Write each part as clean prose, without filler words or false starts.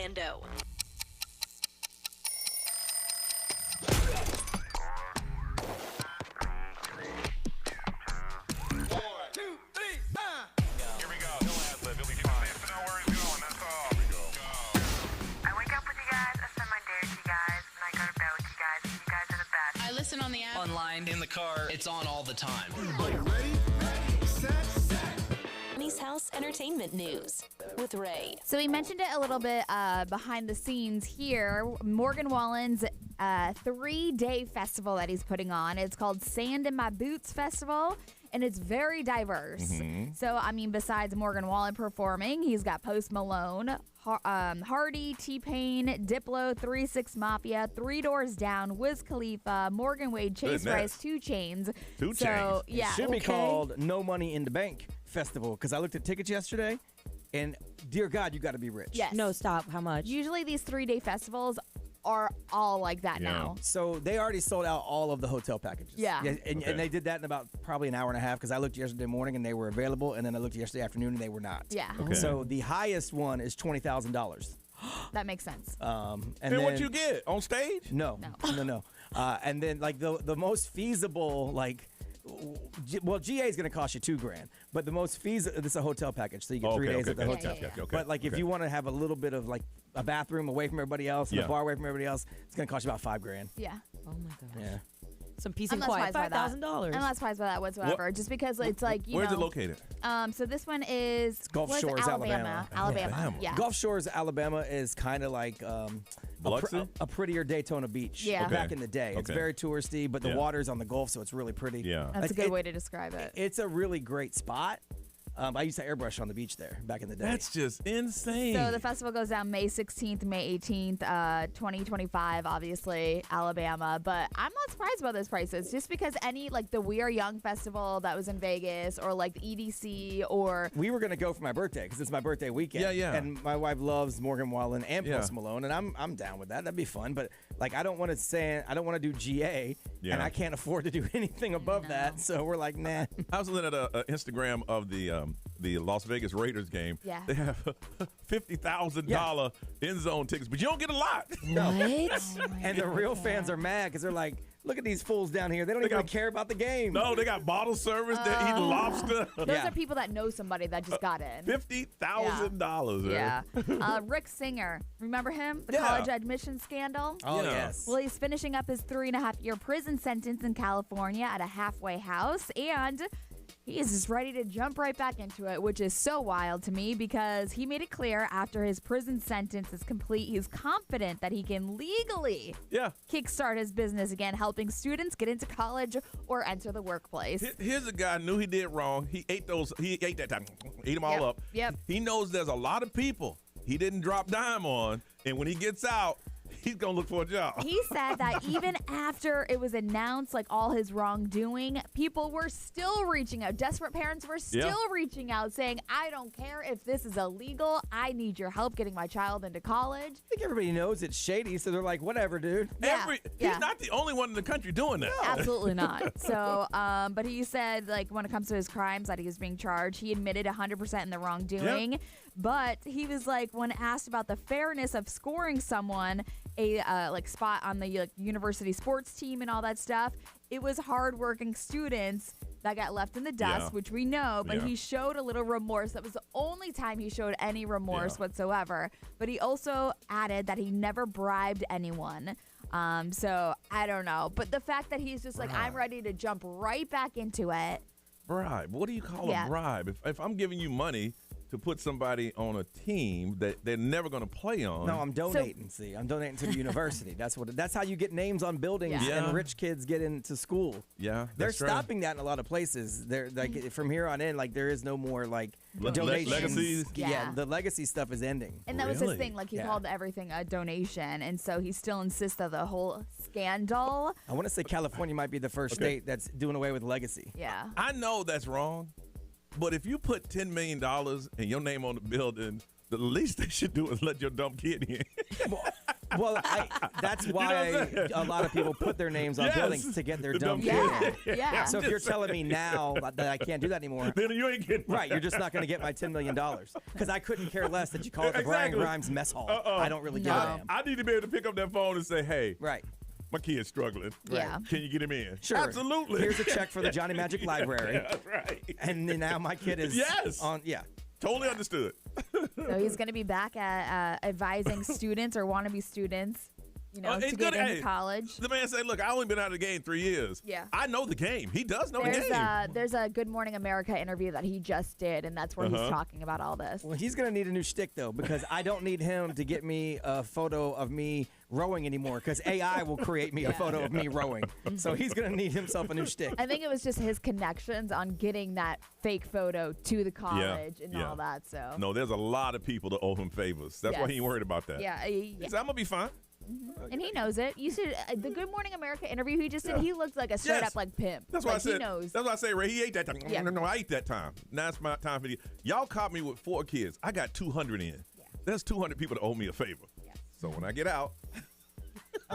Orlando. Listen on the app, online, in the car. It's on all the time. Are you ready? Set. Money's House Entertainment News with Ray. So we mentioned it a little bit behind the scenes here. Morgan Wallen's 3-day festival that he's putting on. It's called Sand in My Boots Festival. And it's very diverse. Mm-hmm. So, I mean, besides Morgan Wallen performing, he's got Post Malone, Hardy, T-Pain, Diplo, 3-6 Mafia, Three Doors Down, Wiz Khalifa, Morgan Wade, Chase Rice, 2 Chainz. So, yeah, it should be called No Money in the Bank Festival because I looked at tickets yesterday, and dear God, you got to be rich. Yes. No, stop. How much? Usually these 3-day festivals are all like that now. So they already sold out all of the hotel packages. Yeah. And they did that in about probably an hour and a half because I looked yesterday morning and they were available, and then I looked yesterday afternoon and they were not. Yeah. Okay. So the highest one is $20,000. That makes sense. And then what you get on stage? No. And then like the most feasible GA is going to cost you $2,000, but the most feasible, this is a hotel package, so you get 3 days at the hotel. Yeah. But like if you want to have a little bit of like a bathroom away from everybody else and a bar away from everybody else, it's going to cost you about $5,000. Yeah. Oh my gosh. Yeah. Some peace I'm and not quiet. surprised by that. $5,000. I'm not surprised by that whatsoever. Just because it's like, you Where's know. it located? So this one is Gulf Shores, Alabama. Alabama. Yeah. Gulf Shores, Alabama is kind of like Biloxi? a prettier Daytona Beach Yeah. back in the day. It's very touristy, but the Yeah. water's on the Gulf, so it's really pretty. Yeah. That's a good way to describe it. It's a really great spot. I used to airbrush on the beach there back in the day. That's just insane. So the festival goes down May 16th, May 18th, 2025, obviously, Alabama. But I'm not surprised about those prices just because any, like the We Are Young festival that was in Vegas or like the EDC or. We were going to go for my birthday because it's my birthday weekend. Yeah. And my wife loves Morgan Wallen and Post Malone, and I'm down with that. That'd be fun. But like, I don't want to do GA, and I can't afford to do anything above that. So we're like, nah. I was looking at an Instagram of the Las Vegas Raiders game. Yeah. They have $50,000 end zone tickets, but you don't get a lot. No. What? And the real fans are mad because they're like, look at these fools down here. They don't even care about the game. No, they got bottle service. They're eating lobster. Those are people that know somebody that just got in. $50,000. Yeah. Rick Singer. Remember him? The college admission scandal? Oh, yes. Well, he's finishing up his 3.5-year prison sentence in California at a halfway house, and he is just ready to jump right back into it, which is so wild to me because he made it clear after his prison sentence is complete, he's confident that he can legally kickstart his business again, helping students get into college or enter the workplace. Here's a guy who knew he did wrong. He ate that time. Ate them all up. Yep. He knows there's a lot of people he didn't drop dime on, and when he gets out, he's going to look for a job. He said that even after it was announced, like all his wrongdoing, people were still reaching out. Desperate parents were still reaching out saying, I don't care if this is illegal. I need your help getting my child into college. I think everybody knows it's shady, so they're like, whatever, dude. He's not the only one in the country doing that. No. Absolutely not. So, but he said, like, when it comes to his crimes that he was being charged, he admitted 100% in the wrongdoing. Yep. But he was like, when asked about the fairness of scoring someone a spot on the university sports team and all that stuff, it was hardworking students that got left in the dust, which we know, but he showed a little remorse. That was the only time he showed any remorse whatsoever. But he also added that he never bribed anyone. So I don't know. But the fact that he's just like, I'm ready to jump right back into it. Bribe. What do you call a bribe? If I'm giving you money to put somebody on a team that they're never going to play on. No, I'm donating. I'm donating to the university. That's how you get names on buildings and rich kids get into school. Yeah, they're stopping that in a lot of places. They're like from here on in, like there is no more like donations. Legacies. Yeah, the legacy stuff is ending. And that was his thing. Like he called everything a donation, and so he still insists of the whole scandal. I want to say California might be the first state that's doing away with legacy. Yeah, I know that's wrong. But if you put $10 million and your name on the building, the least they should do is let your dumb kid in. Well, that's why a lot of people put their names on buildings to get their dumb kid in. Yeah. So if you're telling me now that I can't do that anymore, then you ain't getting right. You're just not going to get my $10 million because I couldn't care less that you call it the Brian Grimes Mess Hall. I don't really give a damn. I need to be able to pick up that phone and say, hey, right. My kid's struggling. Yeah. Can you get him in? Sure. Absolutely. Here's a check for the Johnny Magic Library. That's right. And then now my kid is on. Yeah. Totally understood. So he's going to be back at advising students or wannabe students, to get into college. The man said, look, I only been out of the game 3 years. Yeah. I know the game. He does know the game. There's a Good Morning America interview that he just did, and that's where he's talking about all this. Well, he's going to need a new shtick, though, because I don't need him to get me a photo of me rowing anymore, because AI will create me a photo of me rowing. So he's going to need himself a new shtick. I think it was just his connections on getting that fake photo to the college and all that. So no, there's a lot of people that owe him favors. That's why he ain't worried about that. Yeah. He said, I'm going to be fine. And he knows it. You should the Good Morning America interview he just did. He looked like a straight up like pimp. That's what I said. He knows. That's what I say, Ray. He ate that time. Yeah. No, I ate that time. Now it's my time for you. Y'all caught me with 4 kids. I got 200 in. Yeah. There's 200 people that owe me a favor. Yeah. So when I get out,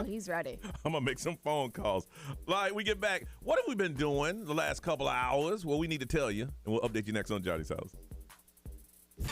he's ready. I'm gonna make some phone calls. Like we get back. What have we been doing the last couple of hours? Well, we need to tell you, and we'll update you next on Johnny's House.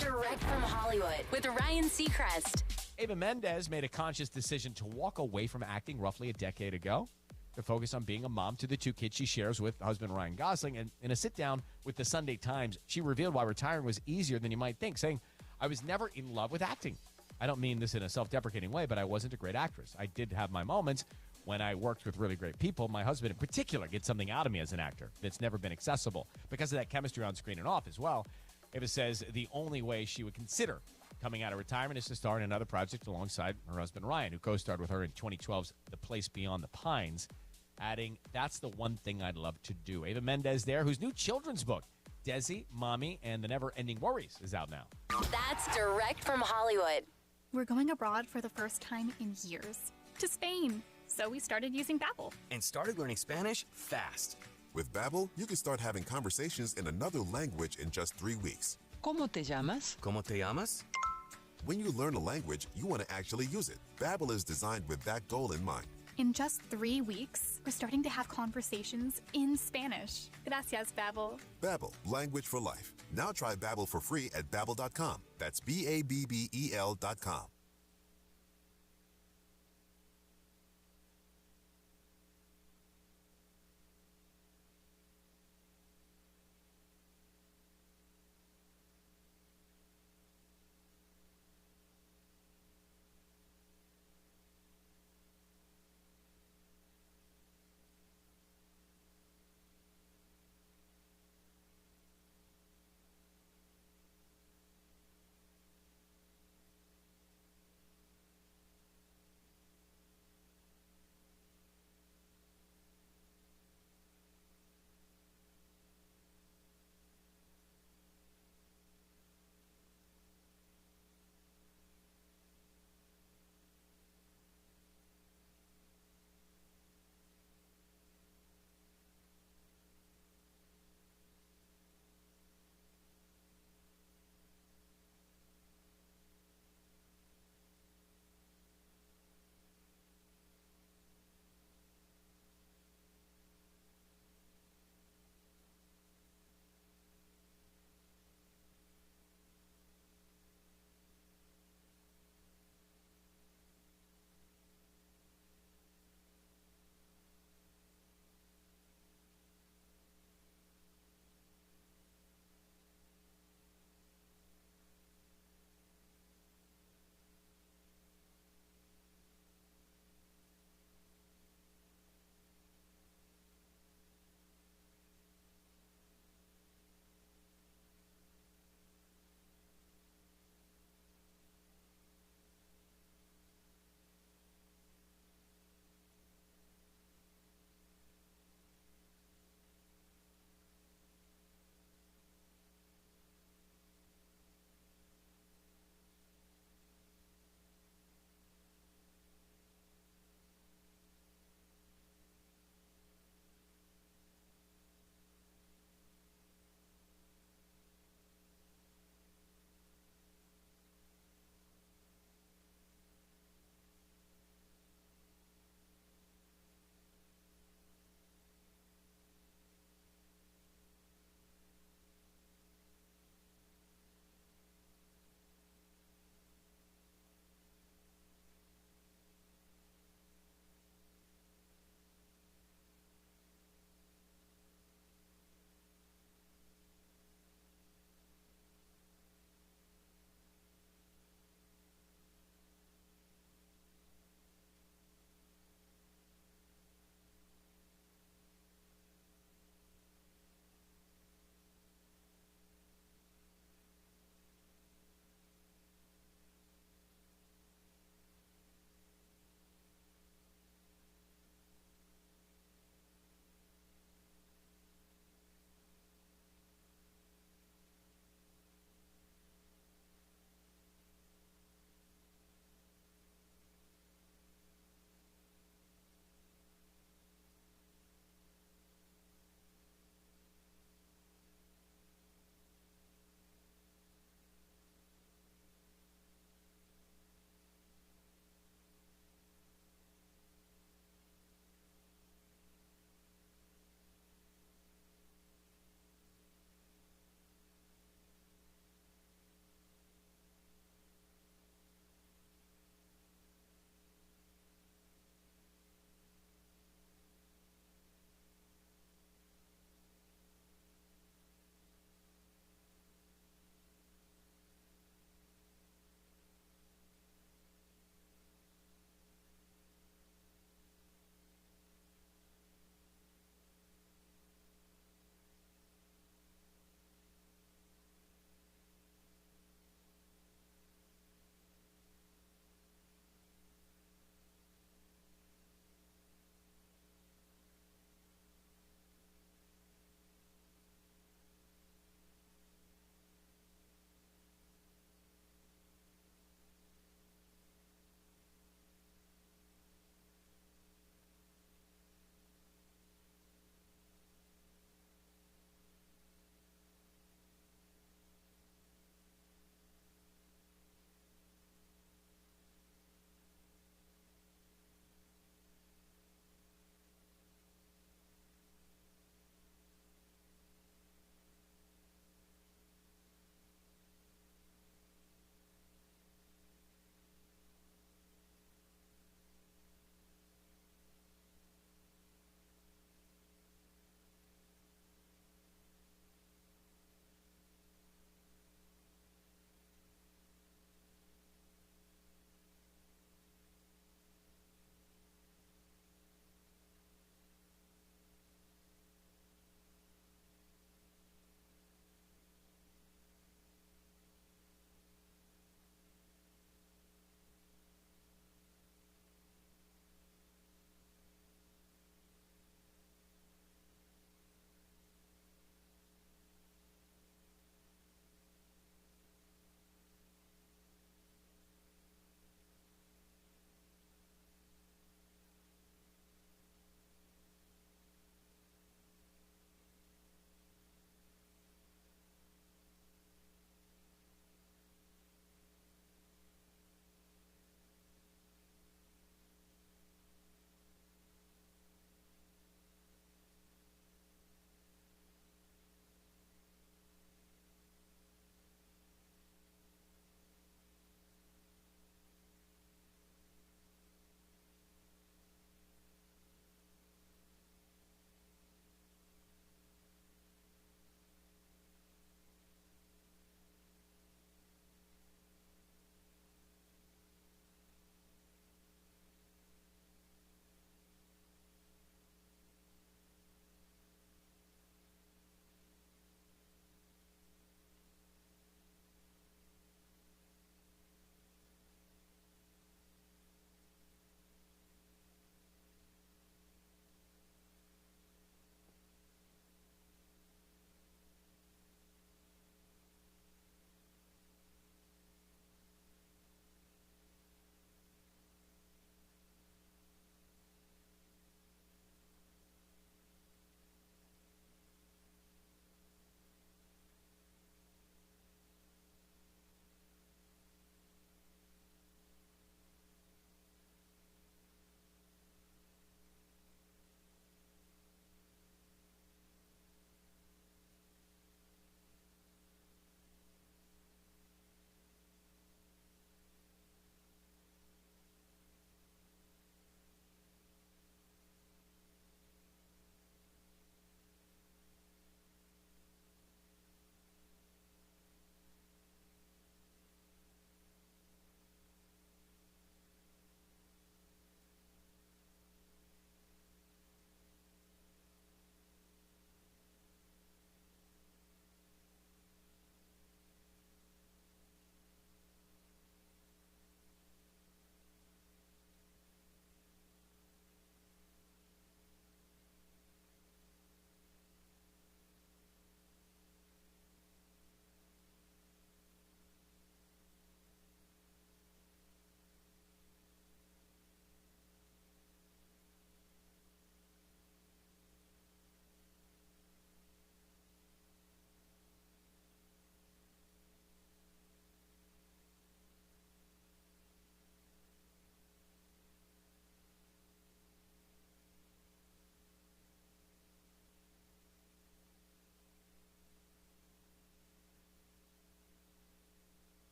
Direct from Hollywood with Ryan Seacrest. Eva Mendes made a conscious decision to walk away from acting roughly a decade ago to focus on being a mom to the 2 kids she shares with husband Ryan Gosling. And in a sit-down with the Sunday Times, she revealed why retiring was easier than you might think, saying, I was never in love with acting. I don't mean this in a self-deprecating way, but I wasn't a great actress. I did have my moments when I worked with really great people. My husband in particular gets something out of me as an actor that's never been accessible because of that chemistry on screen and off as well. Eva says the only way she would consider coming out of retirement is to star in another project alongside her husband Ryan, who co-starred with her in 2012's The Place Beyond the Pines, adding, that's the one thing I'd love to do. Eva Mendes there, whose new children's book, Desi, Mommy, and the Never-Ending Worries, is out now. That's direct from Hollywood. We're going abroad for the first time in years, to Spain. So we started using Babbel. And started learning Spanish fast. With Babbel, you can start having conversations in another language in just 3 weeks. ¿Cómo te llamas? ¿Cómo te llamas? When you learn a language, you want to actually use it. Babbel is designed with that goal in mind. In just 3 weeks, we're starting to have conversations in Spanish. Gracias, Babbel. Babbel, language for life. Now try Babbel for free at Babbel.com. That's Babbel.com.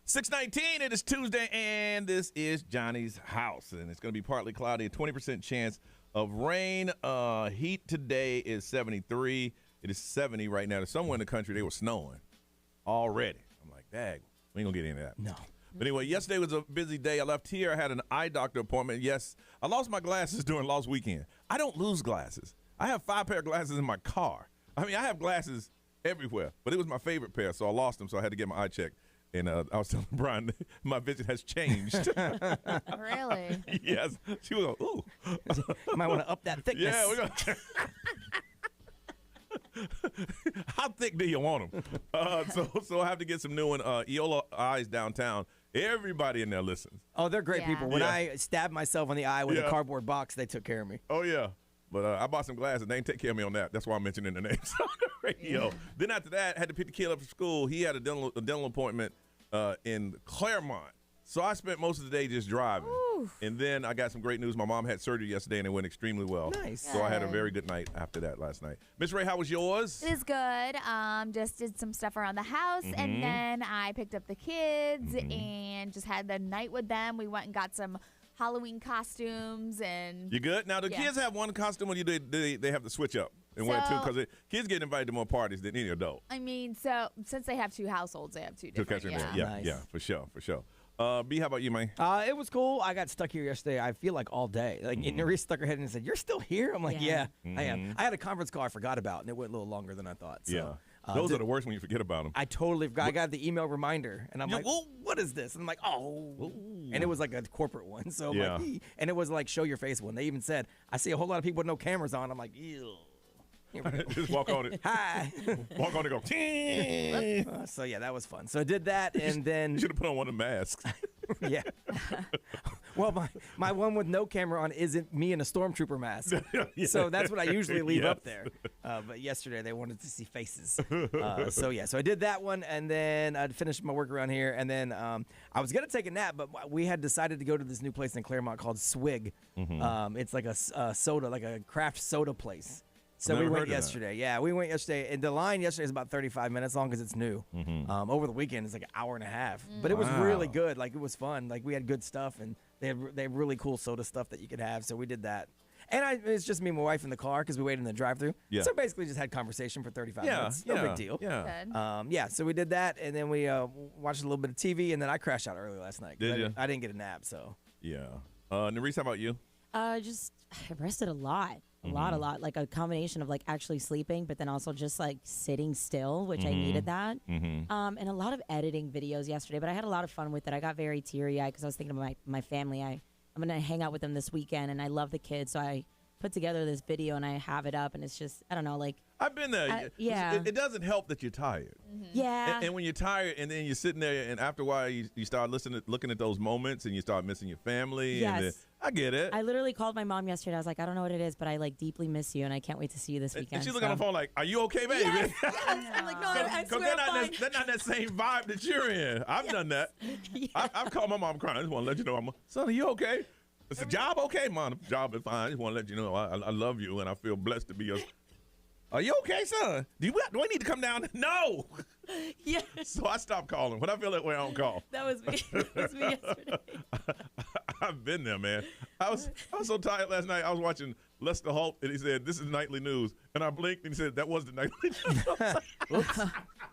6:19, it is Tuesday, and this is Johnny's house. And it's going to be partly cloudy, a 20% chance of rain. Heat today is 73. It is 70 right now. There's somewhere in the country they were snowing already. I'm like, dang, we ain't going to get into that. No. But anyway, yesterday was a busy day. I left here. I had an eye doctor appointment. Yes, I lost my glasses during last weekend. I don't lose glasses. I have 5 pair of glasses in my car. I mean, I have glasses everywhere, but it was my favorite pair, so I lost them, so I had to get my eye checked. And I was telling Brian, my vision has changed. Really? Yes. She was like, ooh. You might want to up that thickness. Yeah, we're going to. How thick do you want them? So I have to get some new one. Eola Eyes downtown. Everybody in there listens. Oh, they're great people. When I stabbed myself in the eye with a cardboard box, they took care of me. Oh, yeah. But I bought some glasses. They ain't take care of me on that. That's why I'm mentioning the names on the radio. Then after that, I had to pick the kid up from school. He had a dental appointment in Claremont. So I spent most of the day just driving. Oof. And then I got some great news. My mom had surgery yesterday, and it went extremely well. Nice. So I had a very good night after that last night. Miss Ray, how was yours? It was good. Just did some stuff around the house, and then I picked up the kids and just had the night with them. We went and got some Halloween costumes. And you good? Now, do kids have one costume, or they have to switch up and wear two? Because kids get invited to more parties than any adult. I mean, so since they have 2 households, they have 2 different. Yeah, for sure. B, how about you, man? It was cool. I got stuck here yesterday, I feel like all day. Like, Nerese stuck her head in and said, "You're still here?" I'm like, yeah I am. I had a conference call I forgot about, and it went a little longer than I thought. So, those are the worst when you forget about them. I totally forgot. I got the email reminder, and I'm like, well, what is this? And I'm like, oh. Ooh. And it was like a corporate one. So I'm like, and it was like show your face one. They even said, I see a whole lot of people with no cameras on. I'm like, ew. Just walk on it. Hi. Walk on it and go. So, yeah, that was fun. So I did that, and then. You should have put on one of the masks. Yeah. Well, my one with no camera on isn't me in a stormtrooper mask. So that's what I usually leave up there. But yesterday they wanted to see faces. So I did that one, and then I finished my work around here, and then I was going to take a nap, but we had decided to go to this new place in Claremont called Swig. It's like a soda, like a craft soda place. So we went yesterday. Yeah, we went yesterday. And the line yesterday is about 35 minutes long because it's new. Over the weekend, it's like an hour and a half. But it was really good. Like, it was fun. Like, we had good stuff, and they have really cool soda stuff that you could have. So we did that. And it's just me and my wife in the car because we waited in the drive-thru. Yeah. So basically just had conversation for 35 minutes. No big deal. Yeah. So we did that, and then we watched a little bit of TV, and then I crashed out early last night. Did you? I didn't get a nap, so. Yeah. Nerese, how about you? I rested a lot. A lot, like a combination of like actually sleeping, but then also just like sitting still, which I needed that. And a lot of editing videos yesterday, but I had a lot of fun with it. I got very teary-eyed because I was thinking of my family. I'm going to hang out with them this weekend, and I love the kids, so I put together this video and I have it up, and it's just, I don't know, like. I've been there. It doesn't help that you're tired. Yeah. And when you're tired, and then you're sitting there, and after a while, you start looking at those moments, and you start missing your family. Yes. And I get it. I literally called my mom yesterday. I was like, I don't know what it is, but I like deeply miss you, and I can't wait to see you this weekend. And she's looking on the phone like, "Are you okay, baby?" Yes. I'm like, no, I swear I'm fine. They're not that same vibe that you're in. I've done that. I've called my mom crying. I just want to let you know, son, are you okay? Is the job okay, Mom? The job is fine. I just want to let you know I love you, and I feel blessed to be yours. Are you okay, son? Do I need to come down? No. Yeah. So I stopped calling. When I feel that way, I don't call. That was me. That was me yesterday. I've been there, man. I was so tired last night. I was watching Lester Holt, and he said, "This is nightly news." And I blinked, and he said, "That was the nightly news."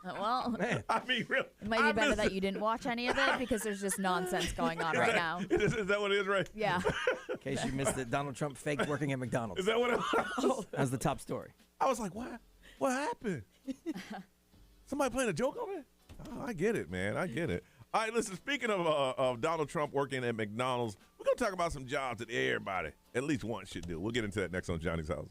Well, I mean, really. It might be better that you didn't watch any of it because there's just nonsense going on right now. Is that what it is, Ray? Yeah. In case you missed it, Donald Trump faked working at McDonald's. Is that what it was? That was the top story. I was like, what? What happened? Somebody playing a joke on me? Oh, I get it, man. I get it. All right, listen, speaking of Donald Trump working at McDonald's, we're going to talk about some jobs that everybody, at least one, should do. We'll get into that next on Johnny's House.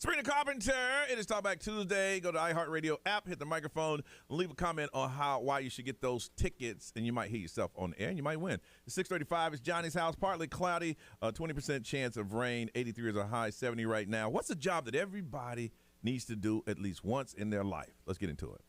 Sabrina Carpenter, it is TalkBack Tuesday. Go to the iHeartRadio app, hit the microphone, leave a comment on why you should get those tickets, and you might hear yourself on the air, and you might win. It's 6:35. It's Johnny's house, partly cloudy, 20% chance of rain, 83 is a high, 70 right now. What's a job that everybody needs to do at least once in their life? Let's get into it.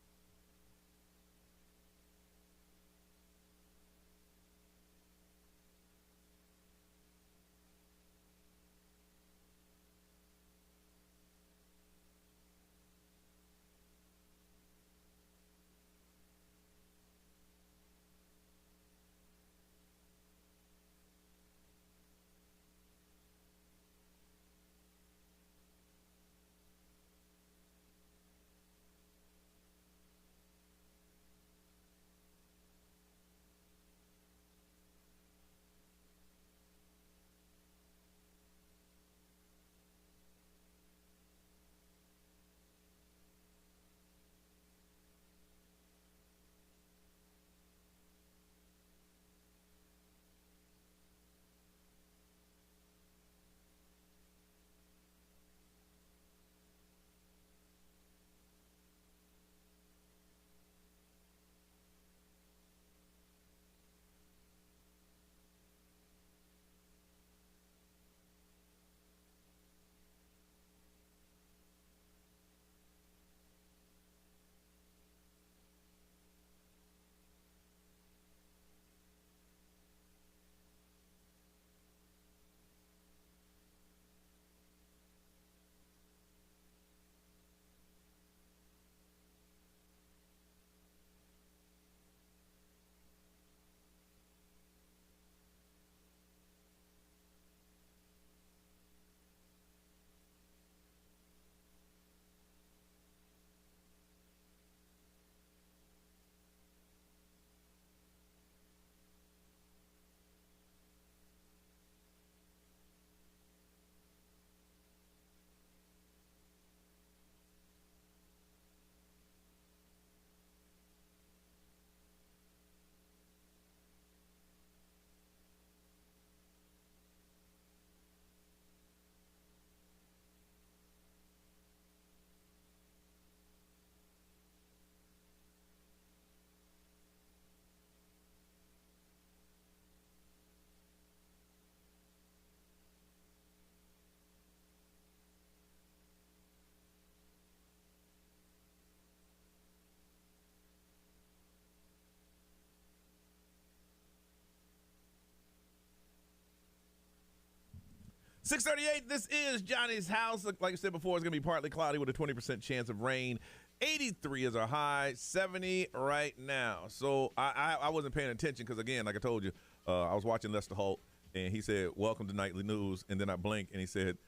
.638, this is Johnny's house. Like I said before, it's going to be partly cloudy with a 20% chance of rain. 83 is our high, 70 right now. So I wasn't paying attention because, again, like I told you, I was watching Lester Holt, and he said, welcome to Nightly News. And then I blinked, and he said,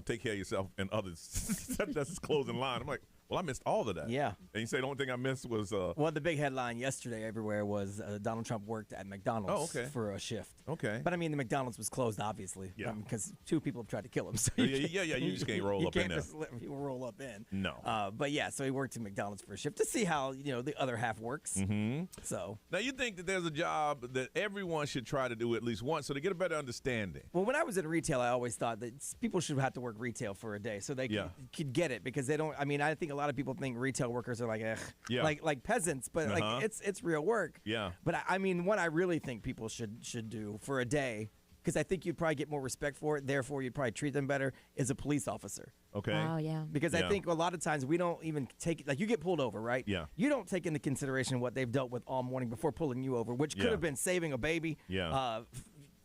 take care of yourself and others. That's his closing line. I'm like, well, I missed all of that. Yeah. And you say the only thing I missed was well, the big headline yesterday everywhere was Donald Trump worked at McDonald's for a shift. Okay. But, I mean, the McDonald's was closed, obviously. Yeah. Because two people have tried to kill him. So you just can't roll up in there. You can't just let people roll up in. No. But, yeah, so he worked at McDonald's for a shift to see how, the other half works. Mm-hmm. So. Now, you think that there's a job that everyone should try to do at least once so to get a better understanding? Well, when I was in retail, I always thought that people should have to work retail for a day so they could get it because they don't. I mean, I think a lot of people think retail workers are like peasants, but like it's real work. Yeah. But I mean, what I really think people should do for a day, because I think you'd probably get more respect for it, therefore you'd probably treat them better, is a police officer. Okay. Wow, yeah. Because I think a lot of times we don't even take, like you get pulled over, right? Yeah. You don't take into consideration what they've dealt with all morning before pulling you over, which could have been saving a baby. Yeah.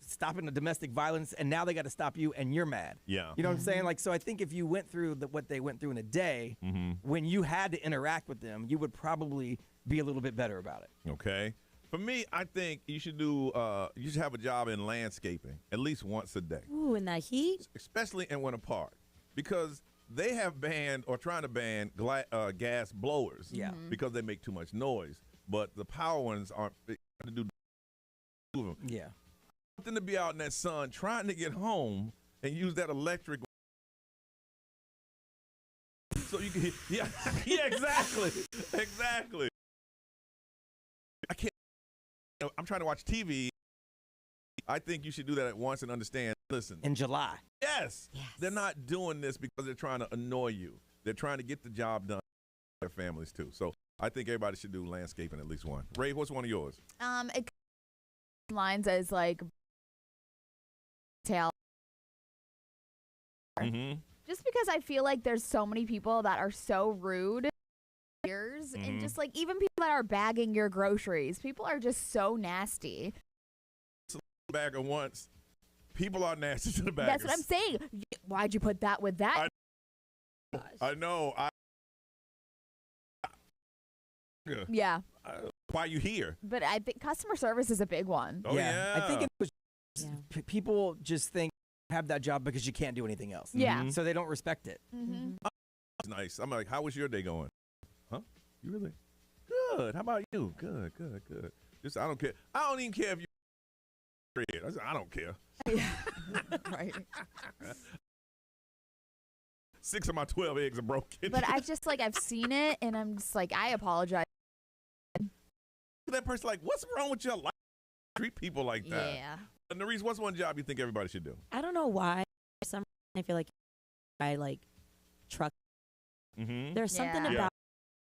Stopping the domestic violence, and now they got to stop you, and you're mad. Yeah. You know what I'm saying? Like, so I think if you went through what they went through in a day, when you had to interact with them, you would probably be a little bit better about it. Okay. For me, I think you should you should have a job in landscaping at least once a day. Ooh, in that heat? Especially in Winter Park, because they have banned or trying to ban gas blowers. Yeah. Because they make too much noise. But the power ones aren't to do. Yeah. Something to be out in that sun trying to get home and use that electric. So you can, yeah, exactly. I can't. I'm trying to watch TV. I think you should do that at once and understand, listen. In July. Yes. They're not doing this because they're trying to annoy you. They're trying to get the job done for their families, too. So I think everybody should do landscaping at least one. Ray, what's one of yours? It lines as like tail. Just because I feel like there's so many people that are so rude and just like even people that are bagging your groceries, people are just so nasty. Bagger once, people are nasty to the baggers. That's what I'm saying. Why'd you put that with that? I know. Yeah. Why you here? But I think customer service is a big one. Oh, yeah. I think it was people just think have that job because you can't do anything else. Yeah. So they don't respect it. It's nice. I'm like, how was your day going? Huh? You really? Good. How about you? Good. Just, I don't care. I don't even care if you I don't care. Right. 6 of my 12 eggs are broken. But I just like I've seen it and I'm just like I apologize. That person like, what's wrong with your life? Treat people like that. Yeah. And Nerese, what's one job you think everybody should do? I don't know why. For some reason, I feel like I like truck. There's something about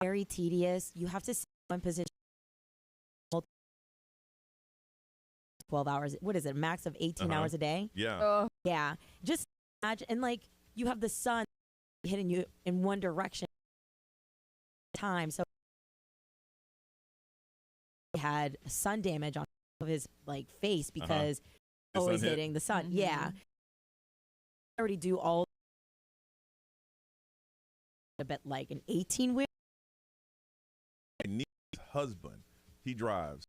very tedious. You have to sit in one position 12 hours. What is it? Max of 18 hours a day? Yeah. Yeah. Just imagine. And like you have the sun hitting you in one direction time. So he had sun damage on of his like face because always hitting the sun. Yeah. I already do all a bit like an 18-wheel. My niece's husband, he drives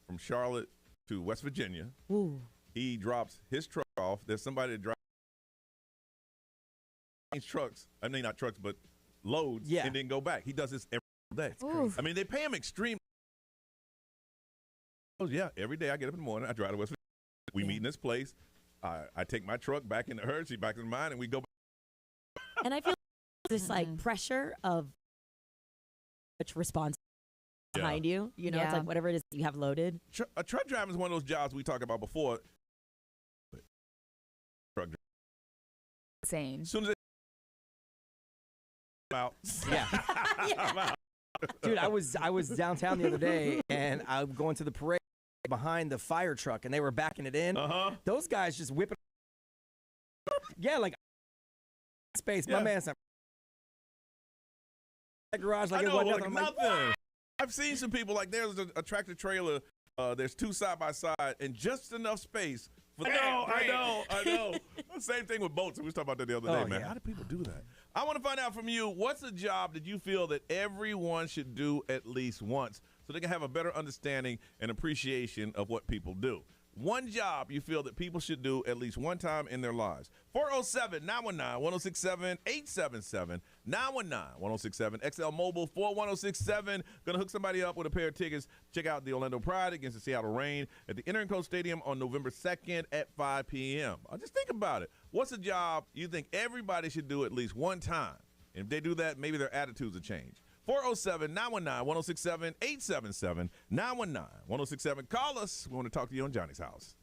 from Charlotte to West Virginia. Ooh. He drops his truck off. There's somebody that drives trucks. I mean, not trucks, but loads, and then go back. He does this every day. I mean, they pay him extreme. Oh, yeah, every day I get up in the morning, I drive to West Virginia. We meet in this place. I take my truck back into hers, she back into mine, and we go back. And I feel this like pressure of much response behind you. You know, it's like whatever it is you have loaded. A truck driver is one of those jobs we talked about before. Truck driver. Insane. As soon as they out. I'm out. Dude, I was downtown the other day, and I'm going to the parade behind the fire truck, and they were backing it in. Those guys just whipping. Yeah, like space. My man's not. That garage like I know, it like wasn't nothing. I've seen some people like there's a tractor trailer. There's two side by side, and just enough space. I know. Same thing with boats. We was talking about that the other day, man. How do people do that? I want to find out from you, what's a job that you feel that everyone should do at least once so they can have a better understanding and appreciation of what people do? One job you feel that people should do at least one time in their lives. 407-919-1067, 877-919-1067, XL Mobile 41067. Gonna hook somebody up with a pair of tickets. Check out the Orlando Pride against the Seattle Reign at the Interco Stadium on November 2nd at 5 p.m. Just think about it. What's a job you think everybody should do at least one time? And if they do that, maybe their attitudes will change. 407-919-1067, 877-919-1067. Call us. We want to talk to you on Johnny's House.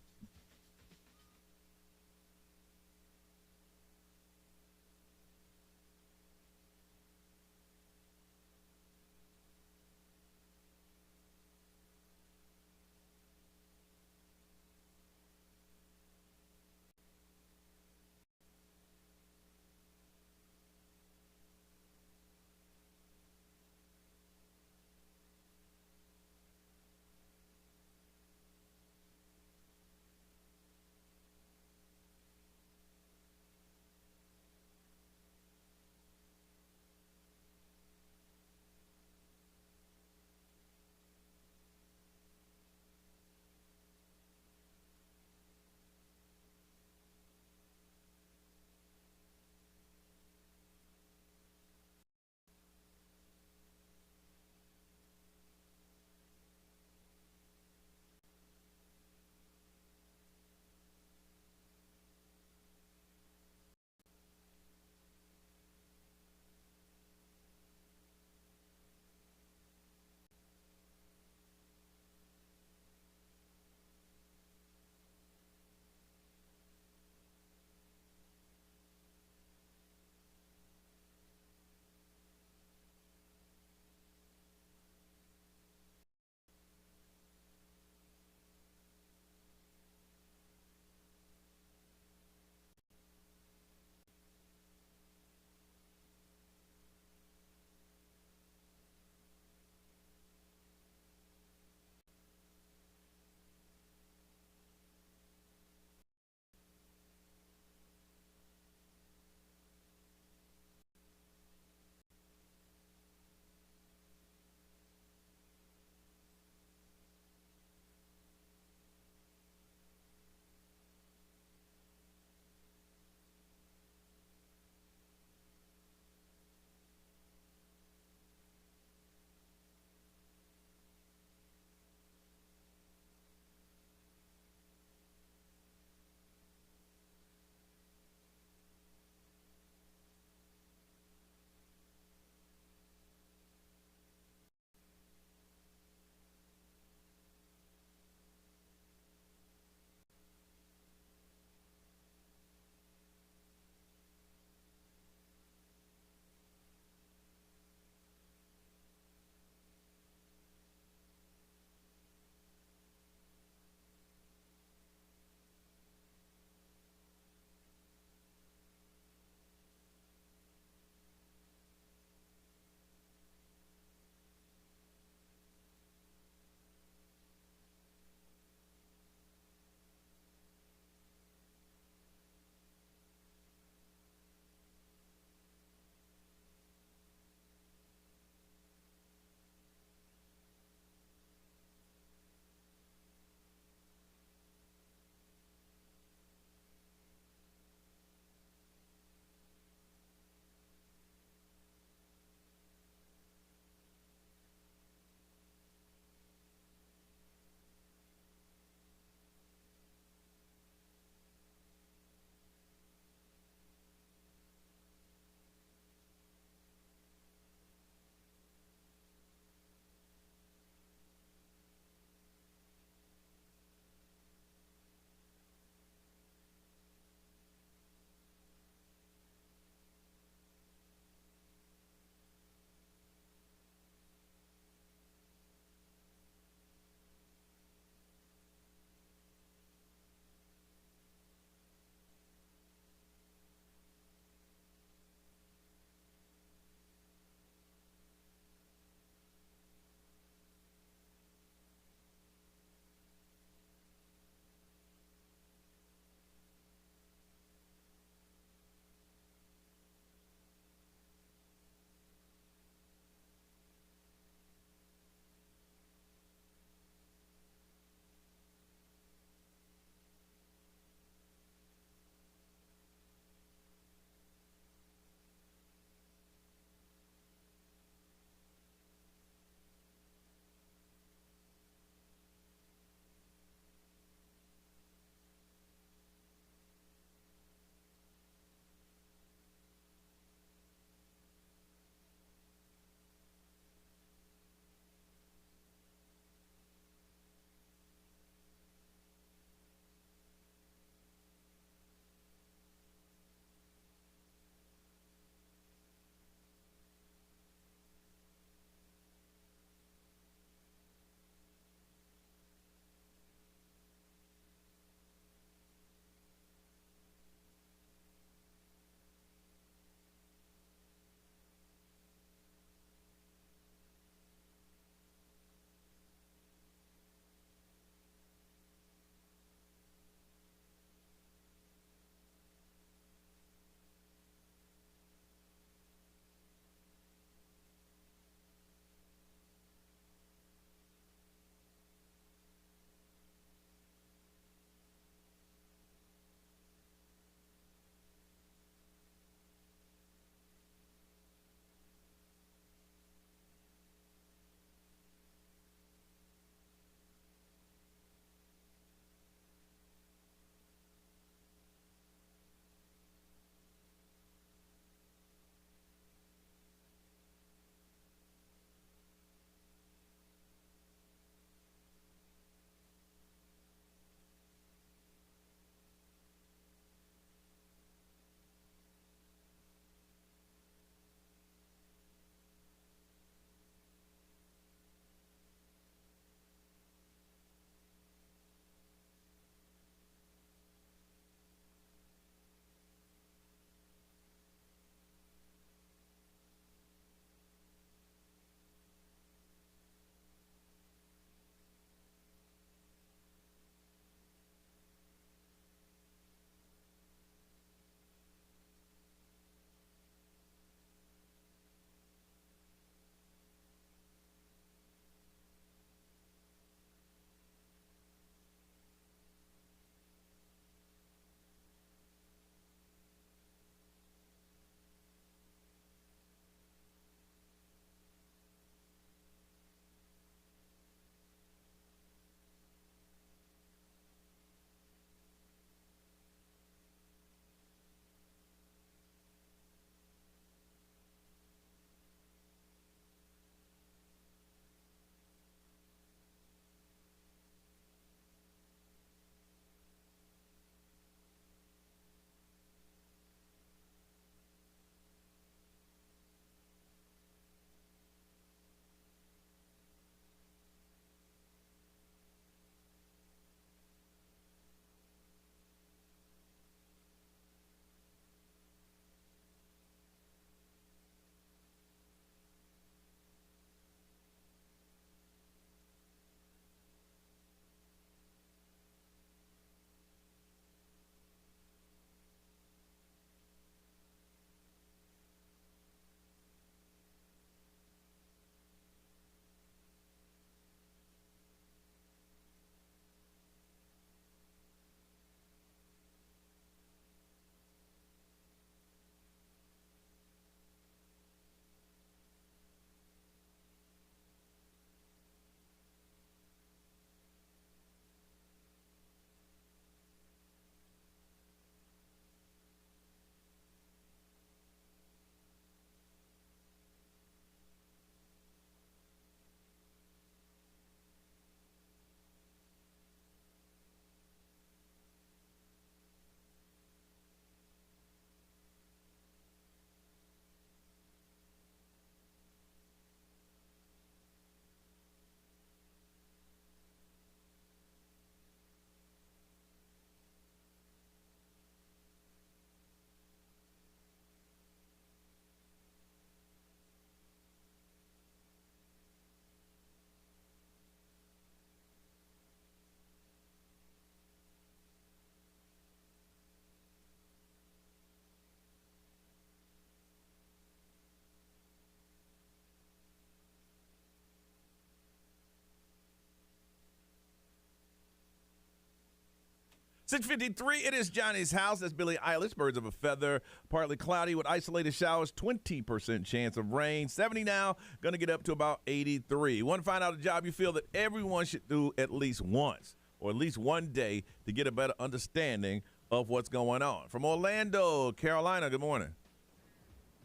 6:53, it is Johnny's house. That's Billie Eilish, Birds of a Feather. Partly cloudy with isolated showers, 20% chance of rain. 70 now, going to get up to about 83. Want to find out a job you feel that everyone should do at least once or at least one day to get a better understanding of what's going on. From Orlando, Carolina, good morning.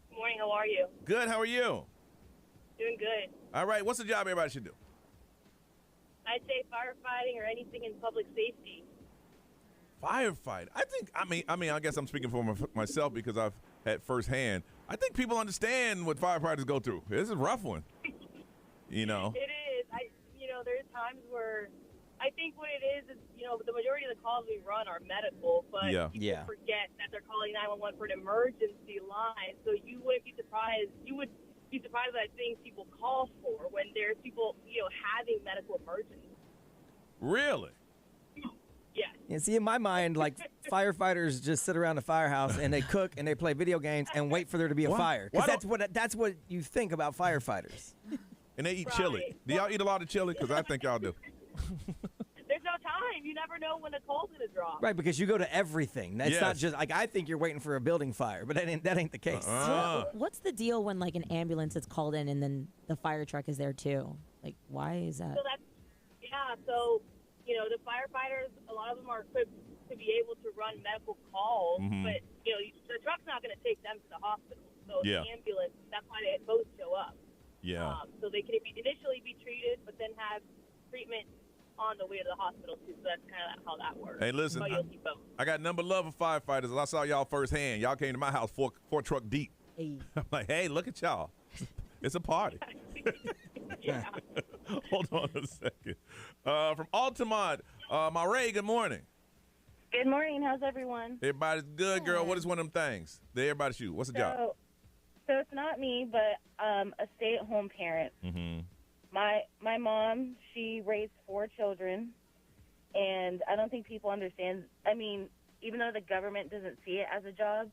Good morning, how are you? Good, how are you? Doing good. All right, what's the job everybody should do? I'd say firefighting or anything in public safety. Firefight. I guess I'm speaking for myself because I've had firsthand. I think people understand what firefighters go through. This is a rough one. You know. It is. There's times where I think what it is, the majority of the calls we run are medical, but people forget that they're calling 911 for an emergency line. So you wouldn't be surprised. You would be surprised at things people call for when there's people, having medical emergencies. Really? Yes. Yeah, see, in my mind, like, firefighters just sit around the firehouse and they cook and they play video games and wait for there to be a fire. Because that's what you think about firefighters. And they eat chili. Do y'all eat a lot of chili? Because I think y'all do. There's no time. You never know when the coal's going to drop. Right, because you go to everything. That's not just, like, I think you're waiting for a building fire, but that ain't the case. What's the deal when, like, an ambulance is called in and then the fire truck is there, too? Like, why is that? So the firefighters, a lot of them are equipped to be able to run medical calls, but, the truck's not going to take them to the hospital. So the ambulance, that's why they both show up. Yeah. So they can initially be treated, but then have treatment on the way to the hospital, too. So that's kind of how that works. Hey, listen, I got number love of firefighters. I saw y'all firsthand. Y'all came to my house four truck deep. Hey. I'm like, hey, look at y'all. It's a party. Yeah. Hold on a second. From Altamont, Ray, good morning. Good morning. How's everyone? Everybody's good, girl. What is one of them things that everybody shoot? What's the job? So it's not me, but a stay-at-home parent. Mm-hmm. My mom, she raised 4 children, and I don't think people understand. I mean, even though the government doesn't see it as a job,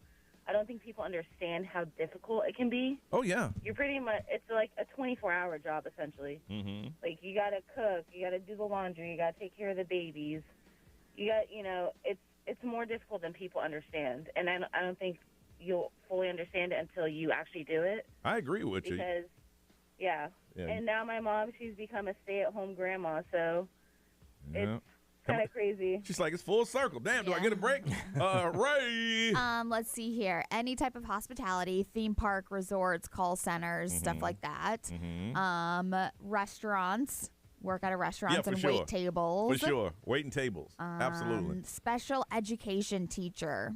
I don't think people understand how difficult it can be. Oh, yeah. You're pretty much, it's like a 24-hour job, essentially. Mm-hmm. Like, you got to cook, you got to do the laundry, you got to take care of the babies. You got, it's more difficult than people understand. And I don't think you'll fully understand it until you actually do it. I agree with you. Because, yeah. And now my mom, she's become a stay-at-home grandma, so it's kind of crazy. She's like, it's full circle. Damn, do I get a break? Ray. Let's see here. Any type of hospitality, theme park, resorts, call centers, stuff like that. Restaurants. Work at a restaurant and wait tables. For sure. Waiting tables. Absolutely. Special education teacher.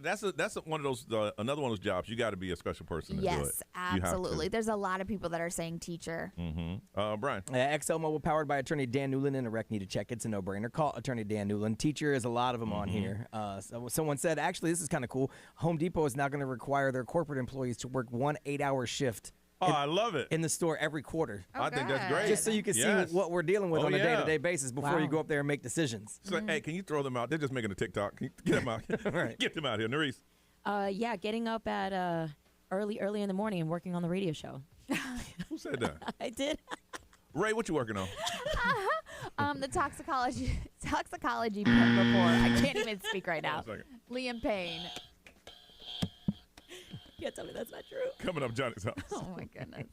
That's one of those another one of those jobs. You got to be a special person to do it. Yes, absolutely. There's a lot of people that are saying teacher. Brian. XL Mobile powered by attorney Dan Newland and a rec need to check. It's a no-brainer. Call attorney Dan Newland. Teacher is a lot of them on here. Someone said, actually, this is kind of cool. Home Depot is now going to require their corporate employees to work 1 8-hour shift. I love it. In the store every quarter. I think that's great. Just so you can see what we're dealing with on a day-to-day basis before you go up there and make decisions. So, hey, can you throw them out? They're just making a TikTok. Can you get them out? Right. Get them out here. Nerese. Getting up at early in the morning and working on the radio show. Who said that? I did. Ray, what you working on? The toxicology report. I can't even speak right now. Liam Payne. You can't tell me that's not true. Coming up, Johnny's house. Oh, my goodness.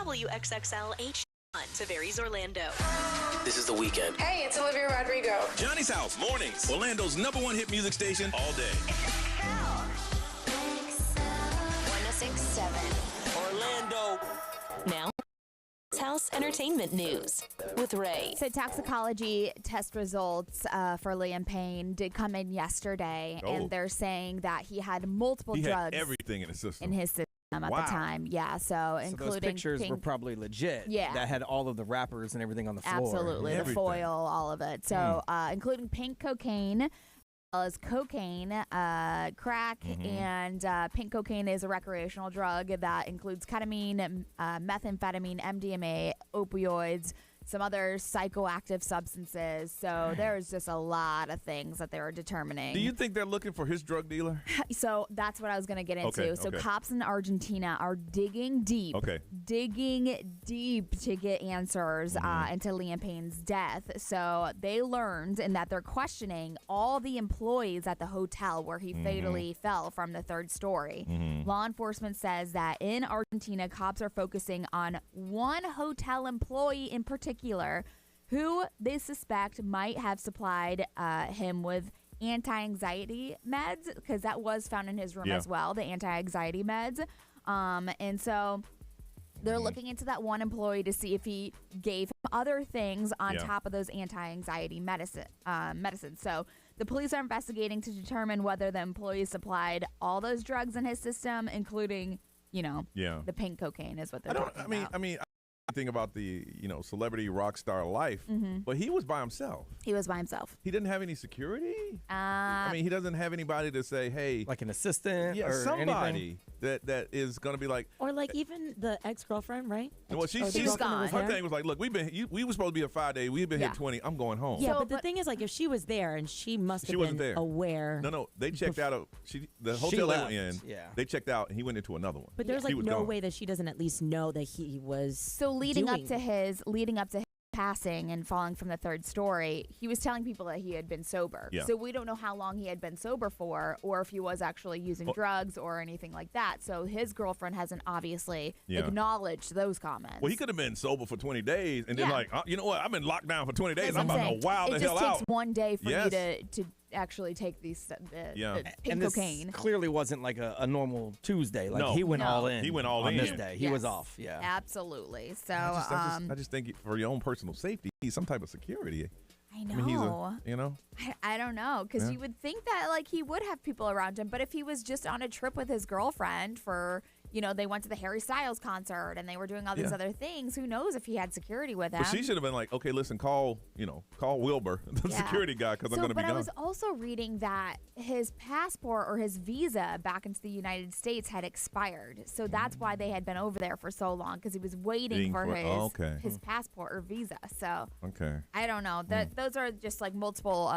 WXXL HD1, Tavares, Orlando. This is The Weekend. Hey, it's Olivia Rodrigo. Johnny's House, mornings. Orlando's #1 hit music station all day. 1067. Orlando. Now, House Entertainment News with Ray. So toxicology test results for Liam Payne did come in yesterday, and they're saying that he had multiple drugs. Had everything in his system. At the time. Yeah, so including those pictures were probably legit. Yeah. That had all of the wrappers and everything on the floor. Absolutely, the foil, all of it. So including pink cocaine, as well as cocaine, crack, and pink cocaine is a recreational drug that includes ketamine, methamphetamine, MDMA, opioids, some other psychoactive substances. So there's just a lot of things that they were determining. Do you think they're looking for his drug dealer? So that's what I was going to get into. Okay, so okay. cops in Argentina are digging deep to get answers into Liam Payne's death. So they learned and that they're questioning all the employees at the hotel where he fatally fell from the third story. Law enforcement says that in Argentina, cops are focusing on one hotel employee in particular who they suspect might have supplied him with anti-anxiety meds, because that was found in his room as well, the anti-anxiety meds. And so they're looking into that one employee to see if he gave him other things on top of those anti-anxiety medicines. So the police are investigating to determine whether the employee supplied all those drugs in his system, including, the pink cocaine is what they're talking about. I mean, think about the celebrity rock star life, but he was by himself. He was by himself. He didn't have any security. I mean, he doesn't have anybody to say, "Hey," like an assistant, or somebody that is going to be like, or like even the ex-girlfriend, right? Well, she's gone. Her thing was like, "Look, we were supposed to be a 5 day. We've been here 20. I'm going home." Yeah, but the thing is, like, if she was there and she must have been aware. No, they checked out. The hotel they went in. Yeah, they checked out, and he went into another one. But there's like no way that she doesn't at least know that he was. So leading up to his passing and falling from the third story, he was telling people that he had been sober. Yeah. So we don't know how long he had been sober for, or if he was actually using drugs or anything like that. So his girlfriend hasn't obviously acknowledged those comments. Well, he could have been sober for 20 days and then you know what? I've been locked down for 20 days. I'm about to wild the hell out. It just takes one day for me to actually take these pink cocaine. This clearly wasn't like a normal Tuesday. Like he went all in. He went all on in this day. He was off. Yeah, absolutely. So I just think for your own personal safety, you need some type of security. I know. I mean, I don't know, because you would think that like he would have people around him, but if he was just on a trip with his girlfriend for, they went to the Harry Styles concert and they were doing all these other things, who knows if he had security with him. But she should have been like, okay, listen, call Wilbur, the security guy, because I'm going to be gone. But I was also reading that his passport or his visa back into the United States had expired. So that's why they had been over there for so long, because he was waiting for his passport or visa. So I don't know. Those are just like multiple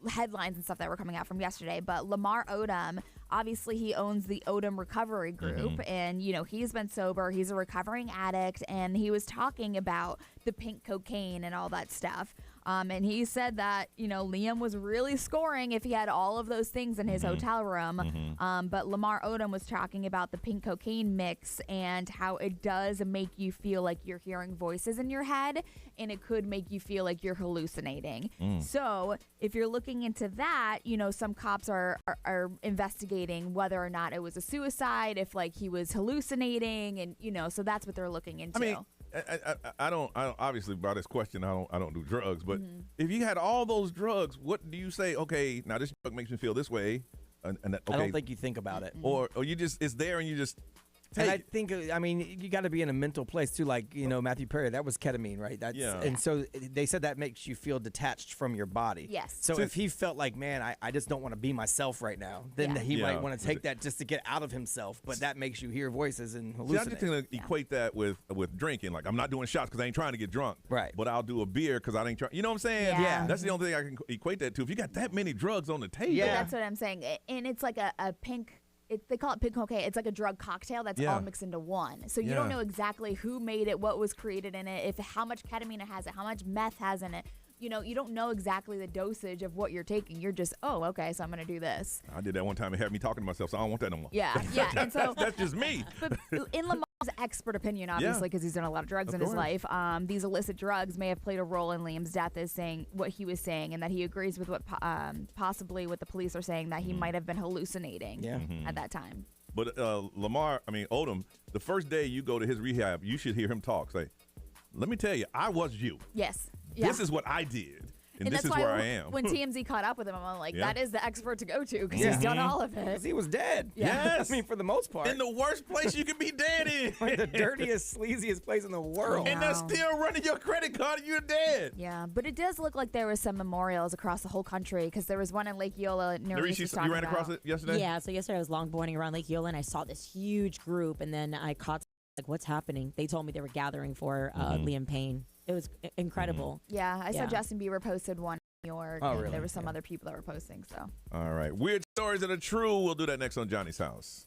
headlines and stuff that were coming out from yesterday. But Lamar Odom, obviously he owns the Odom Recovery Group, and he's been sober. He's a recovering addict, and he was talking about the pink cocaine and all that stuff. And he said that, Liam was really scoring if he had all of those things in his hotel room. But Lamar Odom was talking about the pink cocaine mix and how it does make you feel like you're hearing voices in your head, and it could make you feel like you're hallucinating. So if you're looking into that, some cops are investigating whether or not it was a suicide, if like he was hallucinating, and so that's what they're looking into. I mean, I don't obviously by this question I don't do drugs, but if you had all those drugs, what do you say? Okay, now this drug makes me feel this way, and that, okay. I don't think you think about it, or you just it's there and you just. And I think, you got to be in a mental place too. Like, Matthew Perry, that was ketamine, right? And so they said that makes you feel detached from your body. Yes. So if he felt like, man, I just don't want to be myself right now, then he might want to take that just to get out of himself. But that makes you hear voices and hallucinate. I'm just going to equate that with drinking. Like, I'm not doing shots because I ain't trying to get drunk. Right. But I'll do a beer because I ain't trying. You know what I'm saying? Yeah. That's the only thing I can equate that to. If you got that many drugs on the table. Yeah, that's what I'm saying. And it's like a pink. They call it pink cocaine. It's like a drug cocktail that's all mixed into one. So you don't know exactly who made it, what was created in it, how much ketamine it has, how much meth has in it. You don't know exactly the dosage of what you're taking. You're just, okay, so I'm going to do this. I did that one time. It had me talking to myself, so I don't want that no more. Yeah. And so that's just me. But in Lamar expert opinion, obviously, because he's done a lot of drugs in his life. These illicit drugs may have played a role in Liam's death, is saying what he was saying, and that he agrees with what possibly what the police are saying, that he might have been hallucinating at that time. But Odom, the first day you go to his rehab, you should hear him talk. Say, let me tell you, I was you. Yes. This is what I did. And this that's is where why I am. When TMZ caught up with him, I'm like, that is the expert to go to because Yeah. he's done all of it. Because he was dead. Yeah. Yes. I mean, for the most part. In the worst place you can be dead in. Like the dirtiest, sleaziest place in the world. And they're still running your credit card and you're dead. Yeah, but it does look like there was some memorials across the whole country because there was one in Lake Eola. You ran across it yesterday? Yeah, so yesterday I was longboarding around Lake Eola and I saw this huge group, and then I caught like, what's happening? They told me they were gathering for Liam Payne. It was incredible. Yeah, I saw Justin Bieber posted one in New York. Oh, and really? there were some other people that were posting. So. All right. Weird stories that are true. We'll do that next on Johnny's House.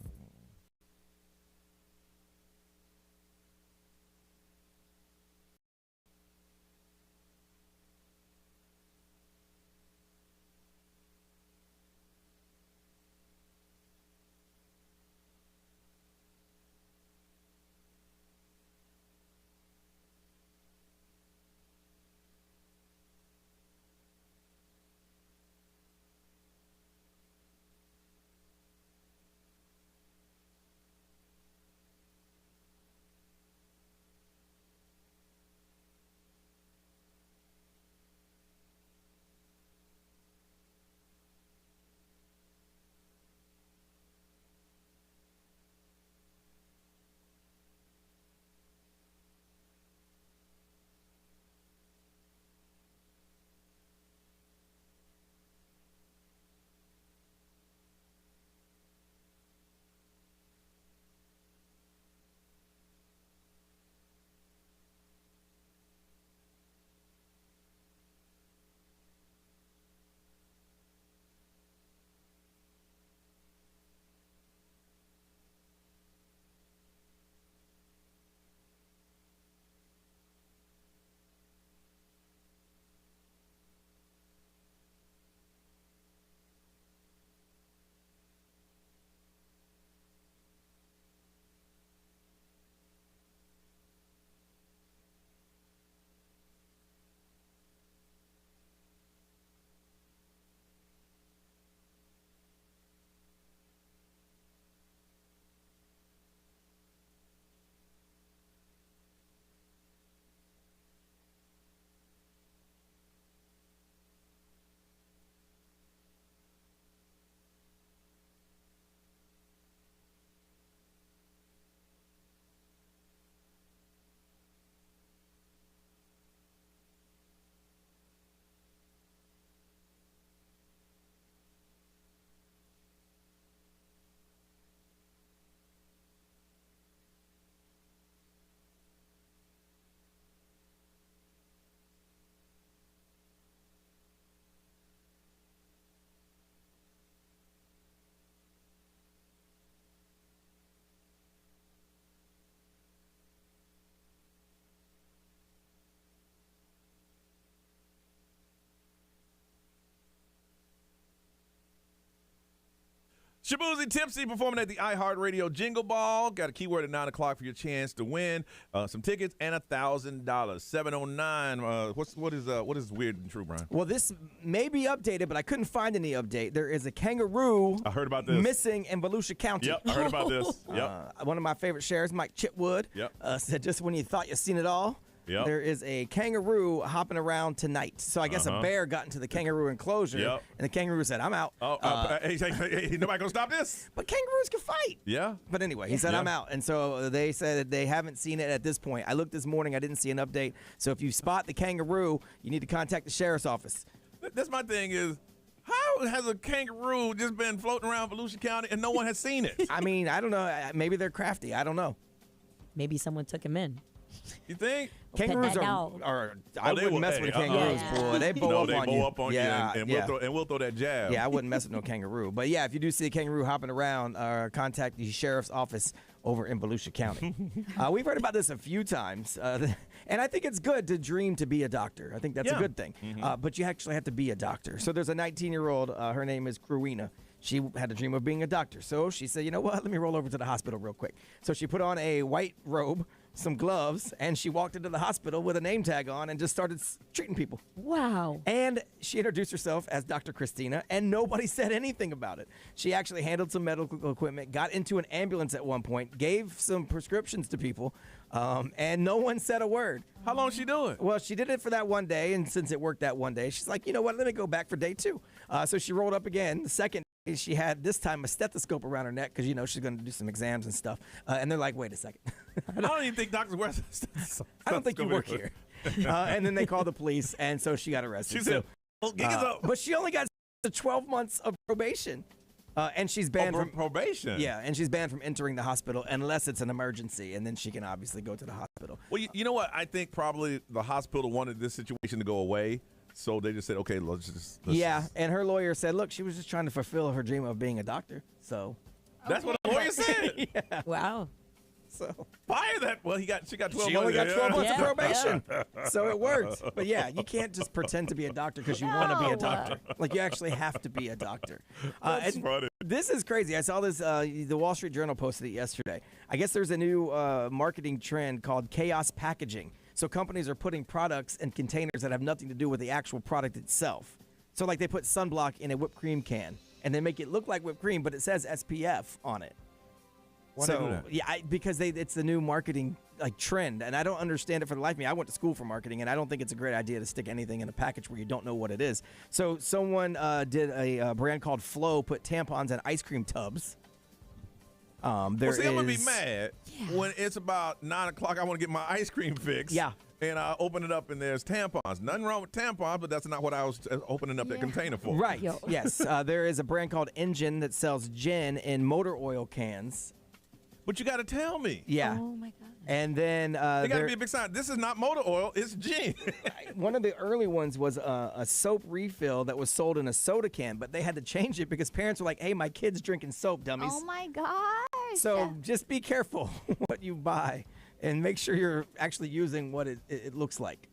Shabuzi Tipsy performing at the iHeartRadio Jingle Ball. Got a keyword at 9 o'clock for your chance to win some tickets and $1,000. 709. What is weird and true, Brian? Well, this may be updated, but I couldn't find any update. There is a kangaroo I heard about this. missing in Volusia County. Yep, I heard about this. Yep. One of my favorite sheriffs, Mike Chitwood, said just when you thought you'd seen it all, there is a kangaroo hopping around tonight. So I guess a bear got into the kangaroo enclosure, and the kangaroo said, I'm out. Hey, nobody going to stop this? But kangaroos can fight. Yeah. But anyway, he said, I'm out. And so they said they haven't seen it at this point. I looked this morning. I didn't see an update. So if you spot the kangaroo, you need to contact the sheriff's office. That's my thing is, how has a kangaroo just been floating around Volusia County and no one has seen it? I mean, I don't know. Maybe they're crafty. I don't know. Maybe someone took him in. You think? Kangaroos are I wouldn't mess with kangaroos, boy. They bow up on you. And we'll throw that jab. Yeah, I wouldn't mess with no kangaroo. But yeah, if you do see a kangaroo hopping around, contact the sheriff's office over in Volusia County. We've heard about this a few times, and I think it's good to dream to be a doctor. I think that's a good thing. But you actually have to be a doctor. So there's a 19-year-old. Her name is Crewina. she had a dream of being a doctor. So she said, you know what, let me roll over to the hospital real quick. So she put on a white robe, some gloves, and she walked into the hospital with a name tag on and just started treating people. Wow. And she introduced herself as Dr. Christina, and nobody said anything about it. She actually handled some medical equipment, got into an ambulance at one point, gave some prescriptions to people, and no one said a word. How long she do it? Well, she did it for that one day, and since it worked that one day, she's like, you know what, let me go back for day 2. So she rolled up again. The second day, she had this time a stethoscope around her neck because, she's going to do some exams and stuff. And they're like, wait a second. I don't even think doctors wear stethoscopes. I don't think you work here. And then they called the police, and so she got arrested. She said, gig is up. But she only got 12 months of probation. And she's banned from probation. Yeah, and she's banned from entering the hospital unless it's an emergency, and then she can obviously go to the hospital. Well, you know what? I think probably the hospital wanted this situation to go away, so they just said, okay, let's just. And her lawyer said, look, she was just trying to fulfill her dream of being a doctor. So that's what the lawyer said. Yeah. Wow. So fire that. Well, she got 12 months. She only got 12 months of probation. So it worked. But yeah, you can't just pretend to be a doctor because you want to be a doctor. Like, you actually have to be a doctor. That's funny. This is crazy. I saw this, the Wall Street Journal posted it yesterday. I guess there's a new marketing trend called chaos packaging. So companies are putting products in containers that have nothing to do with the actual product itself. So like they put sunblock in a whipped cream can and they make it look like whipped cream, but it says SPF on it. Why they do that? Yeah, because it's the new marketing trend, and I don't understand it for the life of me. I went to school for marketing, and I don't think it's a great idea to stick anything in a package where you don't know what it is. So someone did a brand called Flow, put tampons in ice cream tubs. I'm gonna be mad when it's about 9 o'clock. I want to get my ice cream fix. Yeah. And I open it up and there's tampons. Nothing wrong with tampons, but that's not what I was opening up that container for. Right. Yes. There is a brand called Engine that sells gin in motor oil cans. But you got to tell me. Yeah. Oh my God. And then there got to be a big sign. This is not motor oil. It's gin. One of the early ones was a soap refill that was sold in a soda can, but they had to change it because parents were like, "Hey, my kid's drinking soap, dummies." Oh my gosh. So just be careful what you buy and make sure you're actually using what it looks like.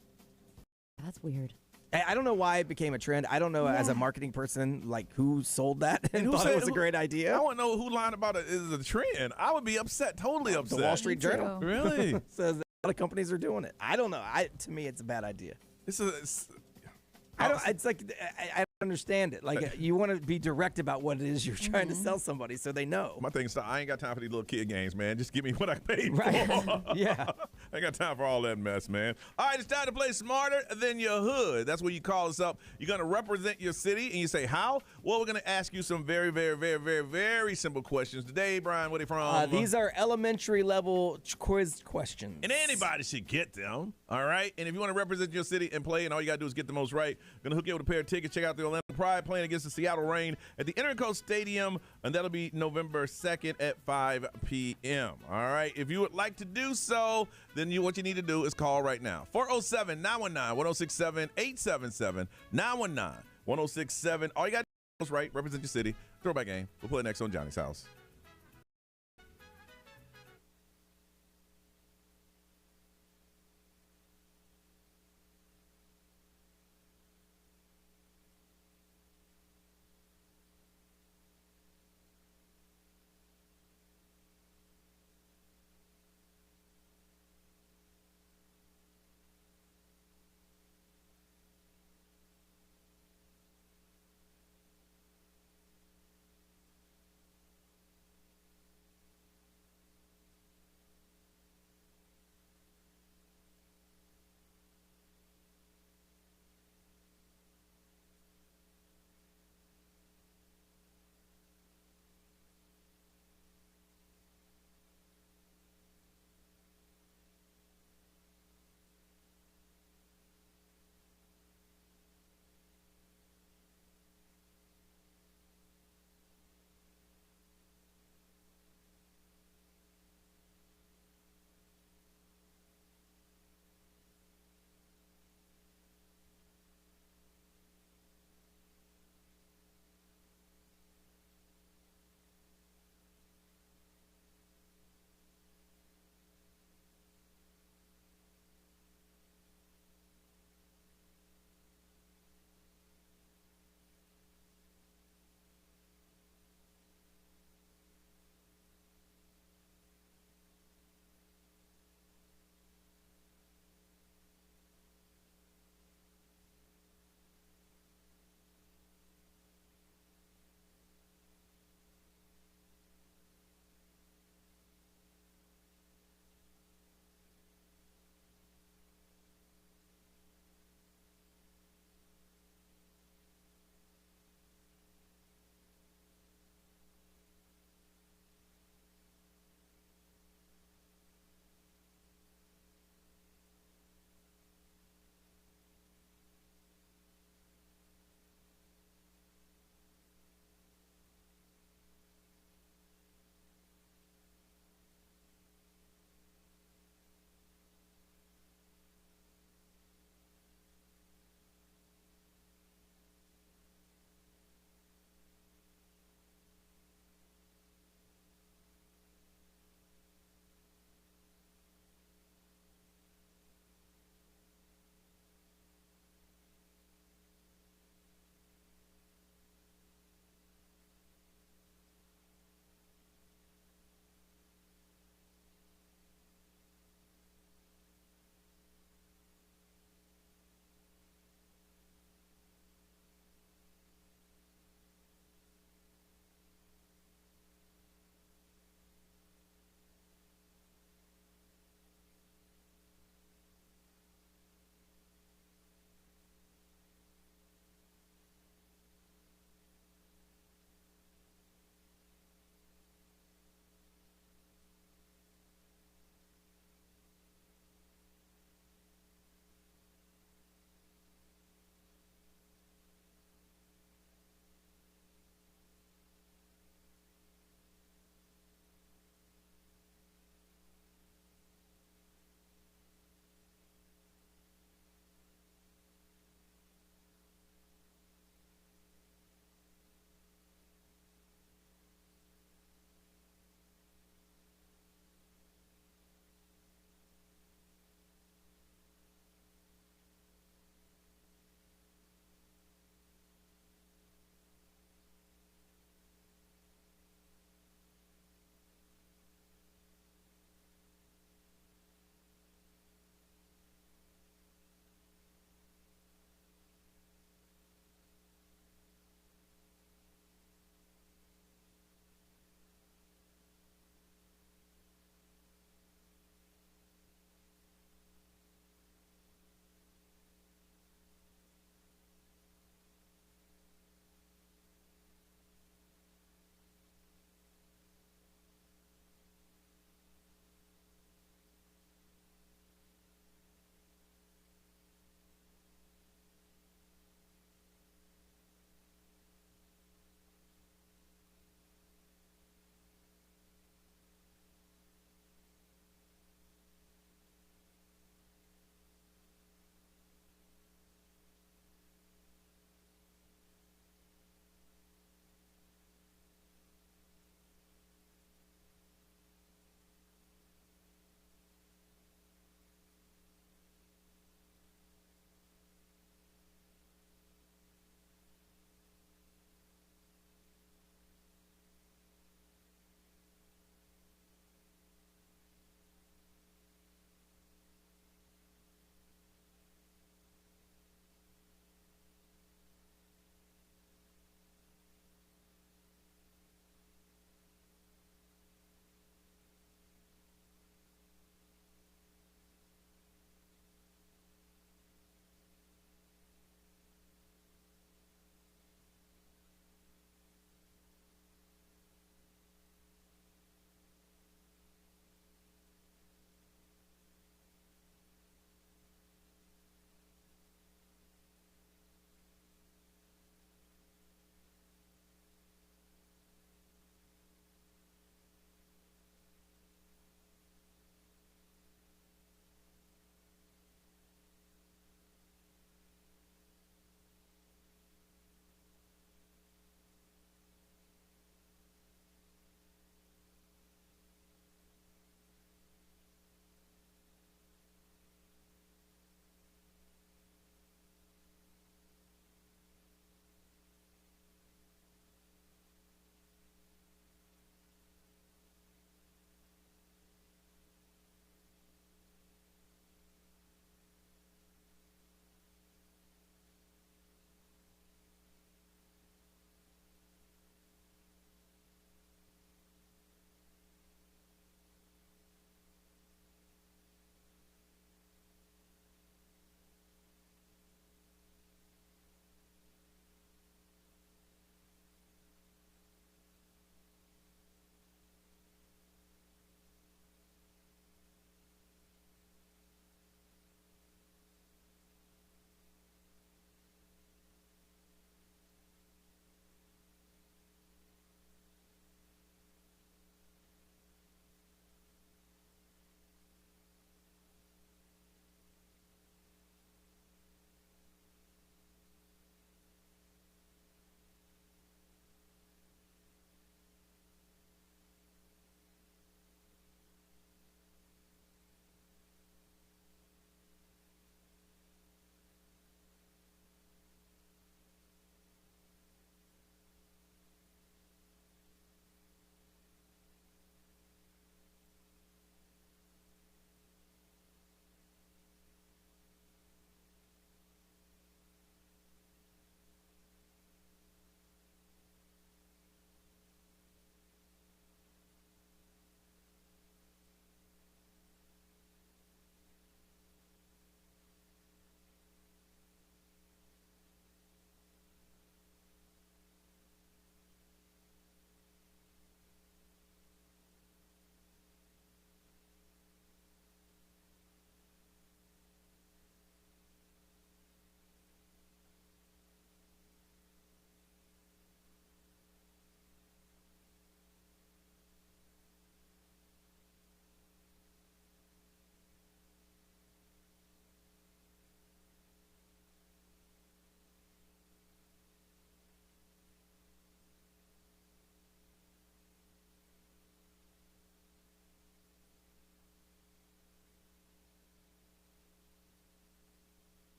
That's weird. I don't know why it became a trend. I don't know as a marketing person who sold that and thought it was a great idea. I want to know who lied about it is a trend. I would be upset, totally upset. The Wall Street Journal. Really? Says a lot of companies are doing it. I don't know. To me, it's a bad idea. I don't understand it. Like, you want to be direct about what it is you're trying to sell somebody so they know. My thing is, I ain't got time for these little kid games, man. Just give me what I paid for. Yeah. I ain't got time for all that mess, man. All right, it's time to play Smarter Than Your Hood. That's where you call us up. You're going to represent your city, and you say, how? Well, we're going to ask you some very, very, very, very, very simple questions. Today, Brian, where are they from? These are elementary level quiz questions. And anybody should get them, all right? And if you want to represent your city and play, and all you got to do is get the most right, going to hook you up with a pair of tickets. Check out the Orlando Pride playing against the Seattle Reign at the Intercoast Stadium, and that'll be November 2nd at 5 p.m. All right? If you would like to do so, then what you need to do is call right now. 407-919-1067, 877-919-1067. All you got to do is right, represent your city. Throwback game. We'll play next on Johnny's House.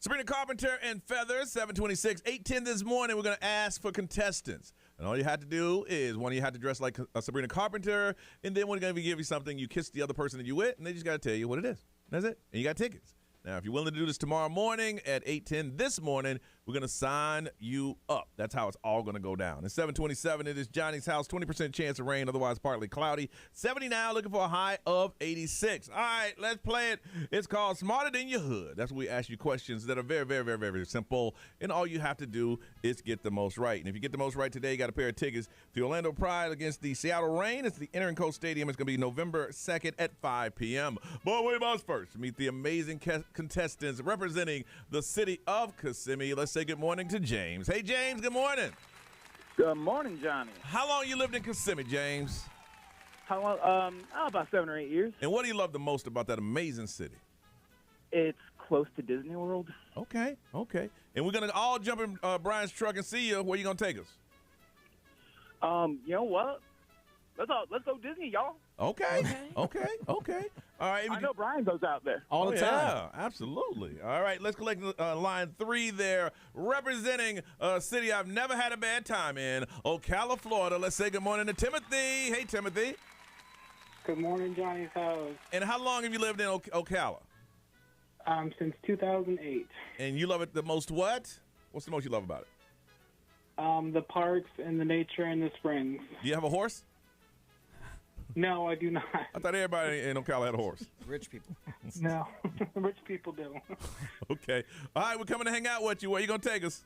Sabrina Carpenter and Feathers, 726, 810 this morning. We're going to ask for contestants. And all you have to do is, one of you have to dress like Sabrina Carpenter, and then we're going to give you something. You kiss the other person that you with, and they just got to tell you what it is. That's it. And you got tickets. Now, if you're willing to do this tomorrow morning at 8:10 this morning, we're going to sign you up. That's how it's all going to go down. At 727, it is Johnny's house, 20% chance of rain, otherwise partly cloudy. 70 now, looking for a high of 86. All right, let's play it. It's called Smarter Than Your Hood. That's where we ask you questions that are very, very, very, very, very simple, and all you have to do is get the most right. And if you get the most right today, you got a pair of tickets to the Orlando Pride against the Seattle Reign. It's the Interco Stadium. It's going to be November 2nd at 5 p.m. But we must first meet the amazing contestants representing the city of Kissimmee. Let's say good morning to James. Hey, James, good morning. Good morning, Johnny. How long you lived in Kissimmee, James? How long? About 7 or 8 years. And what do you love the most about that amazing city? It's close to Disney World. Okay. And we're going to all jump in Brian's truck and see you. Where you going to take us? You know what? Let's go Disney, y'all. Okay. All right. I know Brian goes out there. All the time. Yeah, absolutely. All right, let's collect line 3 there, representing a city I've never had a bad time in, Ocala, Florida. Let's say good morning to Timothy. Hey, Timothy. Good morning, Johnny's house. And how long have you lived in Ocala? Since 2008. And you love it the most what? What's the most you love about it? The parks and the nature and the springs. Do you have a horse? No, I do not. I thought everybody in Ocala had a horse. Rich people. No, rich people do. Okay. All right, we're coming to hang out with you. Where you going to take us?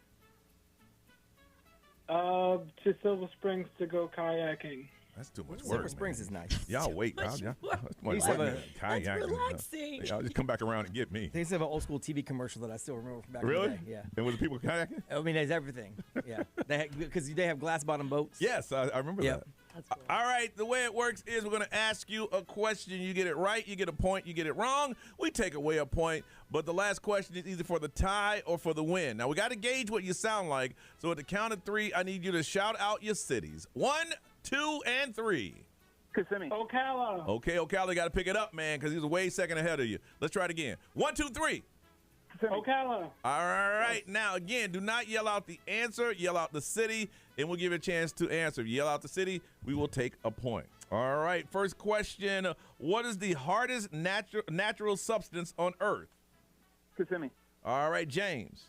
To Silver Springs to go kayaking. That's too much work. Silver Springs is nice. Y'all wait. That's relaxing. Y'all just come back around and get me. They used to have an old school TV commercial that I still remember from back Really? in the day. Yeah. And was the people kayaking? I mean, there's everything. Yeah. Because they have glass bottom boats. Yes, I remember that. That's cool. All right, the way it works is we're going to ask you a question. You get it right, you get a point. You get it wrong, we take away a point. But the last question is either for the tie or for the win. Now, we got to gauge what you sound like. So at the count of 3, I need you to shout out your cities. 1, 2, and 3. Kissimmee. Ocala. Okay, Ocala, got to pick it up, man, because he was way second ahead of you. Let's try it again. 1, 2, 3. Ocala. All right. Now, again, do not yell out the answer. Yell out the city, and we'll give you a chance to answer. If you yell out the city, we will take a point. All right. First question. What is the hardest natural substance on Earth? Kissimmee. All right, James.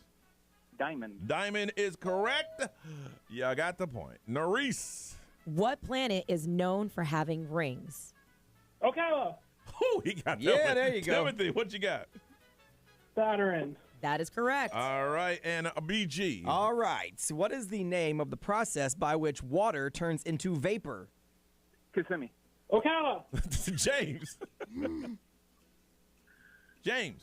Diamond. Diamond is correct. Yeah, I got the point. Norris. What planet is known for having rings? Ocala. Oh, he got that Yeah, one. there you go. Timothy, what you got? Saturn. That is correct. All right, and a BG. All right. So what is the name of the process by which water turns into vapor? Kissimmee. Ocala. James. James.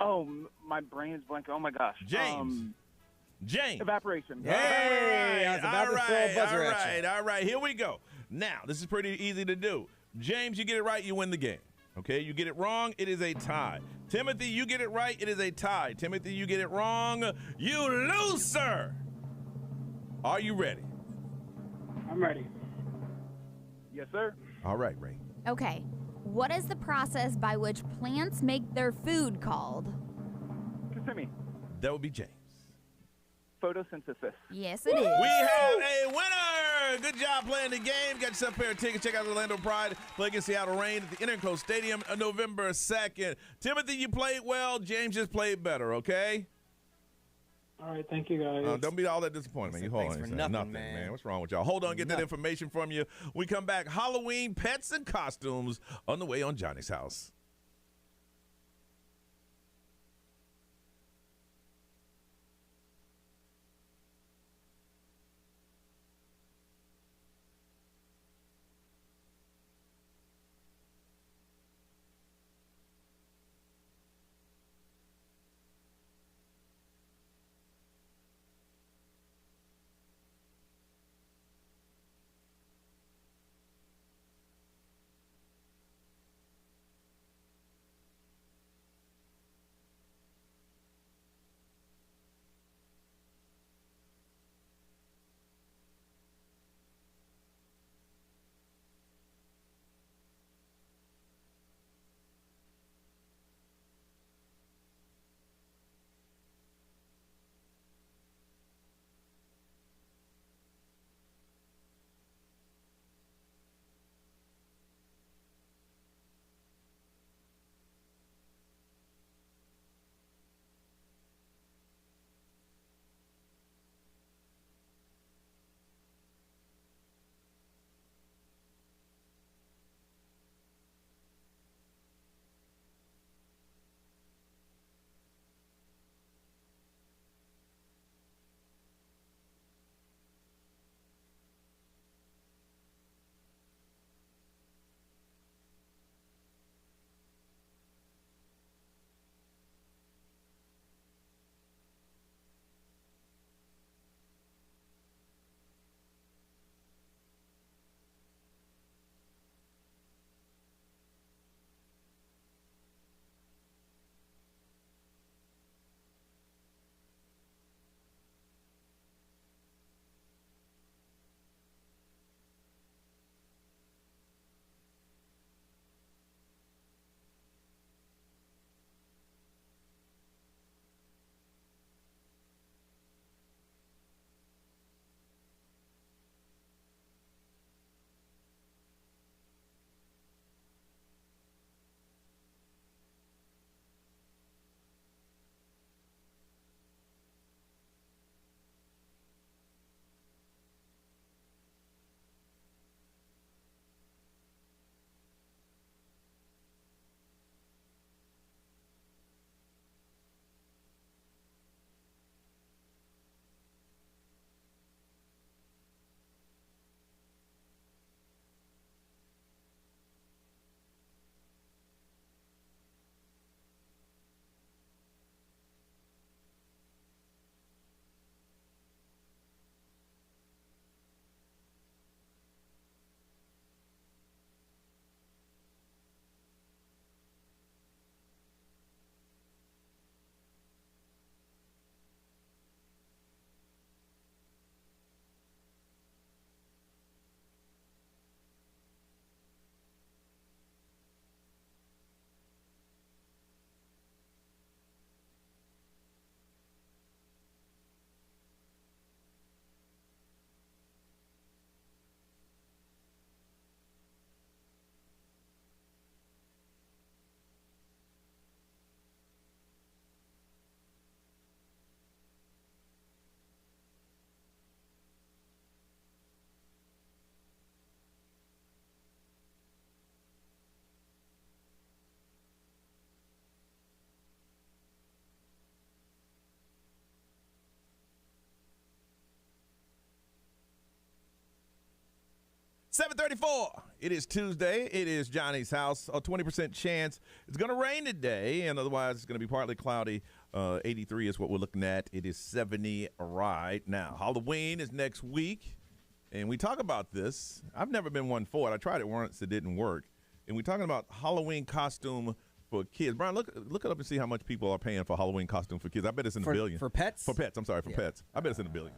Oh, my brain is blanking. Oh, my gosh. James. James. Evaporation. Hey, I was about to throw a buzzer at you. All right. Here we go. Now, this is pretty easy to do. James, you get it right, you win the game. Okay, you get it wrong, it is a tie. Timothy, you get it right, it is a tie. Timothy, you get it wrong, you lose, sir. Are you ready? I'm ready. Yes, sir. All right, Ray. Okay. What is the process by which plants make their food called? Kissimmee. That would be James. Photosynthesis. Yes, it is. We have a winner. Good job playing the game. Got yourself a pair of tickets. Check out the Orlando Pride. Play against Seattle Reign at the Interco Stadium on November 2nd. Timothy, you played well. James just played better, okay? All right, thank you, guys. Don't be all that disappointed, man. You hold on. Thanks for nothing, man. man. What's wrong with y'all? Hold on, get that information from you. We come back. Halloween pets and costumes on the way on Johnny's house. 7:34. It is Tuesday. It is Johnny's house. A 20% chance it's going to rain today, and otherwise it's going to be partly cloudy. 83 is what we're looking at. It is 70 right now. Halloween is next week, and we talk about this. I've never been one for it. I tried it once. It didn't work. And we're talking about Halloween costume for kids. Brian, look it up and see how much people are paying for Halloween costume for kids. I bet it's in the billion. For pets? For pets. I'm sorry, for pets. I bet it's in the billion.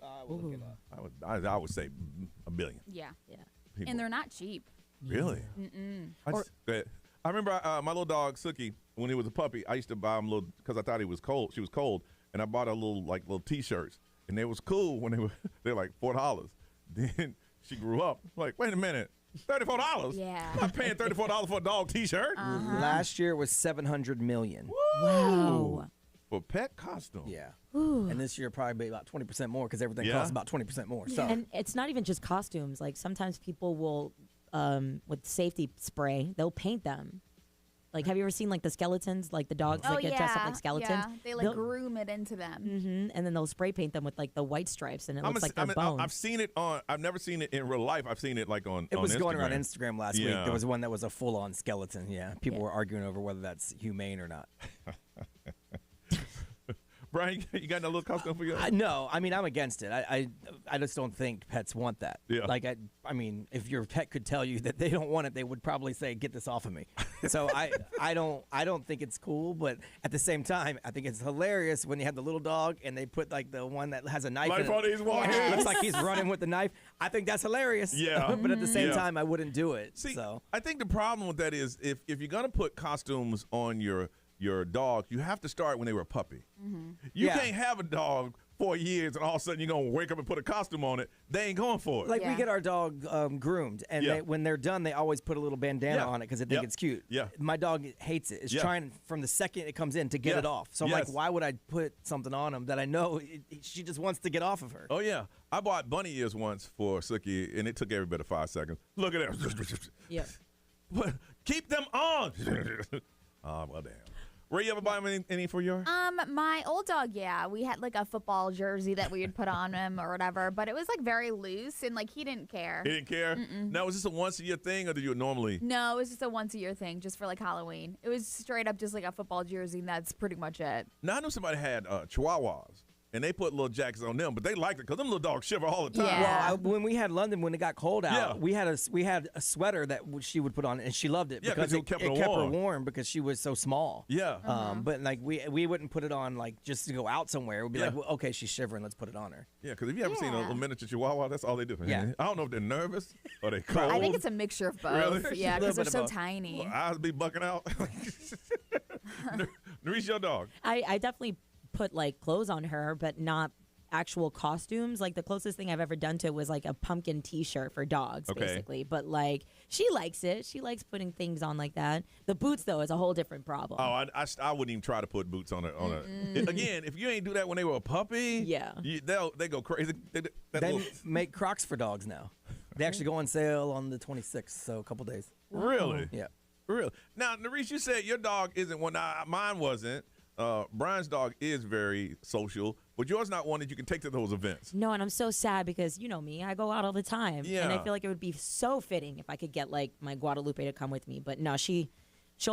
I will look it up. I would say a billion. Yeah. People. And they're not cheap. Really? Mm-mm. I remember my little dog Sookie, when he was a puppy, I used to buy him because I thought he was cold. She was cold, and I bought her little T-shirts, and they was cool when they were like $4. Then she grew up. Like, wait a minute, $34? Yeah. I'm paying $34 for a dog T-shirt. Last year was $700 million. Wow. For pet costume. Yeah. Ooh. And this year probably be about 20% more because everything costs about 20% more. So. And it's not even just costumes. Like sometimes people will, with safety spray, they'll paint them. Like, have you ever seen like the skeletons, like the dogs that get dressed up like skeletons? Yeah, they like groom it into them. Mm-hmm. And then they'll spray paint them with like the white stripes, and it looks like their bones. I've seen it I've never seen it in real life. I've seen it like on It was Instagram. going around Instagram last week. There was one that was a full-on skeleton. Yeah. People were arguing over whether that's humane or not. Brian, you got a little costume for you? No, I mean, I'm against it. I just don't think pets want that. Yeah. Like, I mean, if your pet could tell you that they don't want it, they would probably say, "Get this off of me." So I don't think it's cool. But at the same time, I think it's hilarious when you have the little dog and they put like the one that has a knife. Like on his walking. Looks like he's running with the knife. I think that's hilarious. Yeah. But at the same time, I wouldn't do it. See, so I think the problem with that is if you're gonna put costumes on your dog, you have to start when they were a puppy. Mm-hmm. You can't have a dog 4 years and all of a sudden you're going to wake up and put a costume on it. They ain't going for it. Like we get our dog groomed, and when they're done, they always put a little bandana on it because they think it's cute. Yeah. My dog hates it. It's trying from the second it comes in to get it off. So I'm like, why would I put something on him that I know she just wants to get off of her? Oh, yeah. I bought bunny ears once for Sookie, and it took every bit of 5 seconds. Look at that. Yeah. But keep them on. Oh, well, damn. Ray, you ever buy any for your? My old dog, we had like a football jersey that we would put on him or whatever, but it was like very loose and like he didn't care. He didn't care? Mm-mm. Now, was this a once-a-year thing, or did you normally? No, it was just a once-a-year thing, just for like Halloween. It was straight up just like a football jersey, and that's pretty much it. Now, I know somebody had Chihuahuas, and they put little jackets on them, but they liked it because them little dogs shiver all the time. Yeah. Well, when we had London, when it got cold out, we had a sweater that she would put on, and she loved it because it kept her warm because she was so small. Yeah. But like we wouldn't put it on like just to go out somewhere. We'd be like, well, okay, she's shivering, let's put it on her. Yeah, because if you ever seen a miniature Chihuahua, that's all they do. Yeah. I don't know if they're nervous or they cold. I think it's a mixture of both. Really? Yeah, because they're so both. tiny. Well, eyes be bucking out. Narice, your dog. I definitely put like clothes on her, but not actual costumes. Like the closest thing I've ever done to it was like a pumpkin T-shirt for dogs, basically. But like she likes it. She likes putting things on like that. The boots though is a whole different problem. Oh, I wouldn't even try to put boots on her. Again, if you ain't do that when they were a puppy, they go crazy. They make Crocs for dogs now. They actually go on sale on the 26th, so a couple days. Really? Yeah. Really? Now, Narice, you said your dog isn't one. Mine wasn't. Brian's dog is very social, but yours not one that you can take to those events. No, and I'm so sad because you know me, I go out all the time. Yeah. And I feel like it would be so fitting if I could get like my Guadalupe to come with me. But no, she'll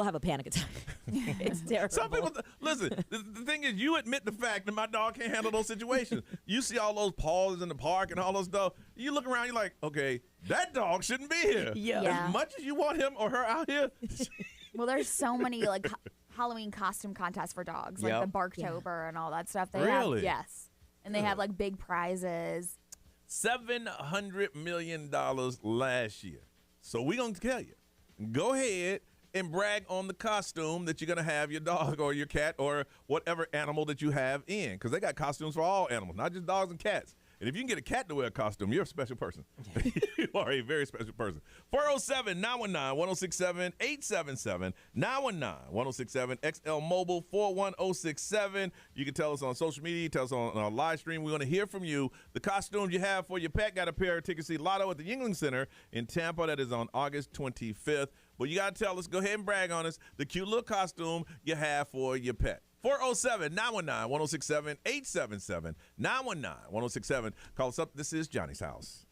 have a panic attack. It's terrible. Some people, listen, the thing is, you admit the fact that my dog can't handle those situations. You see all those paws in the park and all those stuff. You look around, you're like, okay, that dog shouldn't be here. Yeah. As much as you want him or her out here. Well, there's so many like Halloween costume contests for dogs, like the Barktober and all that stuff. They Really? have, yes. And they have like big prizes. $700 million last year. So we're going to tell you, go ahead and brag on the costume that you're going to have your dog or your cat or whatever animal that you have in, because they got costumes for all animals, not just dogs and cats. And if you can get a cat to wear a costume, you're a special person. You are a very special person. 407-919-1067-877. 919-1067. XL Mobile 41067. You can tell us on social media. Tell us on our live stream. We're going to hear from you. The costumes you have for your pet. Got a pair of tickets to see Lotto at the Yuengling Center in Tampa. That is on August 25th. But you got to tell us, go ahead and brag on us, the cute little costume you have for your pet. 407-919-1067, 877 919-1067. Call us up. This is Johnny's house.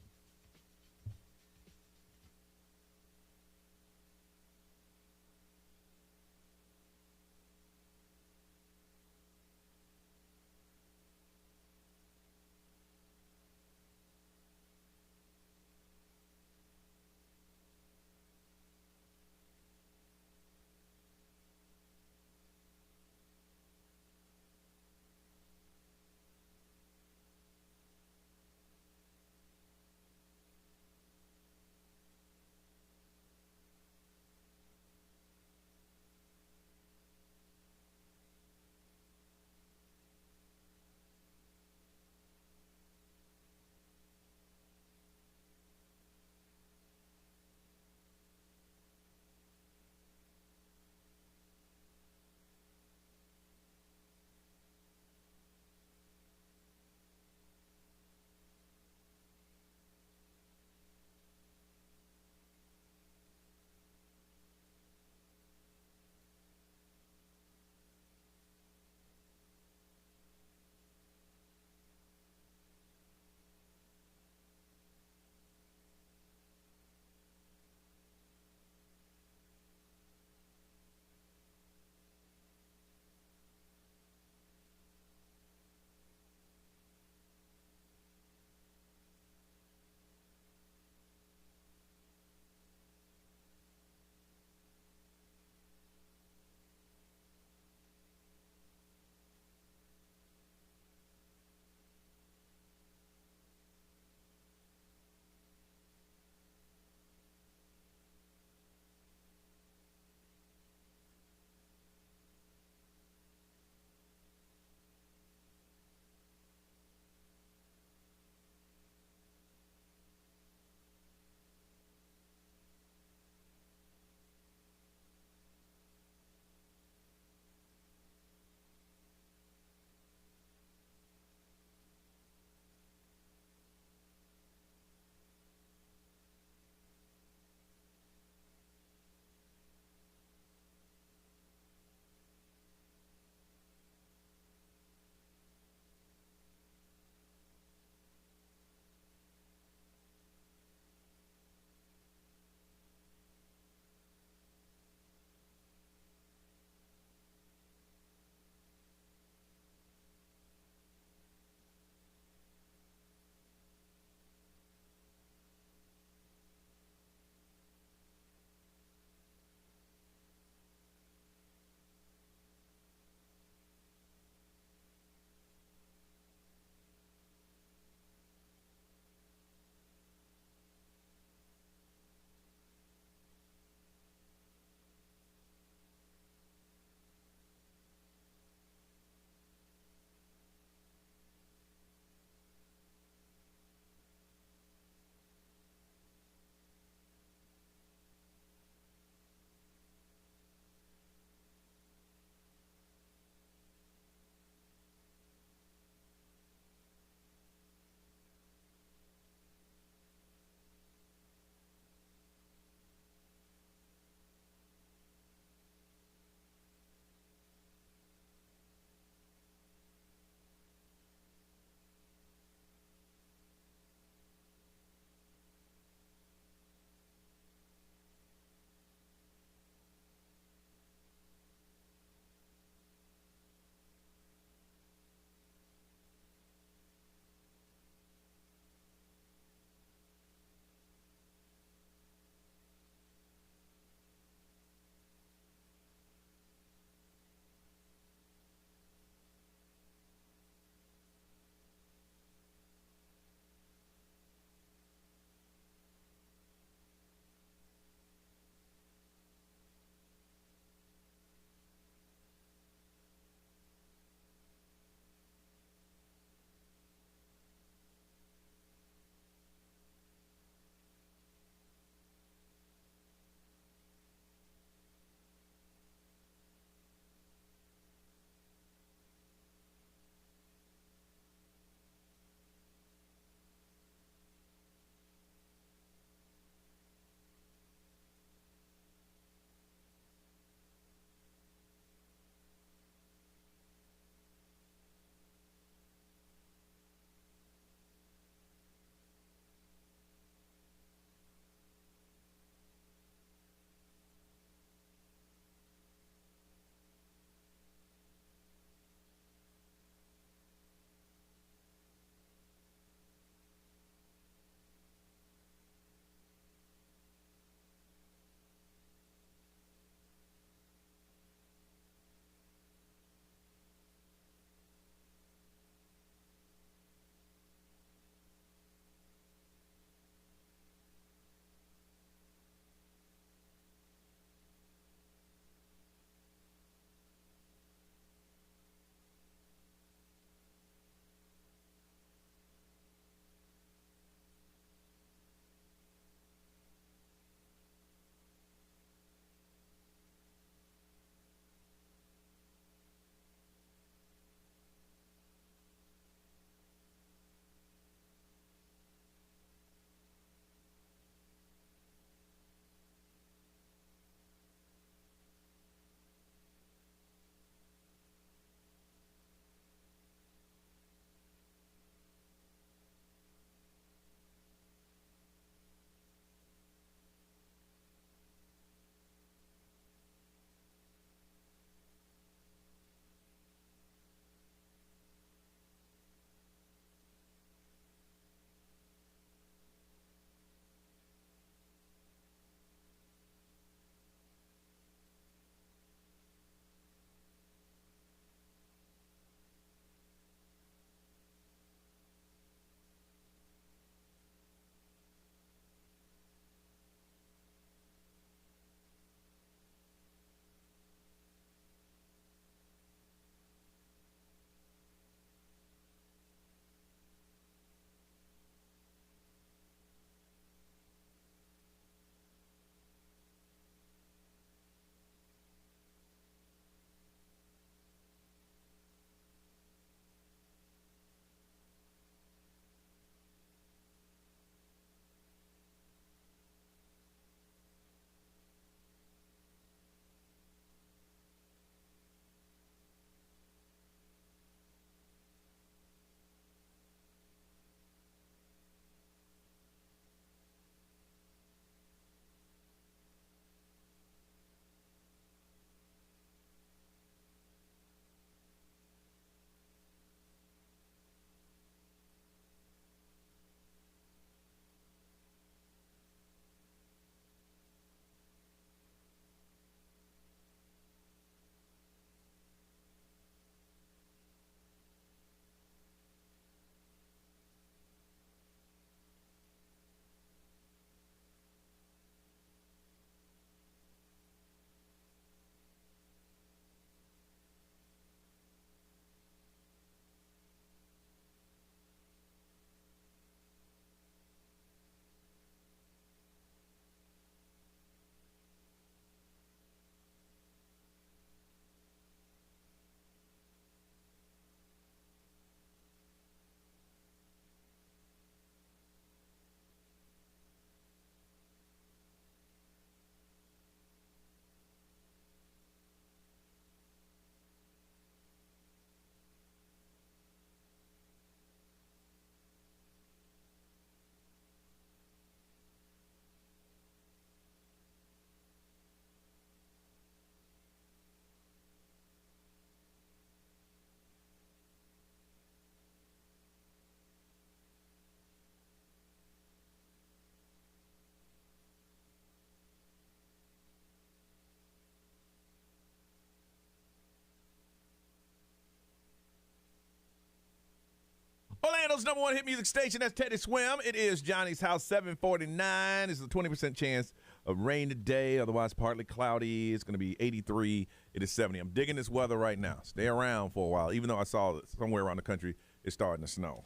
Orlando's number one hit music station, that's Teddy Swim. It is Johnny's House, 749. It's a 20% chance of rain today, otherwise partly cloudy. It's going to be 83. It is 70. I'm digging this weather right now. Stay around for a while, even though I saw that somewhere around the country it's starting to snow.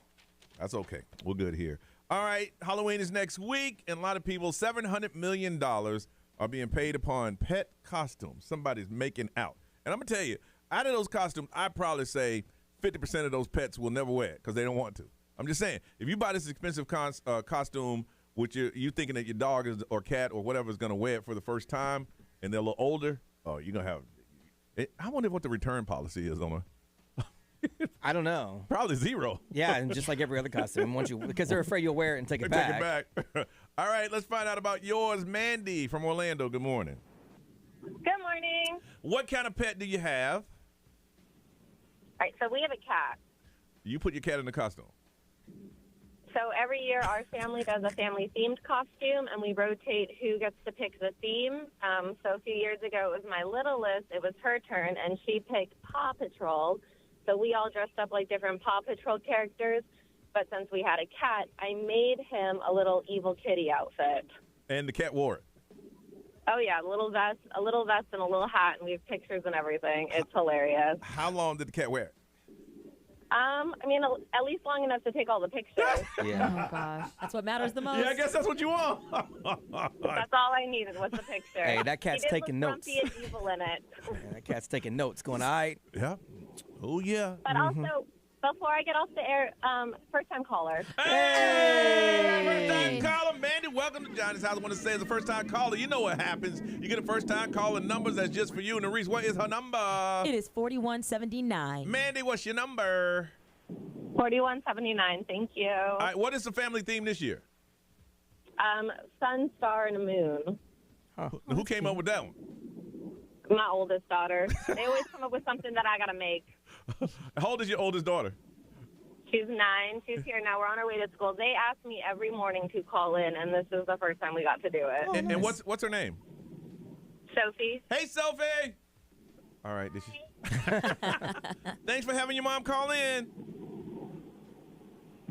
That's okay. We're good here. All right, Halloween is next week, and a lot of people, $700 million are being paid upon pet costumes. Somebody's making out. And I'm going to tell you, out of those costumes, I'd probably say 50% of those pets will never wear it because they don't want to. I'm just saying, if you buy this expensive costume, which you thinking that your dog is, or cat or whatever is going to wear it for the first time, and they're a little older, oh, you're going to have it. I wonder what the return policy is on a. I don't know. Probably zero. Yeah, and just like every other costume, because they're afraid you'll wear it and take it back. Take it back. All right, let's find out about yours, Mandy from Orlando. Good morning. Good morning. What kind of pet do you have? All right, so we have a cat. You put your cat in the costume. So every year our family does a family-themed costume, and we rotate who gets to pick the theme. So a few years ago, it was my littlest. It was her turn, and she picked Paw Patrol. So we all dressed up like different Paw Patrol characters. But since we had a cat, I made him a little evil kitty outfit. And the cat wore it. Oh, yeah, a little vest and a little hat, and we have pictures and everything. It's hilarious. How long did the cat wear it? I mean, at least long enough to take all the pictures. Yeah. Oh, gosh. That's what matters the most. Yeah, I guess that's what you want. That's all I needed was the picture. Hey, that cat's taking notes. Grumpy and evil in it. Yeah, that cat's taking notes, going, all right. Yeah. Oh, yeah. But also, before I get off the air, first-time caller. Hey! First-time caller, Mandy. Welcome to Johnny's House. I want to say as a first-time caller, you know what happens. You get a first-time caller numbers that's just for you. And Reese, what is her number? It is 4179. Mandy, what's your number? 4179. Thank you. All right, what is the family theme this year? Sun, star, and a moon. Who came up with that one? My oldest daughter. They always come up with something that I got to make. How old is your oldest daughter? She's 9. She's here now. We're on our way to school. They ask me every morning to call in, and this is the first time we got to do it. Oh, and what's her name? Sophie. Hey, Sophie. All right. Did she? Thanks for having your mom call in.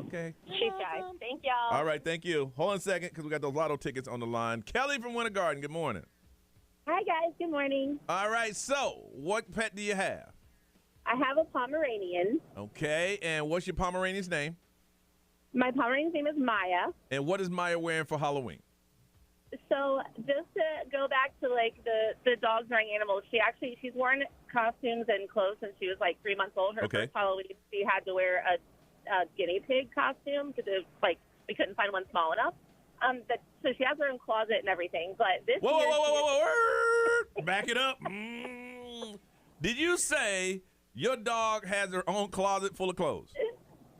Okay. She's shy. Thank y'all. All right. Thank you. Hold on a second because we got those lotto tickets on the line. Kelly from Winter Garden. Good morning. Hi, guys. Good morning. All right. So what pet do you have? I have a Pomeranian. Okay. And what's your Pomeranian's name? My Pomeranian's name is Maya. And what is Maya wearing for Halloween? So just to go back to, like, the dogs wearing animals, she's worn costumes and clothes since she was, like, 3 months old. Her first Halloween, she had to wear a guinea pig costume because, like, we couldn't find one small enough. So she has her own closet and everything. But this year... Whoa. Back it up. Did you say your dog has her own closet full of clothes?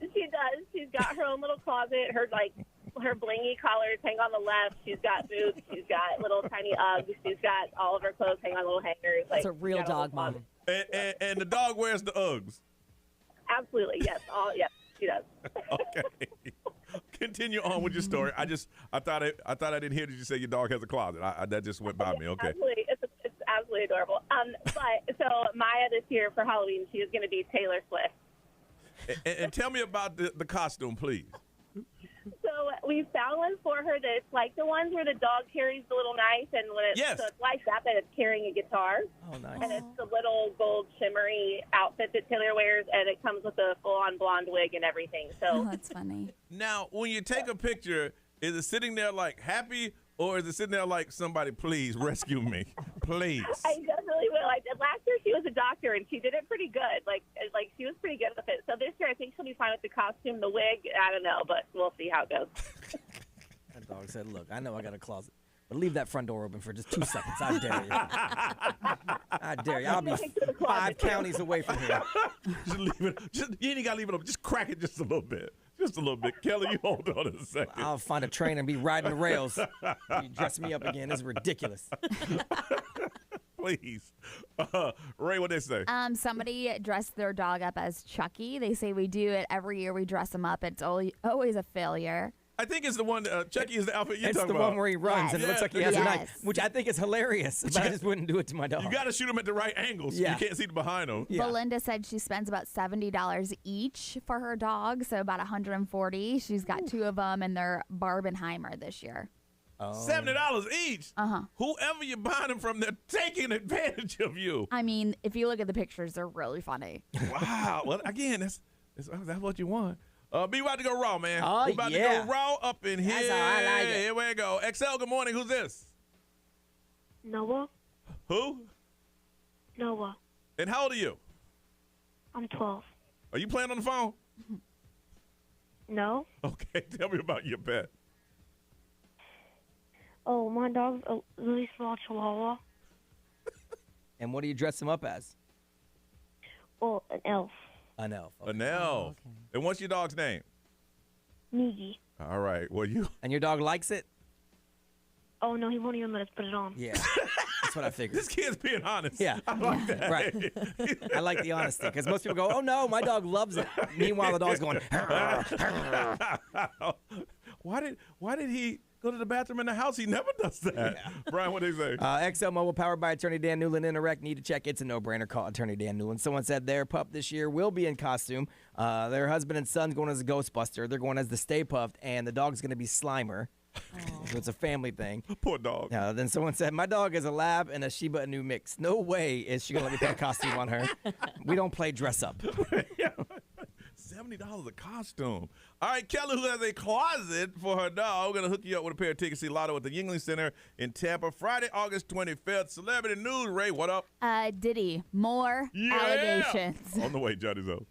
She does. She's got her own little closet. Her blingy collars hang on the left. She's got boots. She's got little tiny Uggs. She's got all of her clothes hang on little hangers. That's a real dog mom. And the dog wears the Uggs? Absolutely, yes. Yes, she does. Okay. Continue on with your story. I thought I didn't hear that you say your dog has a closet. That just went by me. Okay. Absolutely. It's absolutely adorable. But so Maya this year for Halloween, she is going to be Taylor Swift. And tell me about the costume, please. So we found one for her that's like the ones where the dog carries the little knife, and when so it's like that it's carrying a guitar. Oh, nice. And it's the little gold shimmery outfit that Taylor wears, and it comes with a full-on blonde wig and everything. So that's funny. Now, when you take a picture, is it sitting there like happy, or is it sitting there like somebody, please rescue me, please? I definitely will. I did last year. She was a doctor, and she did it pretty good. Like she was pretty good with it. So this year, I think she'll be fine with the costume, the wig. I don't know, but we'll see how it goes. That dog said, "Look, I know I got a closet, but leave that front door open for just 2 seconds. I dare you. I dare you. I'll be 5 counties away from here. Just leave it. You ain't got to leave it open. Just crack it just a little bit. Just a little bit. Kelly, you hold on a second. I'll find a train and be riding the rails. You dress me up again. This is ridiculous. Please. Ray, what they say? Somebody dressed their dog up as Chucky. They say we do it every year. We dress them up. It's always a failure. I think it's the one. Chucky is the outfit you're It's talking the about. one where he runs and it looks like he has a knife, which I think is hilarious. But I just wouldn't do it to my dog. You got to shoot him at the right angles. Yeah. You can't see the behind him. Belinda said she spends about $70 each for her dog, so about $140. She's got two of them, and they're Barbenheimer this year. $70 each. Whoever you're buying them from, they're taking advantage of you. I mean, if you look at the pictures, they're really funny. Wow. Well, again, that's what you want. Be about to go raw, man. Oh, We're about to go raw up in here. That's how I like it. Here we go. XL, good morning. Who's this? Noah. Who? Noah. And how old are you? I'm 12. Are you playing on the phone? No. Okay, tell me about your pet. Oh, my dog's a really small Chihuahua. And what do you dress him up as? Well, an elf. An elf. An elf. And what's your dog's name? Miggy. All right. Well, you. And your dog likes it? Oh, no, he won't even let us put it on. Yeah. That's what I figured. This kid's being honest. Yeah. I like that. Right. I like the honesty because most people go, oh, no, my dog loves it. Meanwhile, the dog's going, Why did he go to the bathroom in the house? He never does that. Yeah. Brian, what do they say? XL Mobile powered by Attorney Dan Newland. Interact, need to check. It's a no-brainer. Call Attorney Dan Newland. Someone said their pup this year will be in costume. Their husband and son's going as a Ghostbuster. They're going as the Stay Puffed, and the dog's going to be Slimer. So it's a family thing. Poor dog. Then someone said, my dog is a lab and a Shiba Inu mix. No way is she going to let me put a costume on her. We don't play dress up. $70 a costume. All right, Kelly, who has a closet for her dog, we're going to hook you up with a pair of tickets to see Lotto at the Yuengling Center in Tampa, Friday, August 25th. Celebrity news, Ray, what up? Diddy, more allegations. On the way, Johnny Zoe.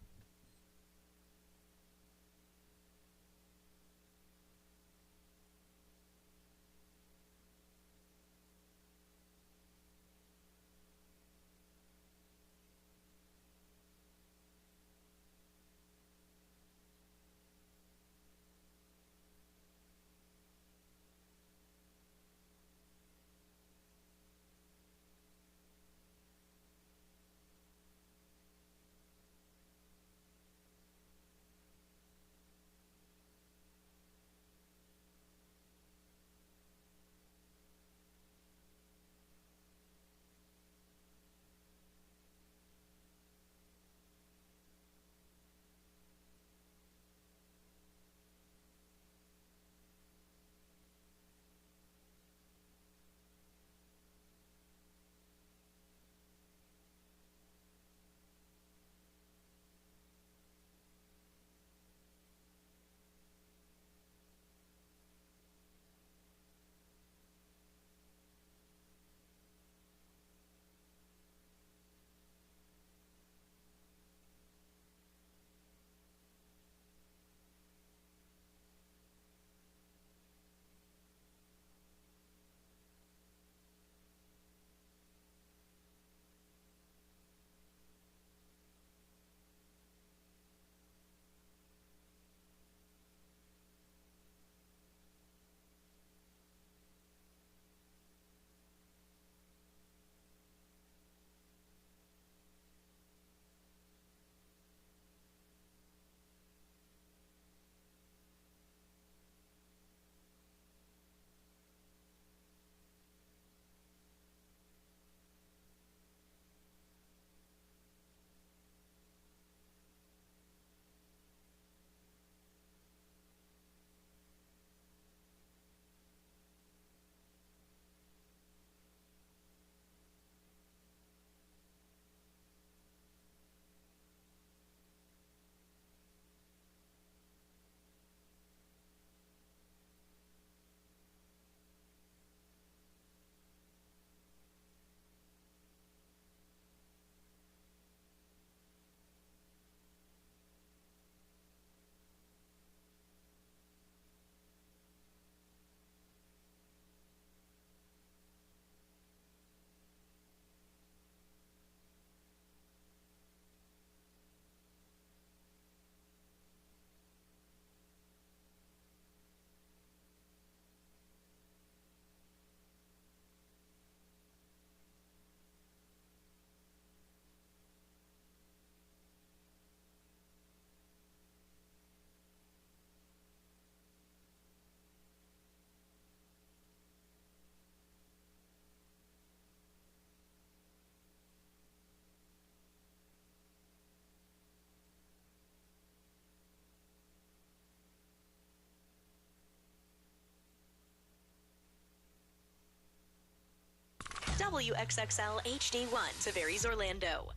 WXXL HD1, Tavares, Orlando.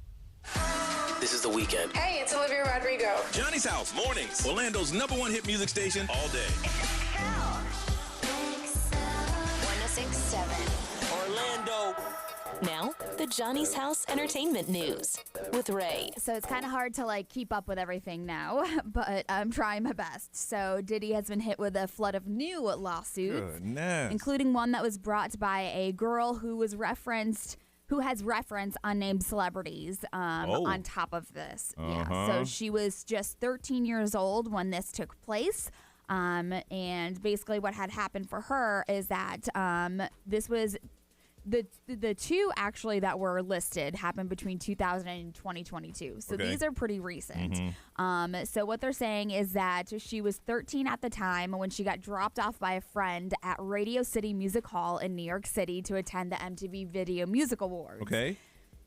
This is The Weekend. Hey, it's Olivia Rodrigo. Johnny's House, mornings. Orlando's #1 hit music station all day. 1067. Orlando. Now, the Johnny's House Entertainment News with Ray. So it's kind of hard to keep up with everything now, but I'm trying my best. So Diddy has been hit with a flood of new lawsuits, including one that was brought by a girl who has referenced unnamed celebrities on top of this. Yeah. So she was just 13 years old when this took place. And basically what had happened for her is that this was the two actually that were listed happened between 2000 and 2022. So these are pretty recent. So what they're saying is that she was 13 at the time when she got dropped off by a friend at Radio City Music Hall in New York City to attend the MTV Video Music Awards.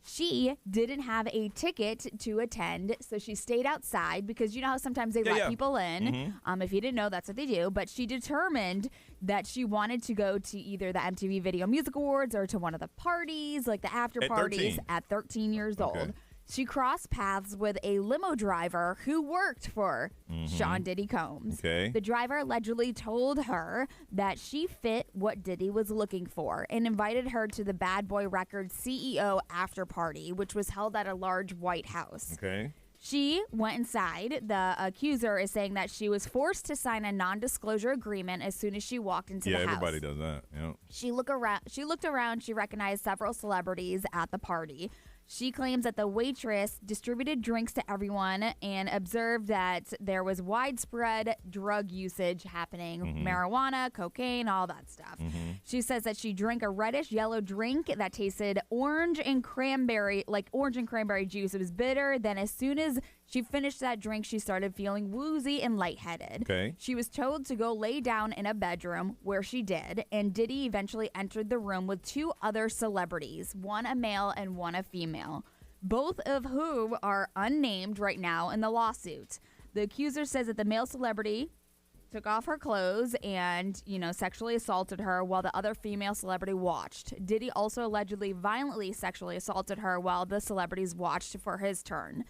She didn't have a ticket to attend, so she stayed outside because you know how sometimes they let people in. If you didn't know, that's what they do. But she determined that she wanted to go to either the MTV Video Music Awards or to one of the parties, like the after parties, at 13 years old. She crossed paths with a limo driver who worked for Sean Diddy Combs. The driver allegedly told her that she fit what Diddy was looking for and invited her to the Bad Boy Records CEO after party, which was held at a large White House. She went inside. The accuser is saying that she was forced to sign a non-disclosure agreement as soon as she walked into the house. Yeah, everybody does that. Yep. She looked around. She recognized several celebrities at the party. She claims that the waitress distributed drinks to everyone and observed that there was widespread drug usage happening, marijuana, cocaine, all that stuff. She says that she drank a reddish yellow drink that tasted orange and cranberry juice. It was bitter. Then as soon as she finished that drink, she started feeling woozy and lightheaded. She was told to go lay down in a bedroom, where she did, and Diddy eventually entered the room with two other celebrities, one a male and one a female, both of whom are unnamed right now in the lawsuit. The accuser says that the male celebrity took off her clothes and, sexually assaulted her while the other female celebrity watched. Diddy also allegedly violently sexually assaulted her while the celebrities watched for his turn.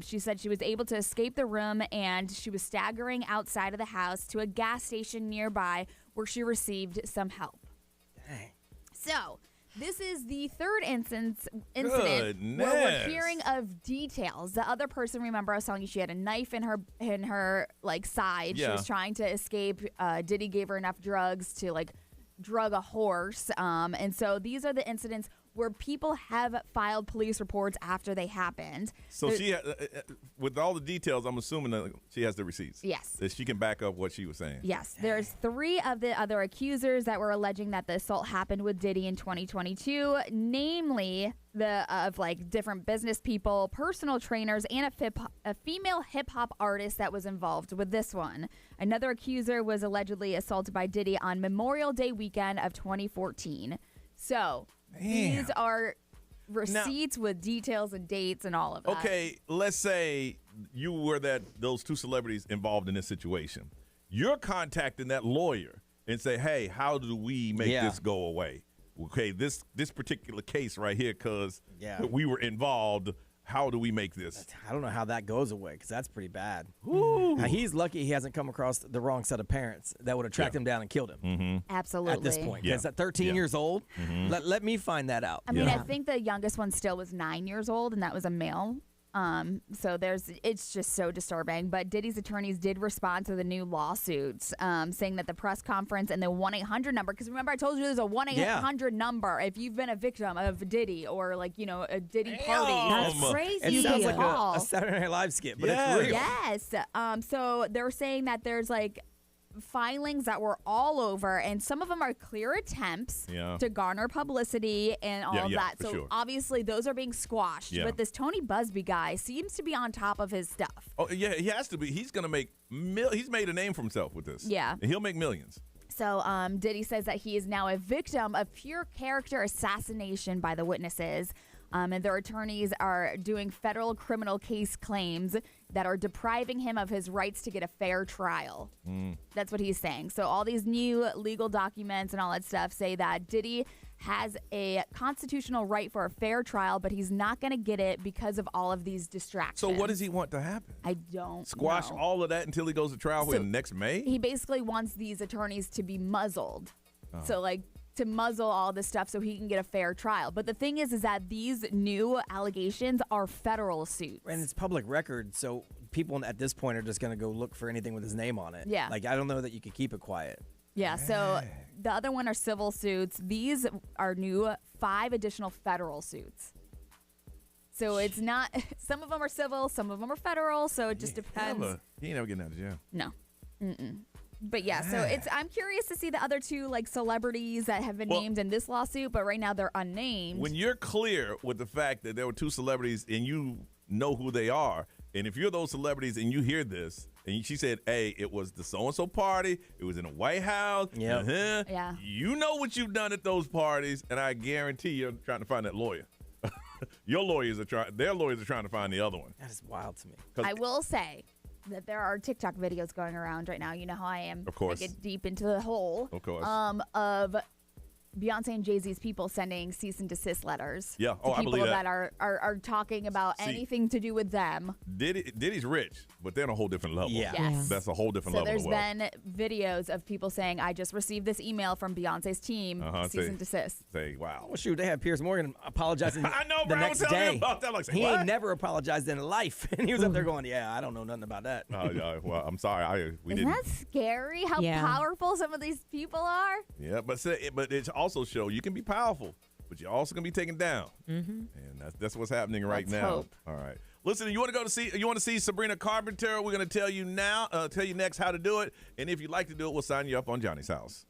She said she was able to escape the room and she was staggering outside of the house to a gas station nearby where she received some help. Dang. So, this is the third incident where we're hearing of details. The other person, remember, I was telling you she had a knife in her side. She was trying to escape. Diddy gave her enough drugs to drug a horse. And so these are the incidents where people have filed police reports after they happened. So she, with all the details, I'm assuming that she has the receipts. Yes. That she can back up what she was saying. Yes. There's three of the other accusers that were alleging that the assault happened with Diddy in 2022, namely different business people, personal trainers, and a female hip-hop artist that was involved with this one. Another accuser was allegedly assaulted by Diddy on Memorial Day weekend of 2014. So these are receipts with details and dates and all of that. Okay, let's say you were those two celebrities involved in this situation. You're contacting that lawyer and say, hey, how do we make this go away? Okay, this particular case right here, because we were involved. How do we make this? I don't know how that goes away, because that's pretty bad. Now, he's lucky he hasn't come across the wrong set of parents that would have tracked him down and killed him. Absolutely. At this point. Because at 13 years old, let me find that out. I mean, I think the youngest one still was 9 years old, and that was a male. So it's just so disturbing. But Diddy's attorneys did respond to the new lawsuits, saying that the press conference and the 1-800 number, because remember I told you there's a 1-800 number if you've been a victim of Diddy or a Diddy party. That's crazy. It sounds like a Saturday Night Live skit, but it's real. Yes. So they're saying that there's filings that were all over, and some of them are clear attempts to garner publicity and all of that. So obviously those are being squashed. But this Tony Busby guy seems to be on top of his stuff. Oh yeah, he has to be. He's gonna make he's made a name for himself with this. Yeah, and he'll make millions. So Diddy says that he is now a victim of pure character assassination by the witnesses. And their attorneys are doing federal criminal case claims that are depriving him of his rights to get a fair trial. That's what he's saying. So all these new legal documents and all that stuff say that Diddy has a constitutional right for a fair trial, but he's not going to get it because of all of these distractions. So what does he want to happen? I don't Squash know. all of that until he goes to trial in next May? He basically wants these attorneys to be muzzled. So, like, to muzzle all this stuff so he can get a fair trial. But the thing is that these new allegations are federal suits. And it's public record, so people at this point are just going to go look for anything with his name on it. Yeah. Like, I don't know that you could keep it quiet. Yeah, so the other one are civil suits. These are new 5 additional federal suits. So it's not, some of them are civil, some of them are federal, so it just depends. He ain't never getting out of jail. No. But yeah, so I'm curious to see the other 2 like celebrities that have been named in this lawsuit, but right now they're unnamed. When you're clear with the fact that there were 2 celebrities and you know who they are, and if you're those celebrities and you hear this, and she said, hey, it was the so-and-so party, it was in the White House, yeah. You know what you've done at those parties, and I guarantee you're trying to find that lawyer. Their lawyers are trying to find the other one. That is wild to me. I will say that there are TikTok videos going around right now. You know how I am. Of course. I get deep into the hole. Of course. Of Beyonce and Jay-Z's people sending cease and desist letters. Yeah. To I believe people that. are talking about anything to do with them. Diddy's rich, but they're on a whole different level. Yeah. Yes. That's a whole different So level. there's of wealth. been videos of people saying, I just received this email from Beyonce's team, cease and desist. Say, wow. Well, shoot, they had Piers Morgan apologizing I know, the bro. next I was telling day. him about that. Like, say, he what? ain't never apologized in life. And he was up there going, yeah, I don't know nothing about that. Well, I'm sorry. We Isn't didn't. that scary how Yeah. powerful some of these people are? Yeah, but it also shows you can be powerful, but you're also gonna be taken down. Mm-hmm. And that's what's happening right Let's now. hope. All right. Listen, you want to see Sabrina Carpenter? We're gonna tell you next how to do it, and if you'd like to do it, we'll sign you up on Johnny's House.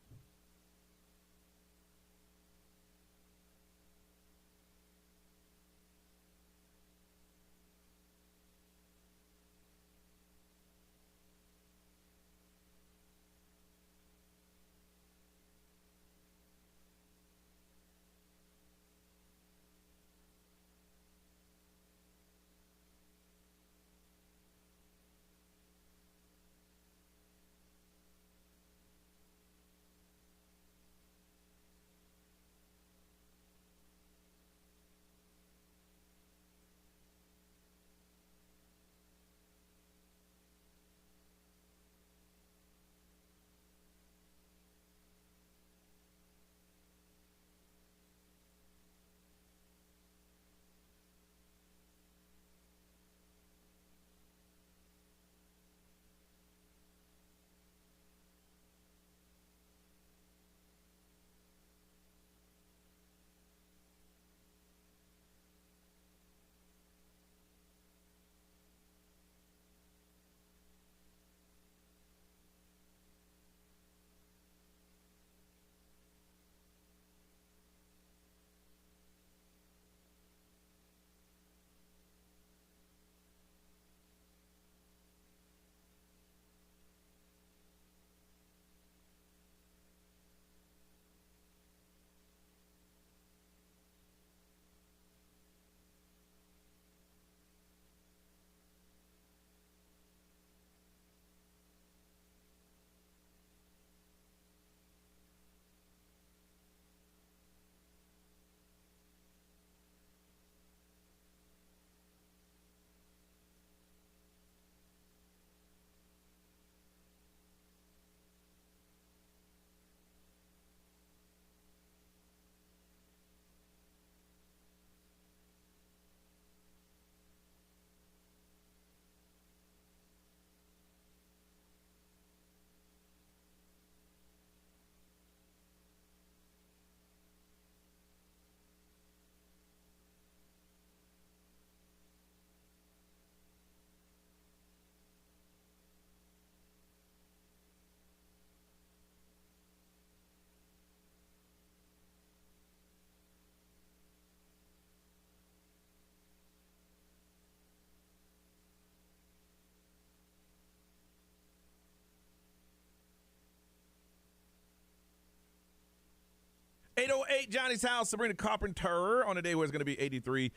808 Johnny's House, Sabrina Carpenter on a day where it's going to be 83,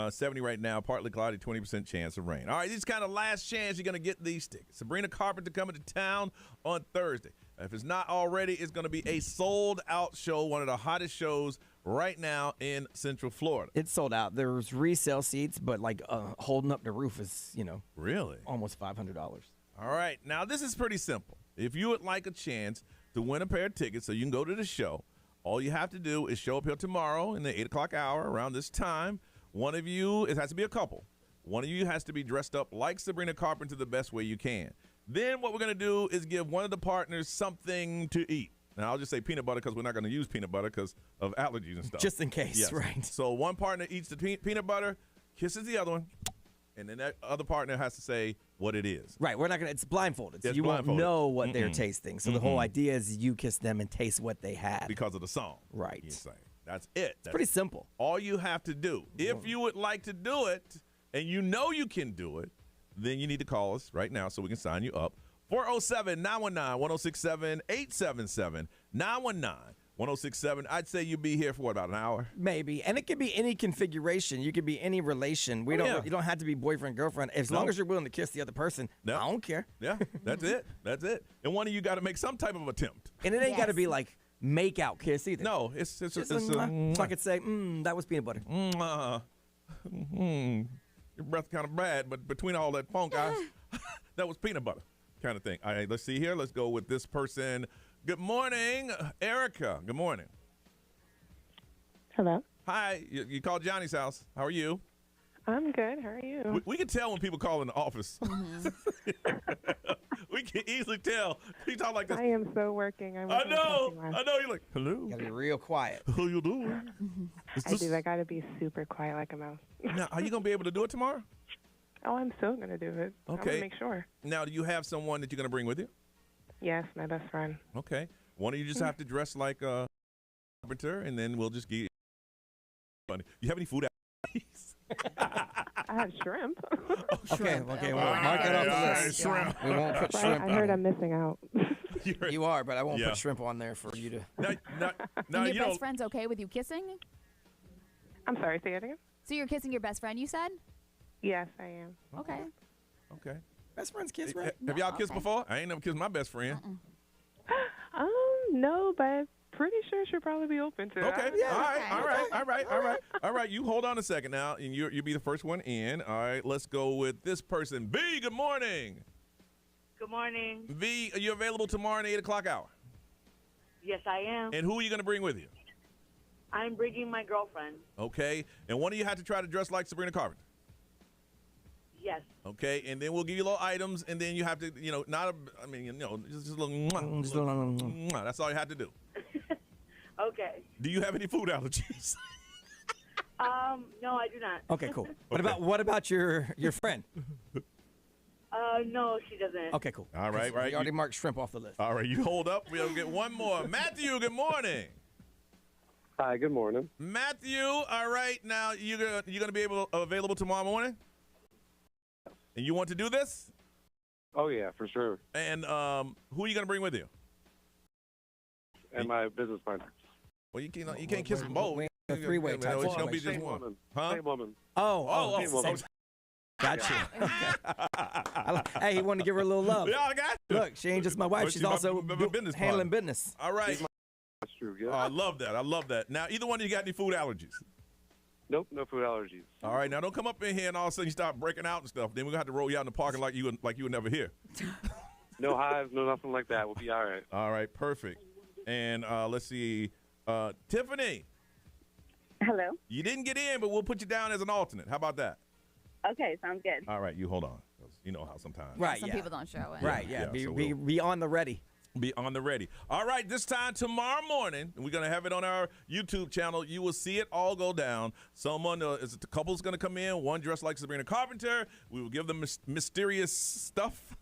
70 right now, partly cloudy, 20% chance of rain. All right, this is kind of last chance you're going to get these tickets. Sabrina Carpenter coming to town on Thursday. If it's not already, it's going to be a sold-out show, one of the hottest shows right now in Central Florida. It's sold out. There's resale seats, but like holding up the roof is, really almost $500. All right, now this is pretty simple. If you would like a chance to win a pair of tickets so you can go to the show, all you have to do is show up here tomorrow in the 8 o'clock hour around this time. One of you, it has to be a couple. One of you has to be dressed up like Sabrina Carpenter the best way you can. Then what we're going to do is give one of the partners something to eat. Now, I'll just say peanut butter because we're not going to use peanut butter because of allergies and stuff. Just in case, yes. right. So one partner eats the peanut butter, kisses the other one, and then that other partner has to say what it is. Right. We're not going to, it's blindfolded. So It's you blindfolded. won't know what they're tasting. So the whole idea is you kiss them and taste what they had. Because of the song. Right. You're saying. That's it. It's pretty simple. All you have to do. If you would like to do it and you know you can do it, then you need to call us right now so we can sign you up. 407-919-1067, 877-919-1067. I'd say you'd be here for about an hour? Maybe. And it could be any configuration. You could be any relation. You don't have to be boyfriend, girlfriend. As long as you're willing to kiss the other person, I don't care. Yeah, that's it. That's it. And one of you got to make some type of attempt. And it ain't got to be like make out kiss either. No, it's so I could say, that was peanut butter. Your breath kind of bad, but between all that funk, that was peanut butter kind of thing. All right, let's see here. Let's go with this person. Good morning, Erica. Good morning. Hello. Hi. You called Johnny's house. How are you? I'm good. How are you? We can tell when people call in the office. We can easily tell. You talk like this. I am so working. I know. You're like, hello. You gotta be real quiet. How you doing? I do. I gotta be super quiet like a mouse. Now, are you gonna be able to do it tomorrow? Oh, I'm still gonna do it. Okay. I'm gonna make sure. Now, do you have someone that you're gonna bring with you? Yes, my best friend. Okay. One of you just have to dress like a carpenter, and then we'll just get funny. You have any food allergies? I have shrimp. Okay, well, mark that off the list. Shrimp. We won't put shrimp I heard I'm missing out. You are, but I won't put shrimp on there for you to. No, your best friend's okay with you kissing? I'm sorry, say it again? So you're kissing your best friend, you said? Yes, I am. Okay. Okay. Best friends kiss, right? Have y'all kissed before? I ain't never kissed my best friend. No, but pretty sure she'll probably be open to it. Okay. All right. You hold on a second now, and you'll be the first one in. All right. Let's go with this person. V, good morning. Good morning. V, are you available tomorrow in the 8 o'clock hour? Yes, I am. And who are you going to bring with you? I'm bringing my girlfriend. Okay. And one of you have to try to dress like Sabrina Carpenter. Yes. Okay. And then we'll give you little items, and then you have to, just a little, just a little, mwah. That's all you have to do. Okay. Do you have any food allergies? No, I do not. Okay, cool. What about your friend? No, she doesn't. Okay, cool. All right. We already marked shrimp off the list. All right, you hold up. We'll get one more. Matthew, good morning. Hi, good morning. Matthew, all right. Now, you're gonna be available tomorrow morning? And you want to do this? Oh, yeah, for sure. And who are you going to bring with you? And my business partner. Well, you can't kiss them both. A three-way type. It's going to be just one. Woman. Huh? Same woman. Oh. Same woman. Gotcha. Hey, he wanted to give her a little love. Yeah, I got you. Look, she ain't just my wife. But She's my also business handling partner. business. All right. That's true, yeah. I love that. Now, either one of you got any food allergies? Nope, no food allergies. All right, now don't come up in here and all of a sudden you start breaking out and stuff. Then we're going to have to roll you out in the parking like you were never here. No hives, no nothing like that. We'll be all right. All right, perfect. And let's see. Tiffany. Hello. You didn't get in, but we'll put you down as an alternate. How about that? Okay, sounds good. All right, you hold on. You know how sometimes. Right, Some people don't show it. Right, yeah. Be on the ready. Be on the ready. All right, this time tomorrow morning, we're going to have it on our YouTube channel. You will see it all go down. The couple's going to come in, one dressed like Sabrina Carpenter. We will give them mysterious stuff.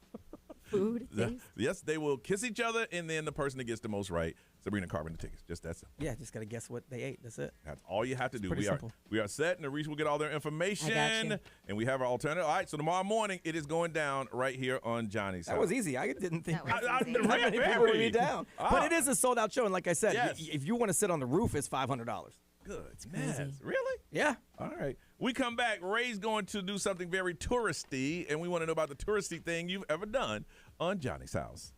Food. Yes, they will kiss each other, and then the person that gets the most right Sabrina Carpenter tickets. Just that simple. Yeah, just got to guess what they ate. That's it. That's all you have to do. Pretty simple. We are set, and Reese will get all their information, and we have our alternative. All right, so tomorrow morning, it is going down right here on Johnny's That House. was easy. I didn't think That was how many people would be down. Ah. But it is a sold-out show, and like I said, Yes. if you want to sit on the roof, it's $500. Goodness. Really? Yeah. All right. We come back. Ray's going to do something very touristy, and we want to know about the touristy thing you've ever done on Johnny's House.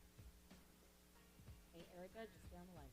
Hey, Erica, just down the line.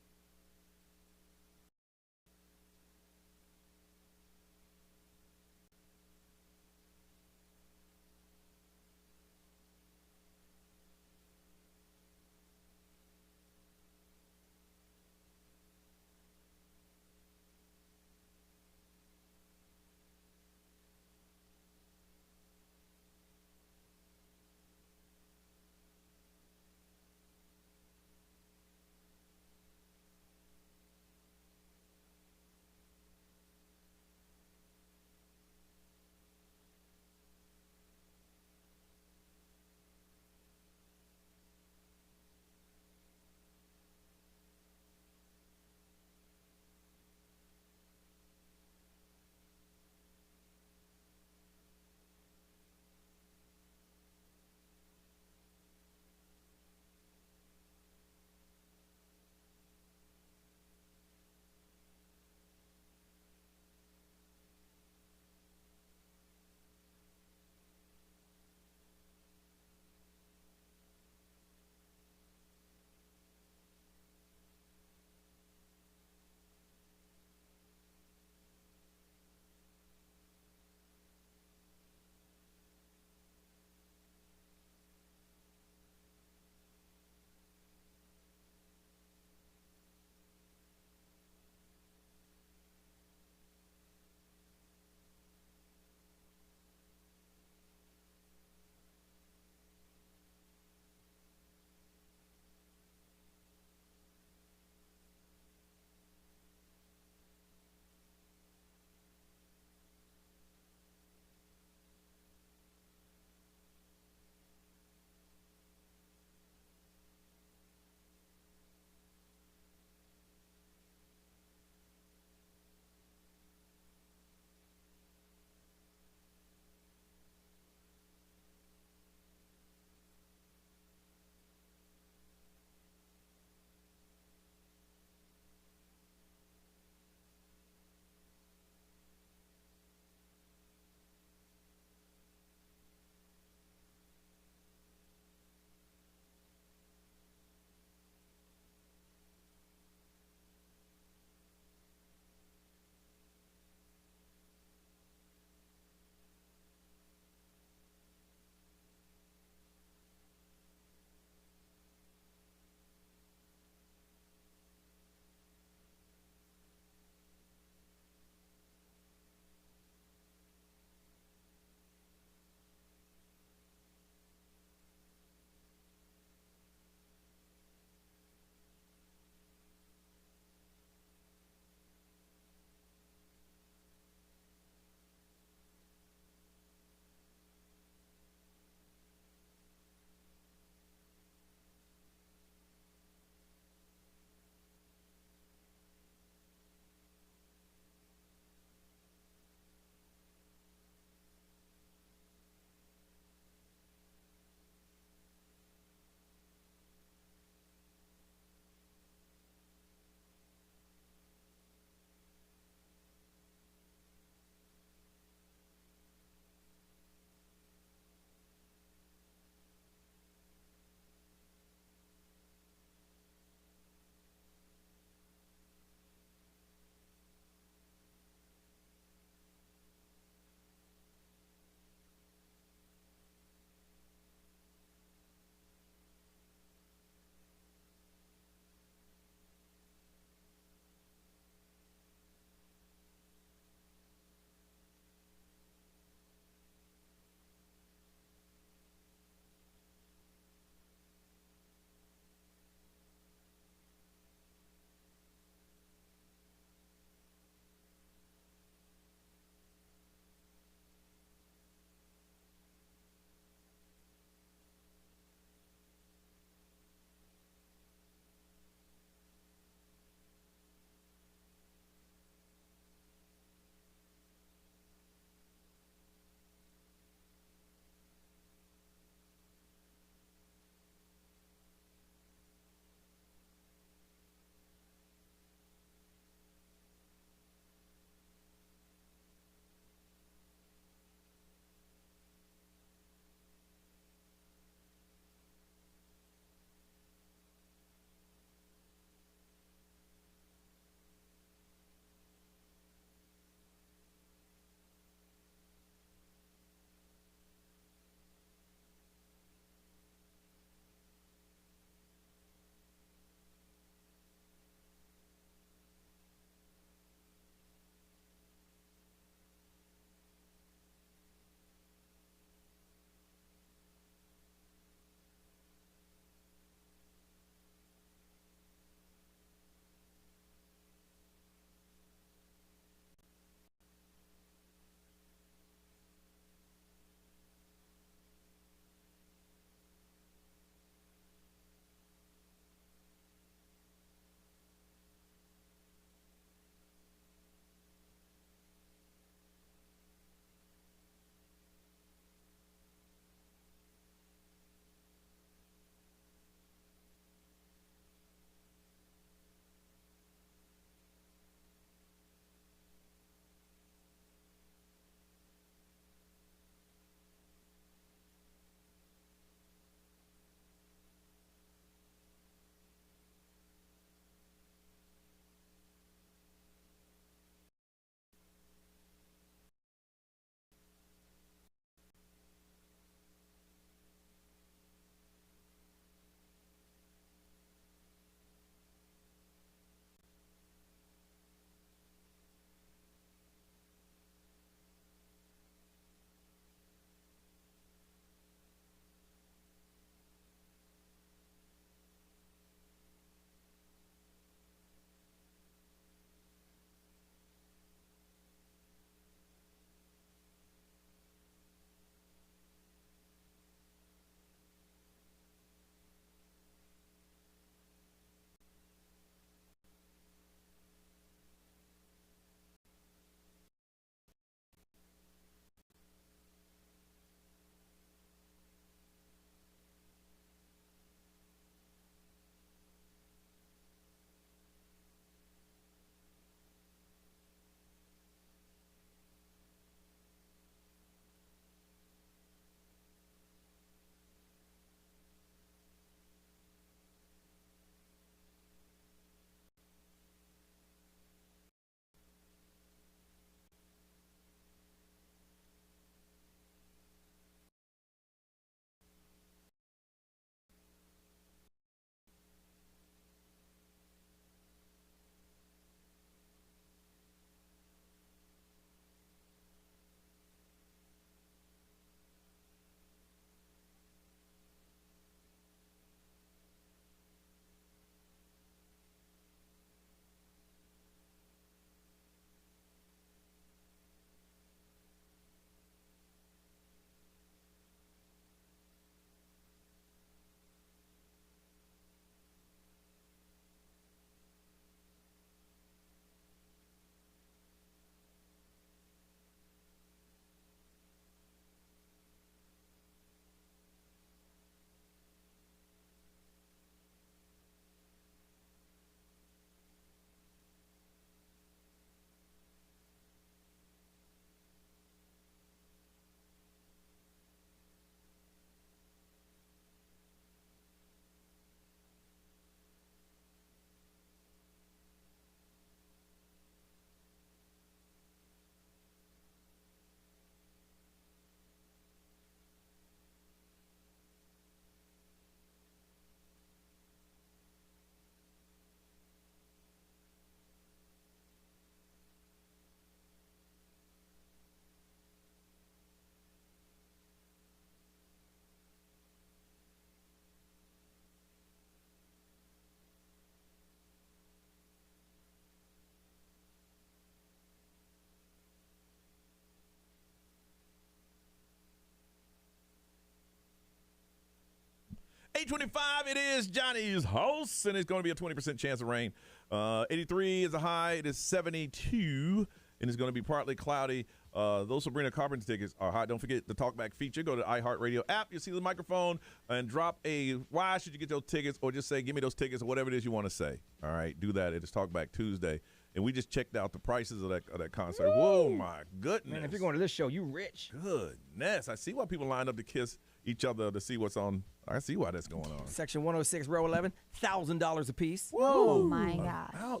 8:25, it is Johnny's house, and it's going to be a 20% chance of rain. 83 is a high. It is 72, and it's going to be partly cloudy. Those Sabrina Carpenter tickets are hot. Don't forget the TalkBack feature. Go to the iHeartRadio app. You'll see the microphone and drop a why should you get those tickets, or just say give me those tickets, or whatever it is you want to say. All right, do that. It is TalkBack Tuesday. And we just checked out the prices of that concert. Whoa, my goodness. Man, if you're going to this show, you rich. Goodness. I see why people line up to kiss each other to see what's on. I see why that's going on. Section 106, row 11, $1,000 a piece. Whoa. Oh, my gosh.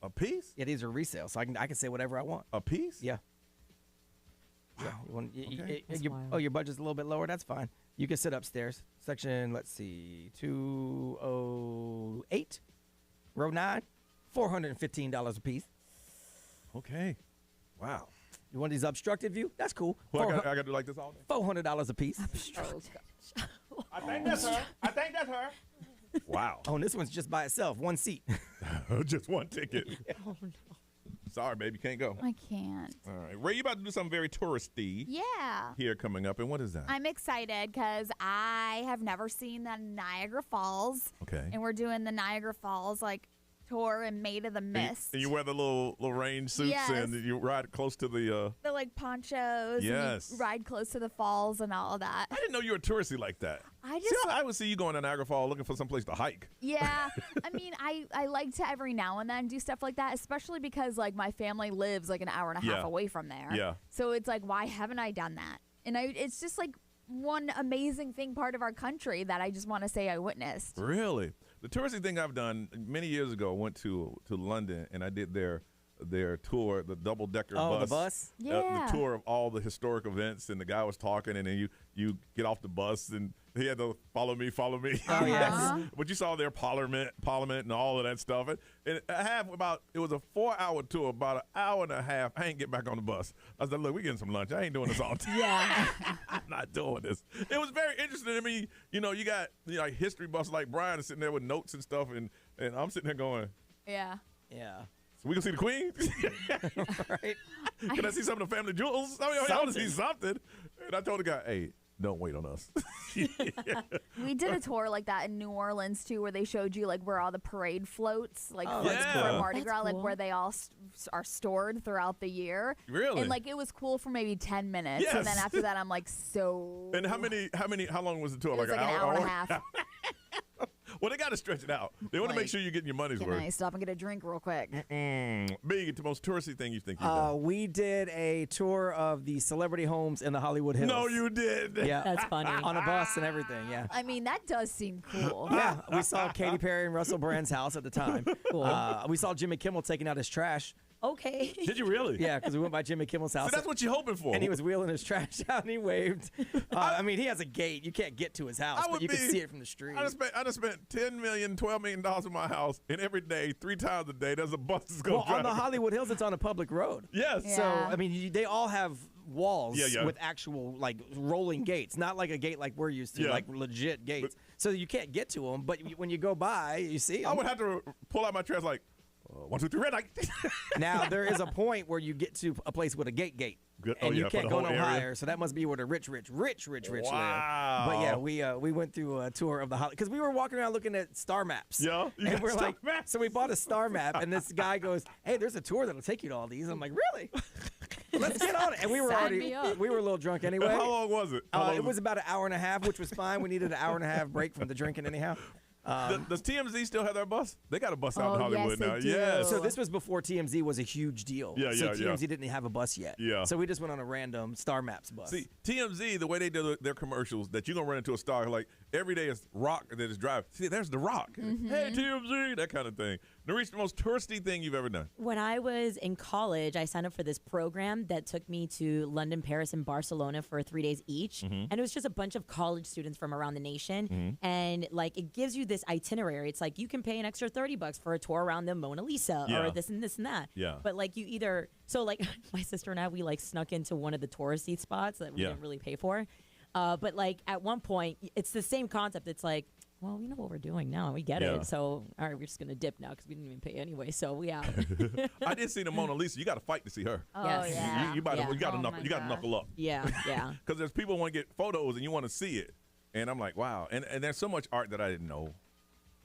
A piece? Yeah, these are resale, so I can say whatever I want. A piece? Yeah. Wow. Your budget's a little bit lower? That's fine. You can sit upstairs. Section, let's see, 208, row 9, $415 a piece. Okay. Wow. You want these obstructed view? That's cool. Well, I got to do like this all day? $400 a piece. I think that's her. Wow. Oh, and this one's just by itself, one seat. Just one ticket. Oh, no. Sorry, baby, can't go. I can't. All right. Ray, you about to do something very touristy. Yeah. Here coming up, and what is that? I'm excited because I have never seen the Niagara Falls. Okay. And we're doing the Niagara Falls, tour and Made of the Mist. And you wear the little rain suits, Yes. and you ride close to the... The, ponchos. Yes. And you ride close to the falls and all of that. I didn't know you were touristy like that. I would see you going to Niagara Falls looking for someplace to hike. Yeah. I mean, I like to every now and then do stuff like that, especially because, my family lives, an hour and a half away from there. Yeah. So it's why haven't I done that? And it's just, one amazing part of our country that I just want to say I witnessed. Really? The touristy thing I've done many years ago, I went to London, and I did their tour, the double-decker bus. Oh, the bus? Yeah. The tour of all the historic events, and the guy was talking, and then you get off the bus, and he had to follow me. Oh, yes. But you saw their parliament and all of that stuff. And it was a 4-hour tour, about an hour and a half. I ain't get back on the bus. I said, look, we're getting some lunch. I ain't doing this all day. Yeah. I'm not doing this. It was very interesting to me. You got history buffs like Brian is sitting there with notes and stuff, and I'm sitting there going, Yeah. Yeah. so we can see the Queen? Right. Can I see some of the family jewels? I want to see something. And I told the guy, hey, don't wait on us. We did a tour like that in New Orleans, too, where they showed you, where all the parade floats, for Mardi Gras, cool. where they all are stored throughout the year. Really? And, it was cool for maybe 10 minutes. Yes. And then after that, I'm so... And how long was the tour? It was an an hour and a half. Well, they got to stretch it out. They want to make sure you're getting your money's Can worth. I stop and get a drink real quick? Big, the most touristy thing you think you've done? We did a tour of the celebrity homes in the Hollywood Hills. No, you did. Yeah. That's funny. On a bus and everything, yeah. I mean, that does seem cool. Yeah, we saw Katy Perry and Russell Brand's house at the time. Cool. We saw Jimmy Kimmel taking out his trash. Okay. Did you really? Yeah, because we went by Jimmy Kimmel's house. So that's what you're hoping for. And he was wheeling his trash out, and he waved. I mean, he has a gate. You can't get to his house, but you can see it from the street. I just spent $10 million, $12 million in my house, and every day, 3 times a day, there's a bus that's going to drive. On the Hollywood Hills, it's on a public road. Yes. So, I mean, they all have walls Yeah. with actual, rolling gates. Not like a gate like we're used to, legit gates. So you can't get to them, but when you go by, you see them. I would have to pull out my trash 1, 2, 3, red light. Now, there is a point where you get to a place with a gate. Good. And you for can't the go whole no area. higher, so that must be where the rich live. Wow. But yeah, we went through a tour of the Hollywood, because we were walking around looking at star maps. Yeah, you and got we're star like, maps. so we bought a star map, and this guy goes, "Hey, there's a tour that'll take you to all these." I'm like, "Really? Let's get on it." And we were Sign me up. we were a little drunk anyway. How long was it? It was about an hour and a half, which was fine. We needed an hour and a half break from the drinking anyhow. Does TMZ still have their bus? They got a bus out in Oh, Hollywood yes, they now. do. Yes. So this was before TMZ was a huge deal. Yeah, so yeah, TMZ yeah. didn't have a bus yet. Yeah. So we just went on a random Star Maps bus. See, TMZ, the way they do their commercials, that you're going to run into a star, every day is Rock that is driving. See, there's The Rock. Hey, TMZ, that kind of thing. Narice, the most touristy thing you've ever done? When I was in college, I signed up for this program that took me to London, Paris, and Barcelona for 3 days each. And it was just a bunch of college students from around the nation. And it gives you this itinerary. It's you can pay an extra $30 for a tour around the Mona Lisa or this and this and that. Yeah. But you either, my sister and I, we snuck into one of the touristy spots that we didn't really pay for. But at one point, it's the same concept. It's well, we know what we're doing now. We get it. So, all right, we're just going to dip now because we didn't even pay anyway. So, we out. I did see the Mona Lisa. You got to fight to see her. Oh, Yes. yeah. You got to knuckle up. Yeah. Because there's people who want to get photos and you want to see it. And I'm like, wow. And there's so much art that I didn't know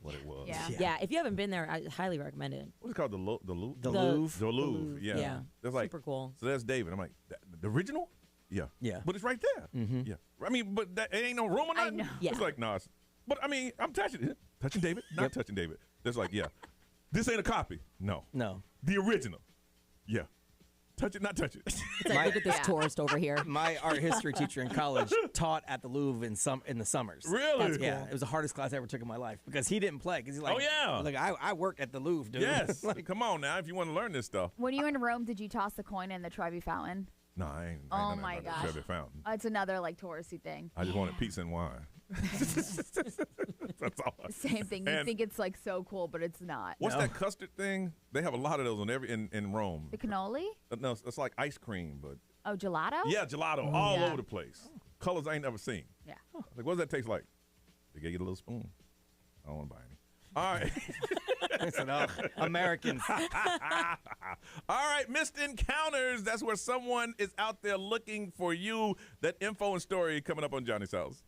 what it was. Yeah. If you haven't been there, I highly recommend it. What's it called? The Louvre? The Louvre. The Louvre. Yeah. Yeah. That's like, super cool. So that's David. I'm like, the original? Yeah. Yeah. But it's right there. Yeah. I mean, but it ain't no room or nothing. know. Yeah. It's like, no. But I mean, I'm touching it. Touching David? Not touching David. That's like, yeah. This ain't a copy. No. The original. Yeah. Touch it, not touch it. It's like, look at this tourist over here. My art history teacher in college taught at the Louvre in the summers. Really? That's Yeah, cool. it was the hardest class I ever took in my life because he didn't play. Because he's like, Oh, yeah. like I work at the Louvre, dude. Yes. Like, Come on now, if you want to learn this stuff. When you were in Rome, did you toss the coin in the Trevi Fountain? No, I ain't. Oh, nothing my about the gosh. Trevi Fountain. It's another like touristy thing. I just wanted pizza and wine. That's all. Same thing. You And think it's like so cool, but it's not. what's that custard thing? They have a lot of those on in Rome. The cannoli? No, it's like ice cream, but Oh, gelato? yeah, gelato all over the place. Colors I ain't never seen. Yeah. Like, what does that taste like? They gave you a little spoon. I don't want to buy any. All right. listen, Americans. All right, missed encounters. That's where someone is out there looking for you. That info and story coming up on Johnny's House.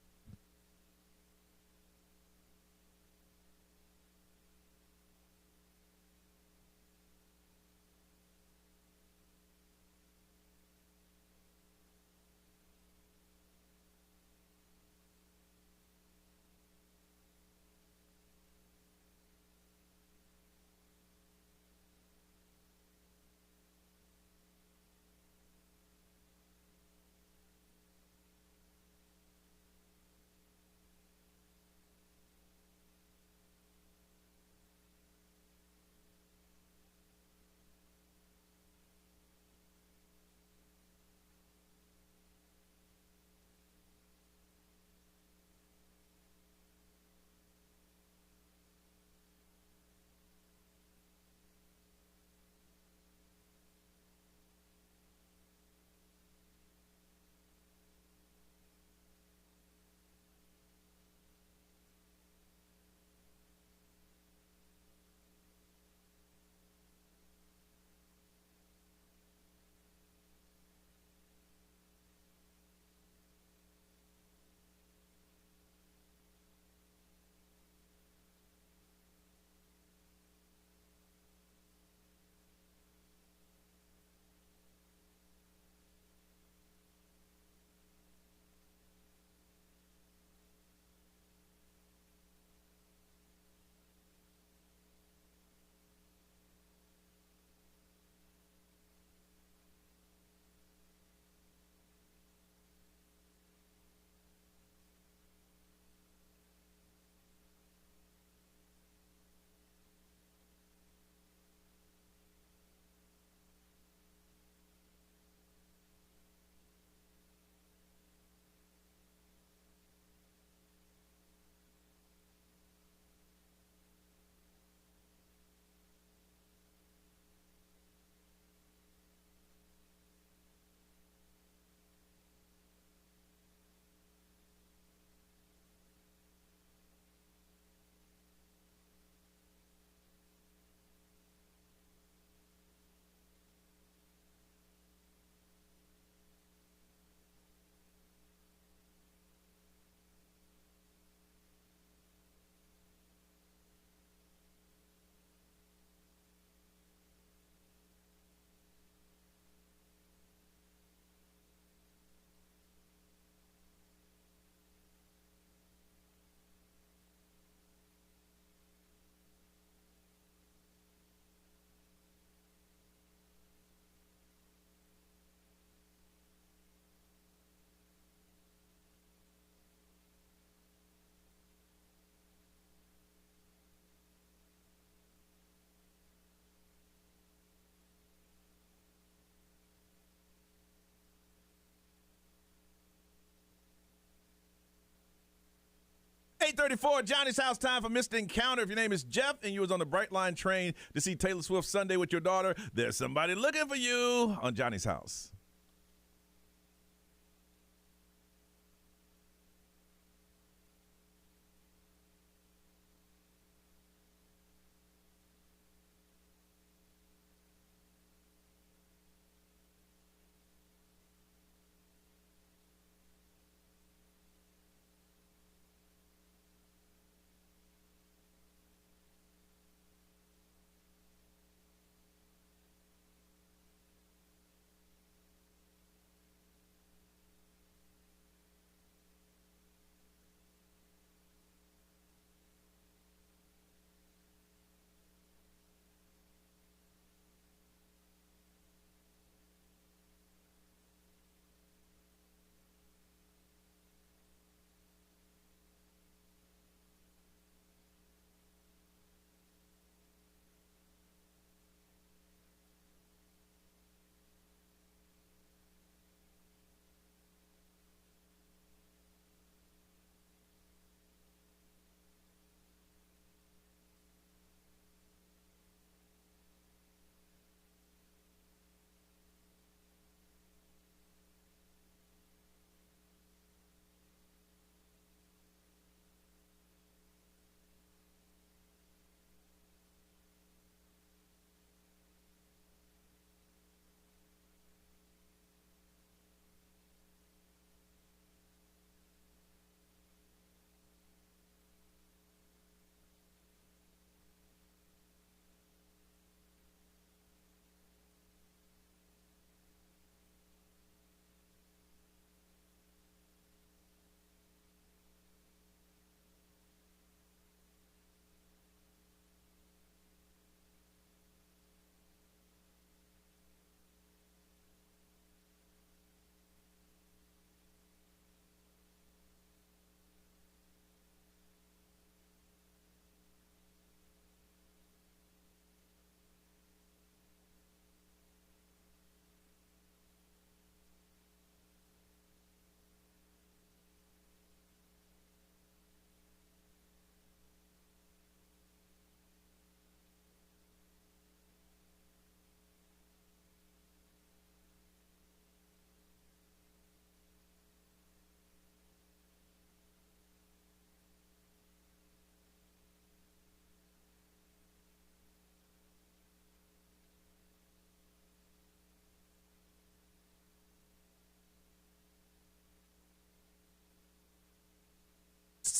$8:34, Johnny's House, time for Mr. Encounter. If your name is Jeff and you was on the Brightline train to see Taylor Swift Sunday with your daughter, there's somebody looking for you on Johnny's House.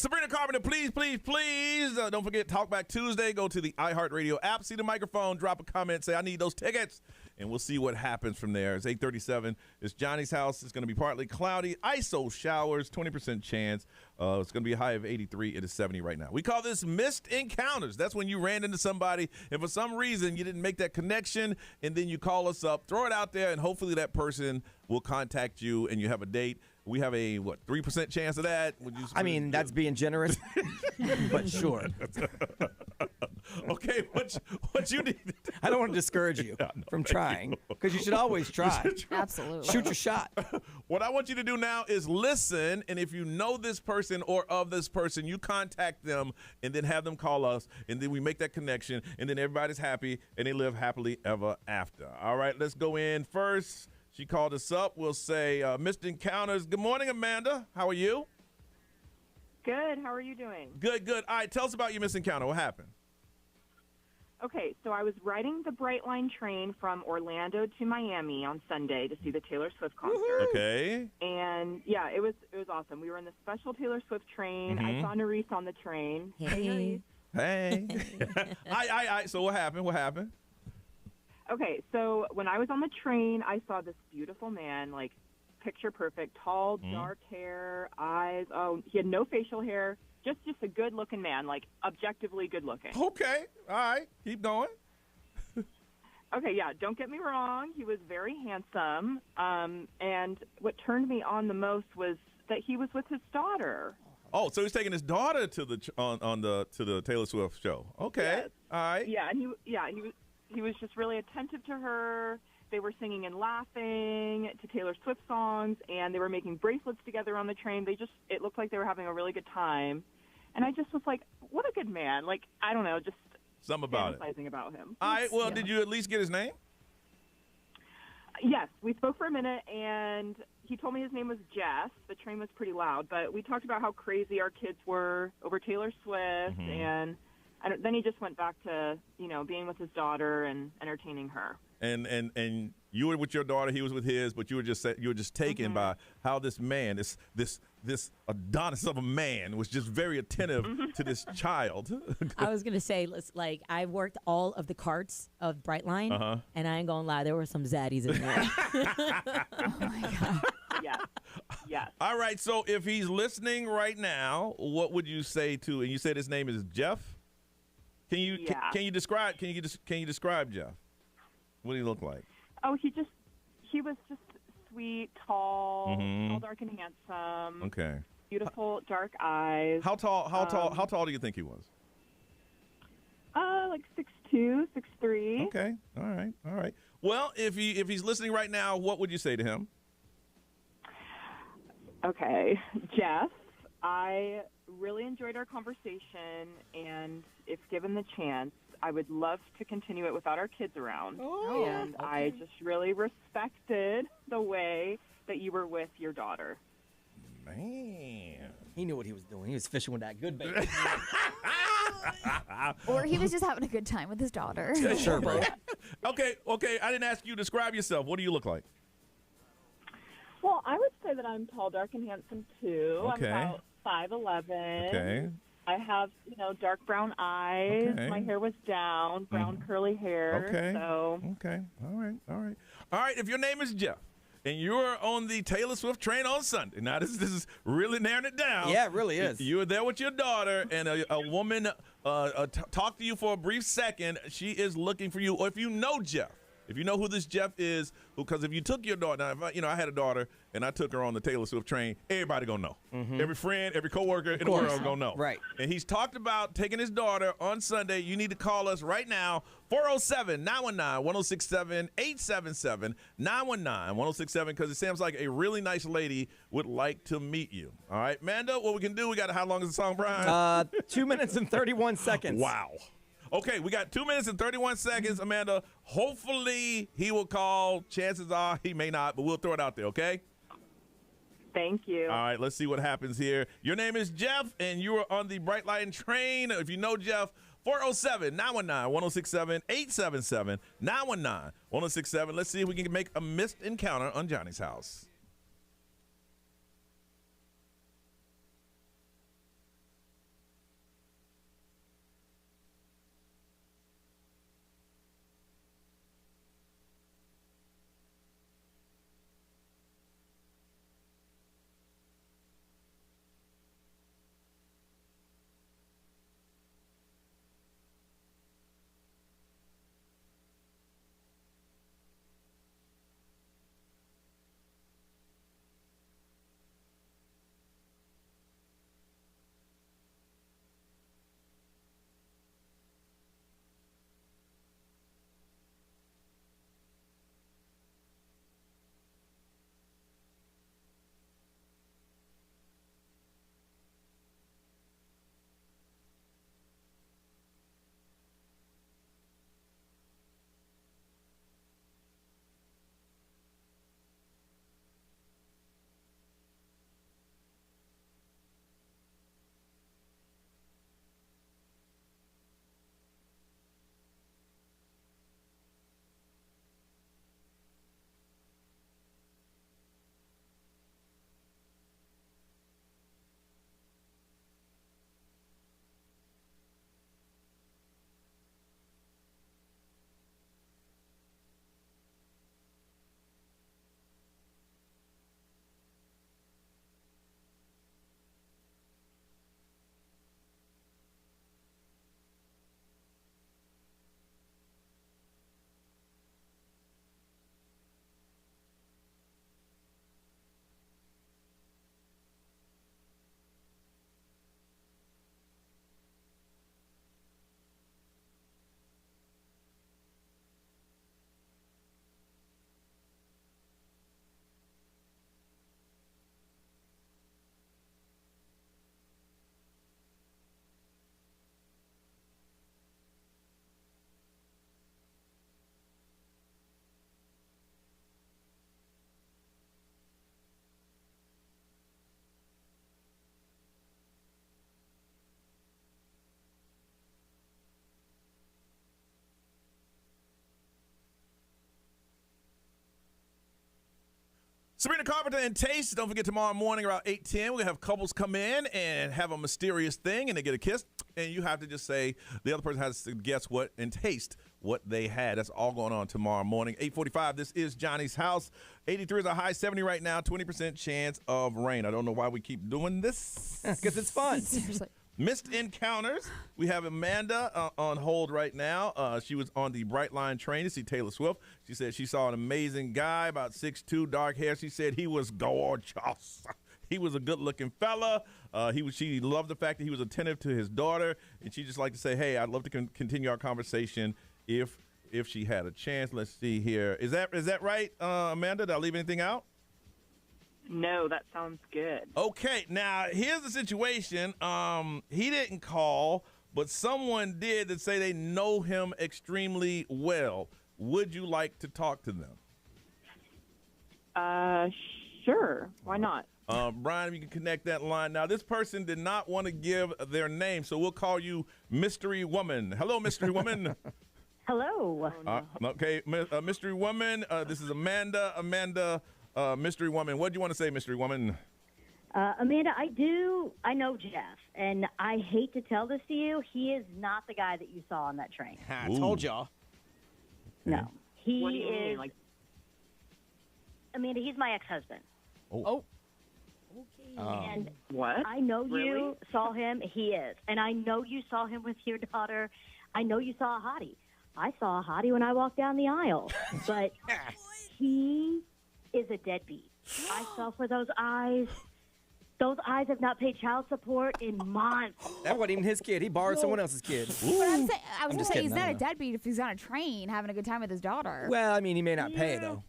Sabrina Carpenter, please, please, please. Don't forget TalkBack Tuesday. Go to the iHeartRadio app, see the microphone, drop a comment, say, I need those tickets. And we'll see what happens from there. It's 8:37. It's Johnny's house. It's going to be partly cloudy. ISO showers, 20% chance. It's going to be a high of 83. It is 70 right now. We call this missed encounters. That's when you ran into somebody, and for some reason you didn't make that connection, and then you call us up, throw it out there, and hopefully that person will contact you, and you have a date. We have a, 3% chance of that? I mean, that's being generous, but sure. Okay, what you need? I don't want to discourage you from trying, because you should always try. Absolutely. Shoot your shot. What I want you to do now is listen, and if you know this person or of this person, you contact them and then have them call us, and then we make that connection, and then everybody's happy, and they live happily ever after. All right, let's go in first. She called us up. We'll say Missed Encounters. Good morning, Amanda. How are you? Good. How are you doing? Good, good. All right, tell us about your missed encounter. What happened? Okay, so I was riding the Brightline train from Orlando to Miami on Sunday to see the Taylor Swift concert. Okay. And yeah, it was awesome. We were in the special Taylor Swift train. I saw Nerese on the train. Hey. Hey. So what happened? What happened? Okay, so when I was on the train, I saw this beautiful man, like picture perfect, tall, dark hair, eyes. Oh, he had no facial hair. Just a good-looking man, like objectively good-looking. Okay, all right, keep going. Okay, yeah, don't get me wrong. He was very handsome, and what turned me on the most was that he was with his daughter. Oh, so he's taking his daughter to the to the Taylor Swift show. Okay, Yes. all right. Yeah, and he was just really attentive to her. They were singing and laughing to Taylor Swift songs, and they were making bracelets together on the train. It looked like they were having a really good time. And I just was like, what a good man. Like, I don't know, just something about it. fantasizing about him. All right, well, did you at least get his name? Yes, we spoke for a minute, and he told me his name was Jess. The train was pretty loud, but we talked about how crazy our kids were over Taylor Swift, and then he just went back to, being with his daughter and entertaining her. And you were with your daughter, he was with his, but you were just taken by how this man, this Adonis of a man, was just very attentive to this child. I was gonna say, I worked all of the carts of Brightline, and I ain't gonna lie, there were some zaddies in there. Oh my god! Yeah. All right, so if he's listening right now, what would you say to? And you said his name is Jeff. Can you describe Jeff? What do he look like? Oh, he was just sweet, tall, dark and handsome. Okay. Beautiful dark eyes. How tall do you think he was? Like 6'2", 6'3". Okay. All right. Well, if he's listening right now, what would you say to him? Okay, Jeff, I really enjoyed our conversation, and if given the chance, I would love to continue it without our kids around. Oh, and I just really respected the way that you were with your daughter. Man. He knew what he was doing. He was fishing with that good bait. Or he was just having a good time with his daughter. Yeah, sure, bro. Okay. I didn't ask you to describe yourself. What do you look like? Well, I would say that I'm tall, dark, and handsome, too. Okay. I'm about 5'11". Okay. I have, dark brown eyes. Okay. My hair was down, brown curly hair. Okay. So. Okay. All right. If your name is Jeff and you're on the Taylor Swift train on Sunday, now this is really narrowing it down. Yeah, it really is. You were there with your daughter, and a woman talked to you for a brief second. She is looking for you. Or if you know Jeff, if you know who this Jeff is, because if you took your daughter, now if I had a daughter and I took her on the Taylor Swift train, everybody gonna know. Every friend, every coworker in the world gonna know. Right. And he's talked about taking his daughter on Sunday. You need to call us right now, 407-919-1067, 877-919-1067, because it sounds like a really nice lady would like to meet you. All right, Manda, what we can do, how long is the song, Brian? 2 minutes and 31 seconds. Wow. Okay, we got 2 minutes and 31 seconds, Amanda. Hopefully he will call. Chances are he may not, but we'll throw it out there, okay? Thank you. All right, let's see what happens here. Your name is Jeff, and you are on the Brightline train. If you know Jeff, 407-919-1067, 877-919-1067. Let's see if we can make a missed encounter on Johnny's house. Sabrina Carpenter and Taste. Don't forget tomorrow morning around 8:10, we're going to have couples come in and have a mysterious thing, and they get a kiss. And you have to just say, the other person has to guess what and taste what they had. That's all going on tomorrow morning. 8:45, this is Johnny's House. 83 is a high, 70 right now, 20% chance of rain. I don't know why we keep doing this. Because it's fun. Seriously. Missed encounters. We have Amanda on hold right now. She was on the Brightline train to see Taylor Swift. She said she saw an amazing guy, about 6'2", dark hair. She said he was gorgeous. He was a good-looking fella. She loved the fact that he was attentive to his daughter, and she just liked to say, hey, I'd love to continue our conversation if she had a chance. Let's see here. Is that right, Amanda? Did I leave anything out? No, that sounds good. Okay, now here's the situation. He didn't call, but someone did that say they know him extremely well. Would you like to talk to them? Sure. Why not? Brian, if you can connect that line. Now, this person did not want to give their name, so we'll call you Mystery Woman. Hello, Mystery Woman. Hello. Okay, Mystery Woman, this is Amanda. Amanda, Mystery Woman. What do you want to say, Mystery Woman? Amanda, I know Jeff, and I hate to tell this to you, he is not the guy that you saw on that train. I told y'all. No. He What do you mean? is. Like, Amanda, he's my ex-husband. Oh. And what? I know Really? you saw him. He is. And I know you saw him with your daughter. I know you saw a hottie. I saw a hottie when I walked down the aisle. But he is a deadbeat. I fell for those eyes. Those eyes have not paid child support in months. That wasn't even his kid. He borrowed someone else's kid. But I was going to just say, kidding. he's I not a don't know. deadbeat if he's on a train having a good time with his daughter. Well, I mean, he may not pay, though.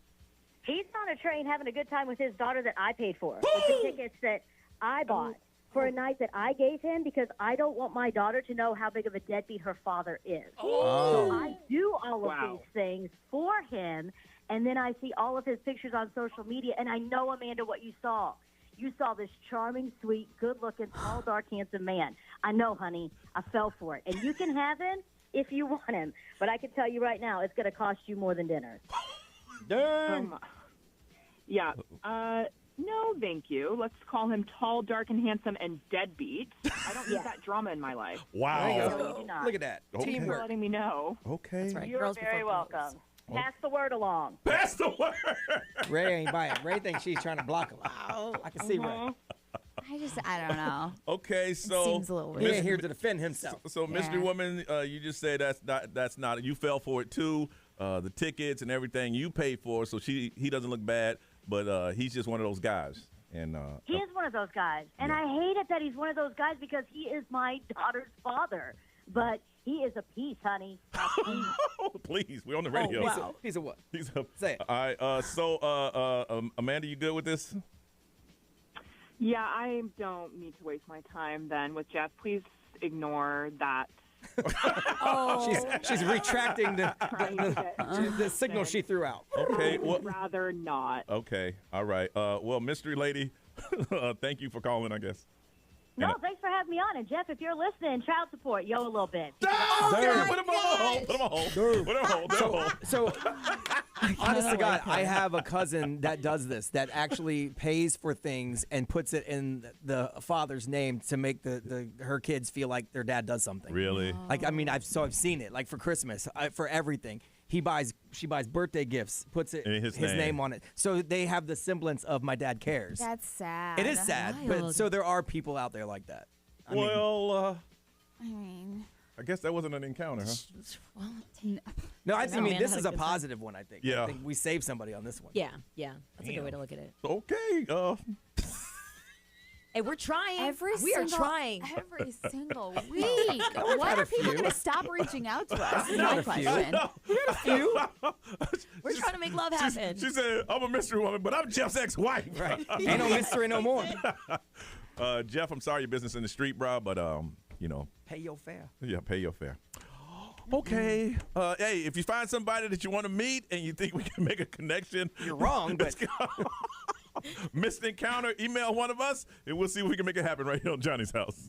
He's on a train having a good time with his daughter that I paid for. With the tickets that I bought for a night that I gave him because I don't want my daughter to know how big of a deadbeat her father is. Oh. So I do all of these things for him, and then I see all of his pictures on social media, and I know, Amanda, what you saw. You saw this charming, sweet, good-looking, tall, dark, handsome man. I know, honey. I fell for it. And you can have him if you want him. But I can tell you right now, it's going to cost you more than dinner. Yeah. No, thank you. Let's call him tall, dark, and handsome and deadbeat. I don't need that drama in my life. Wow. No, you do not. Look at that. Okay. Thanks for letting me know. Okay. That's right. You're Girls very before boys. welcome. Pass the word along. Pass the word. Ray ain't buying. Ray thinks she's trying to block him. I can see Ray. I don't know. Okay, so seems a little He weird. ain't here to defend himself. So, Mystery Woman, you just say that's not. You fell for it too. The tickets and everything you paid for, so he doesn't look bad, but he's just one of those guys. And He is one of those guys. And I hate it that he's one of those guys because he is my daughter's father. But he is a piece, honey. please, we're on the radio. Wow. He's a what? He's a, Say it. all right. So, Amanda, you good with this? Yeah, I don't need to waste my time then with Jeff. Please ignore that. She's retracting the signal she threw out. Okay. I Well, would rather not. okay. All right. Well, Mystery Lady, thank you for calling, I guess. No, thanks for having me on. And, Jeff, if you're listening, child support, yo, a little bit. Put him on hold. Put him on hold. Put him on hold. Put him on hold. So, honest to God, I have a cousin that does this, that actually pays for things and puts it in the father's name to make her kids feel like their dad does something. Really? Like, I mean, I've seen it. Like for Christmas, for everything. She buys birthday gifts, puts it In his name name. on it, so they have the semblance of my dad cares. That's sad. It is sad, but so there are people out there like that. I mean, I guess that wasn't an encounter, huh? no, I No, mean man, this had a is a good time. positive one. I think. Yeah. I think we saved somebody on this one. Yeah. That's a good way to look at it. Okay. Hey, we're trying. we are trying. Every single week. When had are a people few. going to stop reaching out to us? Is Not my a few. question. We got a few. We're trying to make love happen. She said, I'm a mystery woman, but I'm Jeff's ex-wife. Right. Ain't no mystery no more. Jeff, I'm sorry your business in the street, bro, but, Pay your fare. yeah, pay your fare. Okay. Hey, if you find somebody that you want to meet and you think we can make a connection. You're wrong, but Missed encounter, email one of us, and we'll see if we can make it happen right here on Johnny's House.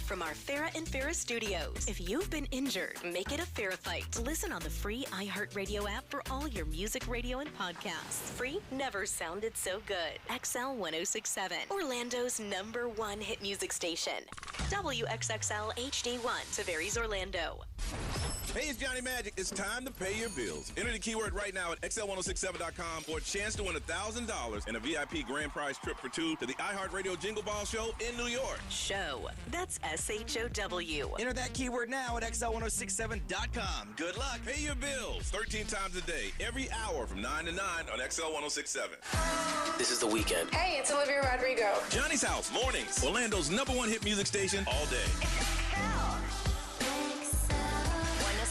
from our Farrah and Farrah studios. If you've been injured, make it a Farrah fight. Listen on the free iHeartRadio app for all your music, radio, and podcasts. Free never sounded so good. XL 1067, Orlando's #1 hit music station. WXXL HD1, Tavares, Orlando. Hey, it's Johnny Magic. It's time to pay your bills. Enter the keyword right now at XL1067.com for a chance to win $1,000 and a VIP grand prize trip for two to the iHeartRadio Jingle Ball Show in New York. Show. That's SHOW. Enter that keyword now at XL1067.com. Good luck. Pay your bills 13 times a day, every hour from 9 to 9 on XL1067. This is The Weekend. Hey, it's Olivia Rodrigo. Johnny's House, mornings. Orlando's #1 hit music station all day.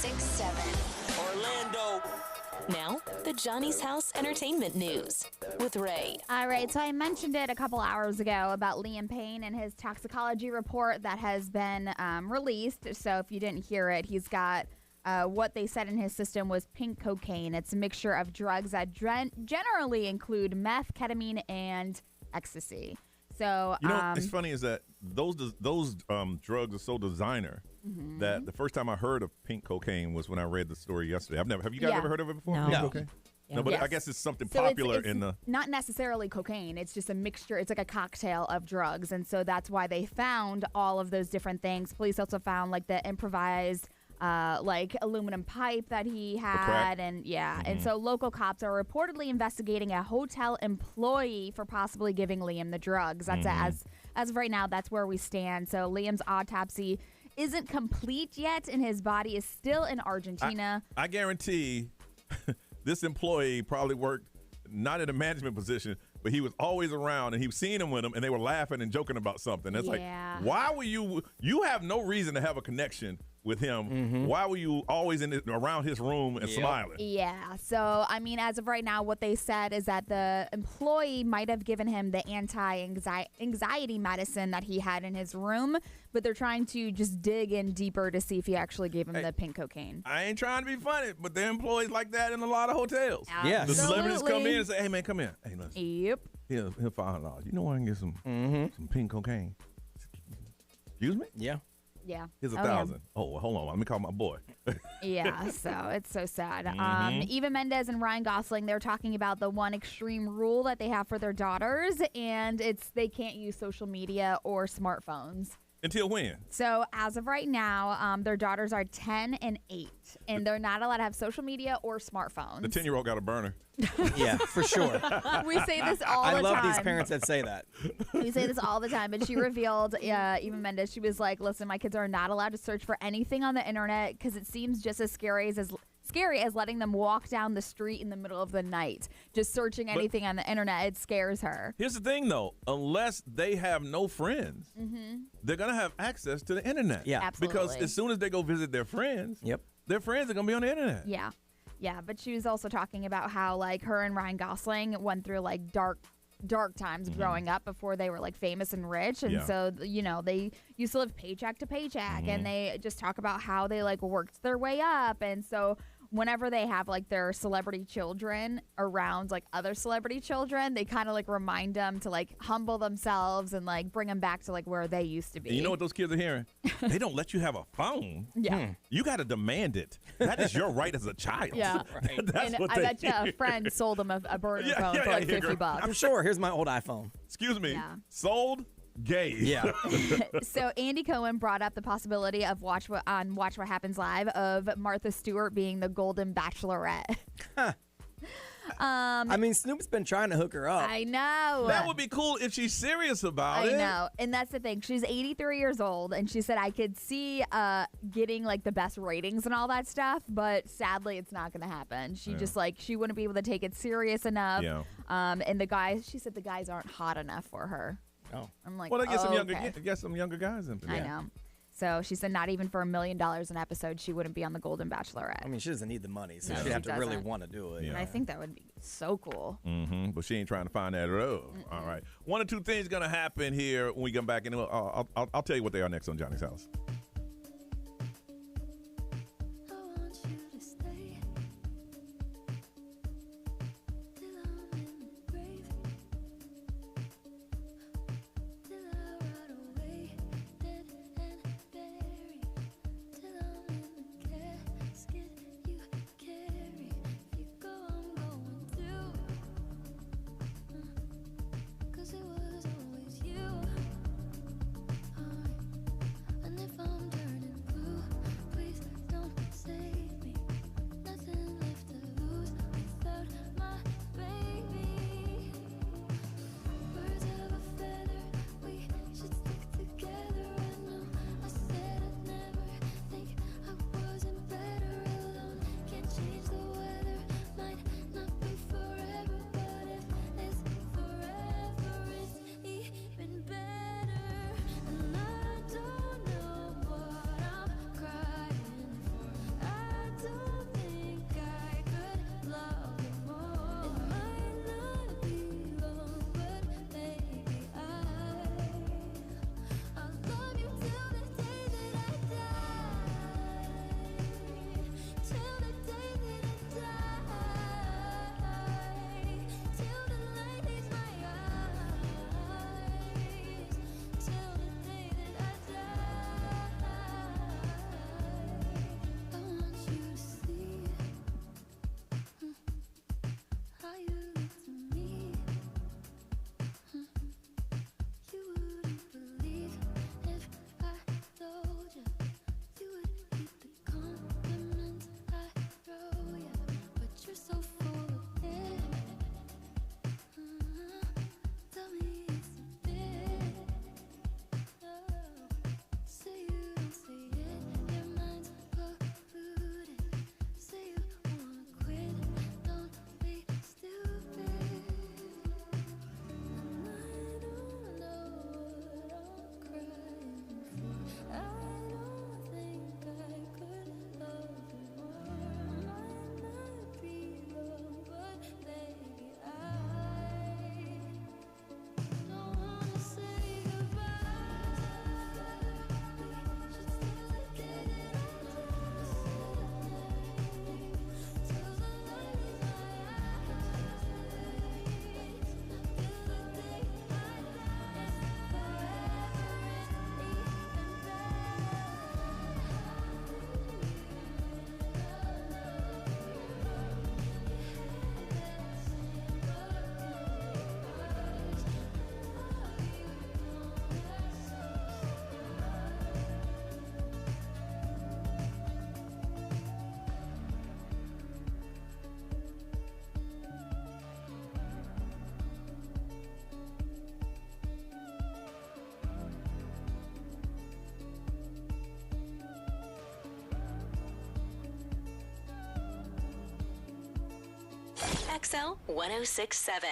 1067, Orlando. Now, the Johnny's House Entertainment News with Ray. All right, so I mentioned it a couple hours ago about Liam Payne and his toxicology report that has been released. So if you didn't hear it, he's got what they said in his system was pink cocaine. It's a mixture of drugs that generally include meth, ketamine, and ecstasy. So it's funny is that those drugs are so designer that the first time I heard of pink cocaine was when I read the story yesterday. Have you guys ever heard of it before? No. Pink cocaine? Yeah. No, but Yes. I guess it's something So popular it's in the. not necessarily cocaine. It's just a mixture. It's like a cocktail of drugs. And so that's why they found all of those different things. Police also found like the improvised like aluminum pipe that he had. And and so local cops are reportedly investigating a hotel employee for possibly giving Liam the drugs. That's as of right now, that's where we stand. So Liam's autopsy isn't complete yet, and his body is still in Argentina. I guarantee this employee probably worked not in a management position, but he was always around, and he was seeing them with them, and they were laughing and joking about something. It's like, why were you have no reason to have a connection with him. Why were you always around his room and smiling? Yeah. So, I mean, as of right now, what they said is that the employee might have given him the anti-anxiety medicine that he had in his room, but they're trying to just dig in deeper to see if he actually gave him the pink cocaine. I ain't trying to be funny, but there are employees like that in a lot of hotels. Yeah. The celebrities come in and say, hey, man, come here. Hey, listen. Yep. Here's $500. You know where I can get some pink cocaine? Excuse me? Yeah. Yeah. Here's $1,000. Oh, hold on. Let me call my boy. Yeah, so it's so sad. Eva Mendes and Ryan Gosling, they're talking about the one extreme rule that they have for their daughters, and it's they can't use social media or smartphones. Until when? So as of right now, their daughters are 10 and 8, and they're not allowed to have social media or smartphones. The 10-year-old got a burner. Yeah, for sure. We say this all the time. I love these parents that say that. We say this all the time, but she revealed, Eva Mendes, she was like, listen, my kids are not allowed to search for anything on the internet because it seems just as scary as letting them walk down the street in the middle of the night. Just searching anything on the internet, it scares her. Here's the thing, though. Unless they have no friends, they're going to have access to the internet. Yeah. Absolutely. Because as soon as they go visit their friends, their friends are going to be on the internet. Yeah. Yeah, but she was also talking about how, like, her and Ryan Gosling went through, like, dark times growing up before they were, like, famous and rich. And so, you know, they used to live paycheck to paycheck. And they just talk about how they, like, worked their way up. And so whenever they have, like, their celebrity children around, like, other celebrity children, they kind of, like, remind them to, like, humble themselves and, like, bring them back to, like, where they used to be. And you know what those kids are hearing? They don't let you have a phone. Yeah. You got to demand it. That is your right as a child. Yeah. That's and what I they bet you a hear. friend sold them a burner phone for, like, $50. I'm sure. Here's my old iPhone. Excuse me. Yeah. Sold? Gay. Yeah. So Andy Cohen brought up the possibility of Watch What Happens Live of Martha Stewart being the Golden Bachelorette. I mean, Snoop's been trying to hook her up. I know. That would be cool if she's serious about it. I know. And that's the thing. She's 83 years old, and she said, I could see getting, like, the best ratings and all that stuff, but sadly, it's not going to happen. She just, like, she wouldn't be able to take it serious enough. Yeah. And the guys, she said the guys aren't hot enough for her. Oh. I'm like, Well, they get okay. some younger guys in there. I know. So she said not even for $1 million an episode, she wouldn't be on the Golden Bachelorette. I mean, she doesn't need the money, so No, she'd she have to really doesn't. want to do it. And I think that would be so cool. But she ain't trying to find that at all. All right. One or two things going to happen here when we come back. And I'll tell you what they are next on Johnny's House. XL 1067.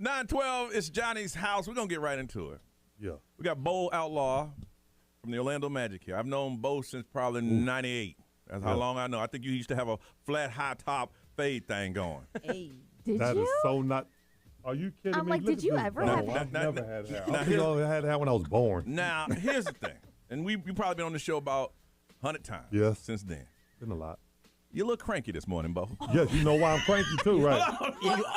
$912, it's Johnny's house. We're going to get right into it. Yeah. We got Bo Outlaw from the Orlando Magic here. I've known Bo since probably 98. That's how long I know. I think you used to have a flat, high-top fade thing going. Hey. Did That you? is so not. Are you kidding I'm me? like, Look did at you this. ever No, have I've that? never had hair. Now, I think I only had hair when I was born. Now, here's the thing. And you've probably been on the show about 100 times Yes. since then. Been a lot. You look cranky this morning, Bo. Yes, you know why I'm cranky too, right?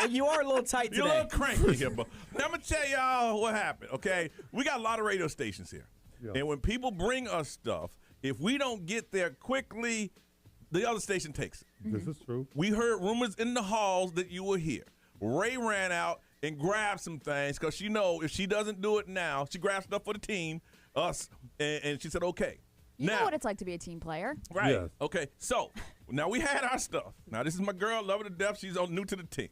You are a little tight You're a today. little cranky here, Bo. Now, I'm going to tell y'all what happened, okay? We got a lot of radio stations here. Yeah. And when people bring us stuff, if we don't get there quickly, the other station takes it. This is true. We heard rumors in the halls that you were here. Ray ran out and grabbed some things because she know if she doesn't do it now, she grabbed stuff for the team, us, and she said, okay. You now, know what it's like to be a team player. right. Yes. Okay, so now we had our stuff. Now this is my girl, love her to death. She's new to the team.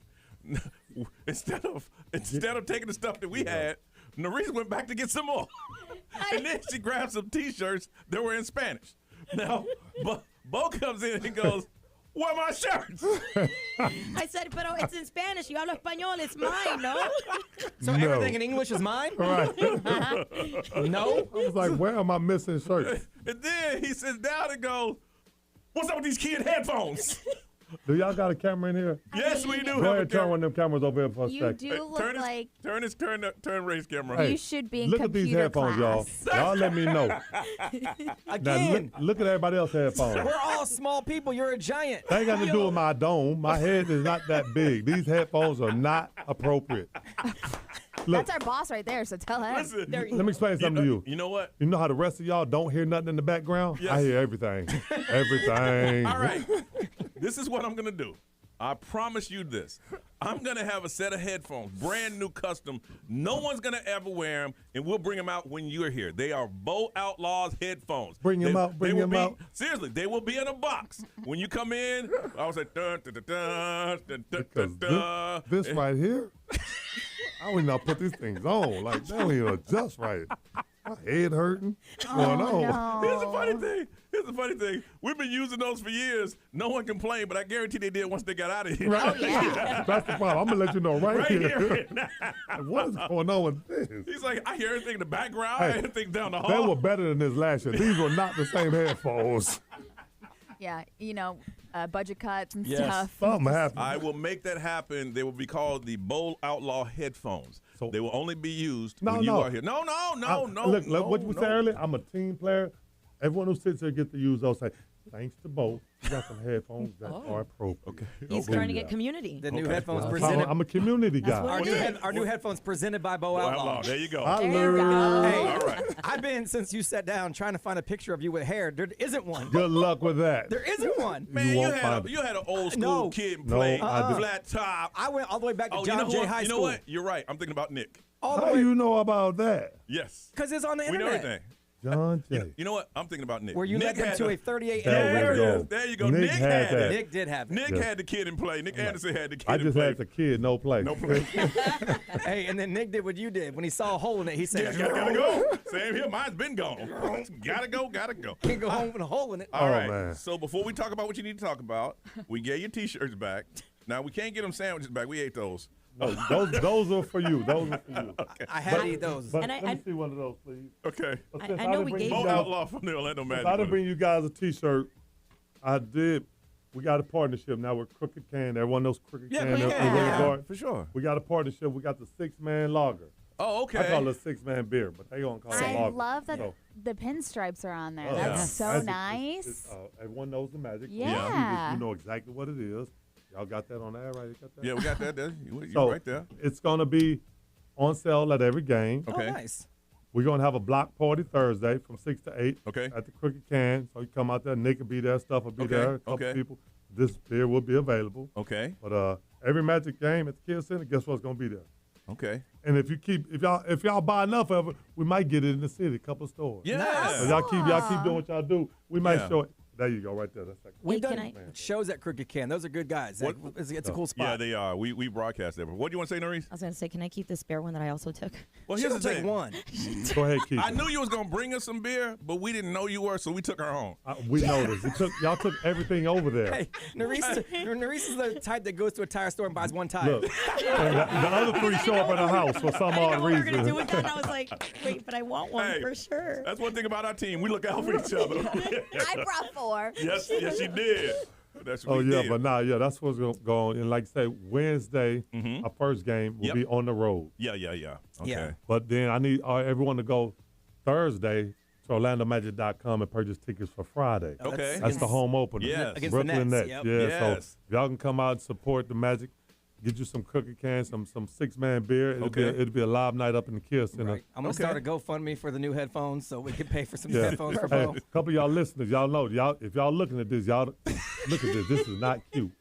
Instead of taking the stuff that we had, Nerissa went back to get some more. And then she grabbed some T-shirts that were in Spanish. Now, Bo comes in and goes, where are my shirts? I said, pero it's in Spanish. You hablo español. It's mine, no? So No. everything in English is mine? Right. No? I was like, where am I missing shirts? And then he sits down and goes, what's up with these kid headphones? Do y'all got a camera in here? Yes, we do. Go ahead, turn one of them cameras over here for a You second. do look like Turn Ray's camera. Hey, you should be in look at these computer headphones, class. y'all let me know. Again. Now, look at everybody else's headphones. We're all small people. You're a giant. That ain't got to do with my dome. My head is not that big. These headphones are not appropriate. Look, That's our boss right there, so tell him. Listen, let me explain something to you. You know what? You know how the rest of y'all don't hear nothing in the background? Yes. I hear everything. Everything. All right. This is what I'm going to do. I promise you this. I'm going to have a set of headphones, brand new custom. No one's going to ever wear them, and we'll bring them out when you're here. They are Bo Outlaw's headphones. Bring them out. Bring them out. Seriously, they will be in a box. When you come in, I was like, dun, dun, dun, dun, dun, dun, Because dun. this right here, I would not put these things on. Like, they don't even adjust right. My head hurting. What's going on? No. Here's the funny thing. We've been using those for years. No one complained, but I guarantee they did once they got out of here. Right. Oh, yeah. That's the problem. I'm going to let you know right here. here. What is going on with this? He's like, I hear everything in the background. Hey, I hear everything down the hall. They were better than this last year. These were not the same headphones. Yeah, budget cuts and Yes. stuff. Something happened. I will make that happen. They will be called the Bowl Outlaw headphones. So- they will only be used No, when you no. are here. No. Look, what you said earlier, I'm a team player. Everyone who sits here gets to use those. Say, thanks to both, you got some headphones that are appropriate. Okay. He's trying to get community. The new Okay. headphones I'm presented. a community guy. Our new headphones presented by Bo Well, Outlaw. there you go. I There you learned. go. Hey, All right. I've been, since you sat down, trying to find a picture of you with hair. There isn't one. Good luck with that. There isn't one. Man, you, won't had find you had an old school No. kid No, play I did- flat top. I went all the way back to Oh, John Jay High you know School. what? You're right. I'm thinking about Nick. All the How way. you know about that? Yes. Because it's on the We know internet. everything. John Jay. You know what? I'm thinking about Nick. Where you Nick led them had to the- a 38 There L you record. go. There you go. Nick Nick had had that. it. Nick did have it. Nick Yes. had the kid in play. Nick Anderson had the kid I in just play. had the kid, no play. No play. Hey, and then Nick did what you did. When he saw a hole in it, he Yeah, said, gotta go. Same here. Mine's been gone. Gotta go. Can't go home with a hole in it. All Oh, right. man. So before we talk about what you need to talk about, we get your T-shirts back. Now we can't get them sandwiches back. We ate those. No, those are for you. Those are for you. I had to eat those. But And let me see one of those, please. Okay. But I since know didn't we bring gave you Bo you- guys- Outlaw from the Orlando since Magic. I didn't bring you guys a T-shirt. We got a partnership now with Crooked Can. Everyone knows Crooked Can. in Winter Garden. for sure. We got a partnership. We got the 6-man lager. Oh, okay. I call it a 6-man beer, but they don't call it I lager. love that So, the pinstripes are on there. oh, That's yeah. so That's- nice. everyone knows the magic. Yeah. You know exactly what it is. Y'all got that on there, right? You got that? Yeah, we got that there. You're So, right there. It's going to be on sale at every game. Okay. Oh, nice. We're going to have a block party Thursday from 6 to 8 Okay. at the Crooked Can. So you come out there, Nick will be there, stuff will be Okay, there, a couple okay. people. This beer will be available. Okay. But every Magic game at the Kids Center, guess what's going to be there? Okay. And if y'all buy enough of it, we might get it in the city, a couple stores. Yeah. So y'all keep doing what y'all do. We might Yeah. show it. There you go, right there. That's like We've Hey, done can shows at Crooked Can. Those are good guys. What- It's a cool spot. Yeah, they are. We broadcast everywhere. What do you want to say, Norris? I was going to say, can I keep the spare one that I also took? Well, She here's don't the take thing. one. Go ahead, keep I it. knew you was gonna bring us some beer, but we didn't know you were, so we took our own. We noticed. Y'all took everything over there. Hey, Nerisse is the type that goes to a tire store and buys one tire. Look, and the other three show up at the house for some odd we were reason. going to do with that, and I was like, wait, but I want one Hey, for sure. That's one thing about our team. We look out for each other. I brought 4. Yes, you did. That's what Oh we yeah, did. but that's what's going to go on. And like I say, Wednesday, our first game will Yep. be on the road. Yeah. Okay. Yeah. But then I need everyone to go Thursday to OrlandoMagic.com and purchase tickets for Friday. Okay. That's the home opener. Yes. Against the Brooklyn Nets. Nets. Yep. Yeah. Yes. So if y'all can come out and support the Magic, get you some cookie cans, some 6-man beer. It'll be a live night up in the Kids Center. Right. I'm going to start a GoFundMe for the new headphones so we can pay for some Yeah. headphones for Hey, Bo. a couple of y'all listeners, y'all know, if y'all looking at this, y'all look at this. This is not cute.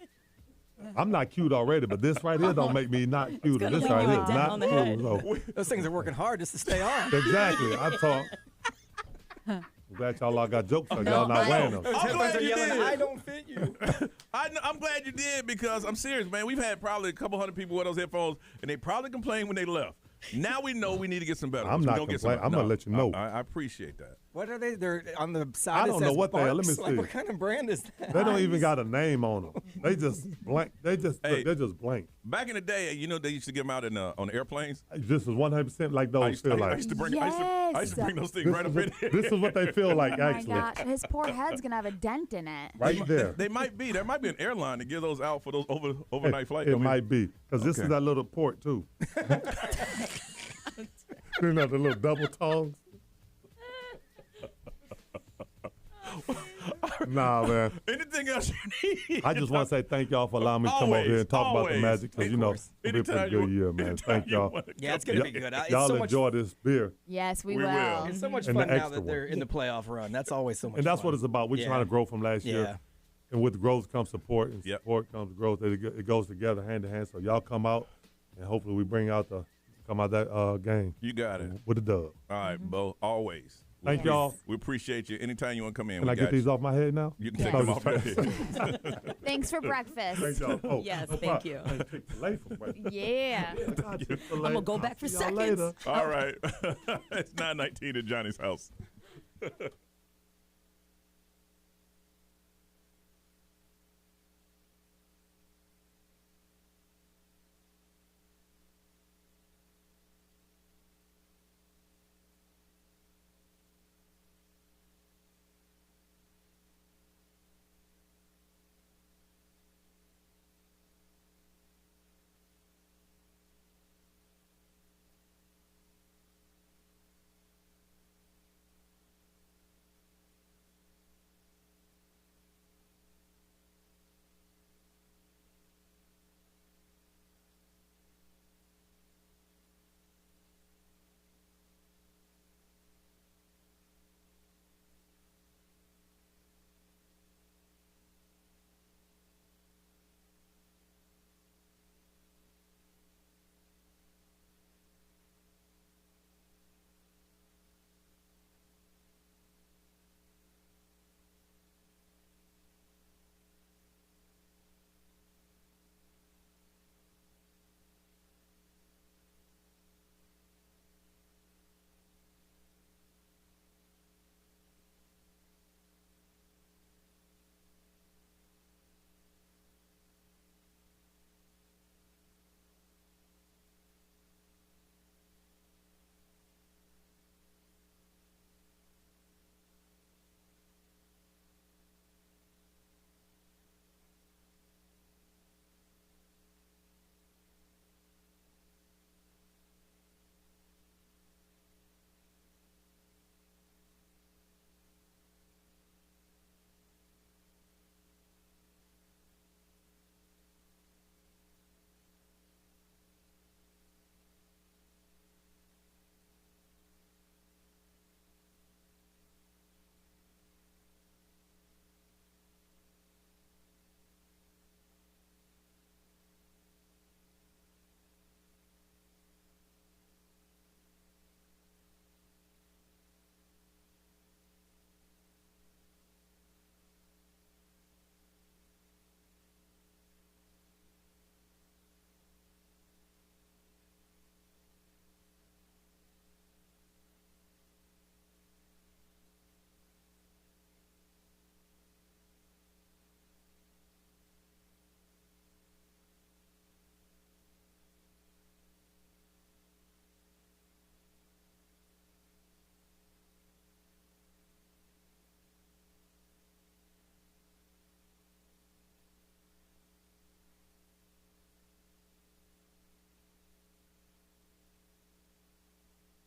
I'm not cute already, but this right here don't make me not cute. gonna This leave right you here a is dent not on the cool. head. So, Those things are working hard just to stay on. exactly. I'm glad y'all all got jokes, so y'all not wearing them. Those I'm headphones glad are you yelling, did. I don't fit you. I'm glad you did because I'm serious, man. We've had probably a couple hundred people with those headphones, and they probably complained when they left. Now we know we need to get some better I'm ones. not We're gonna get some- complaining. I'm gonna let you know. I appreciate that. What are they? They're on the side. I don't know what they are. Let me Like, see. what kind of brand is that? They don't even got a name on them. They just blank. They're just blank. Back in the day, you know, they used to get them out on airplanes. This is 100% like those feel like. I used to bring those things right up in here. This is what they feel like, Oh actually. my gosh, his poor head's gonna have a dent in it. Right there. They might be. There might be an airline to give those out for those overnight flights. It might be. Because this is that little port, too. You know, the little double tongues. Nah, man. Anything else you need? I just want to say thank y'all for allowing me to come over here and talk about the Magic because, you know, it's been a pretty good year, man. Thank y'all. Yeah, it's going to be good. Y'all enjoy this beer. Yes, we will. It's so much fun now that they're in the playoff run. That's always so much fun. And that's what it's about. We're trying to grow from last year. And with growth comes support, and support comes growth. It goes together hand in hand. So y'all come out, and hopefully we bring out that game. You got it. With a dub. All right, Bo, always. Thank y'all. We appreciate you. Anytime you want to come in, Can I get these off my head now? You can take them off your head. Thanks for breakfast. Thank y'all. Oh, Yes, no thank problem. you. I take the late for breakfast. Yeah. I'm going to go back for See y'all seconds. later. All right. It's 9:19 at Johnny's house.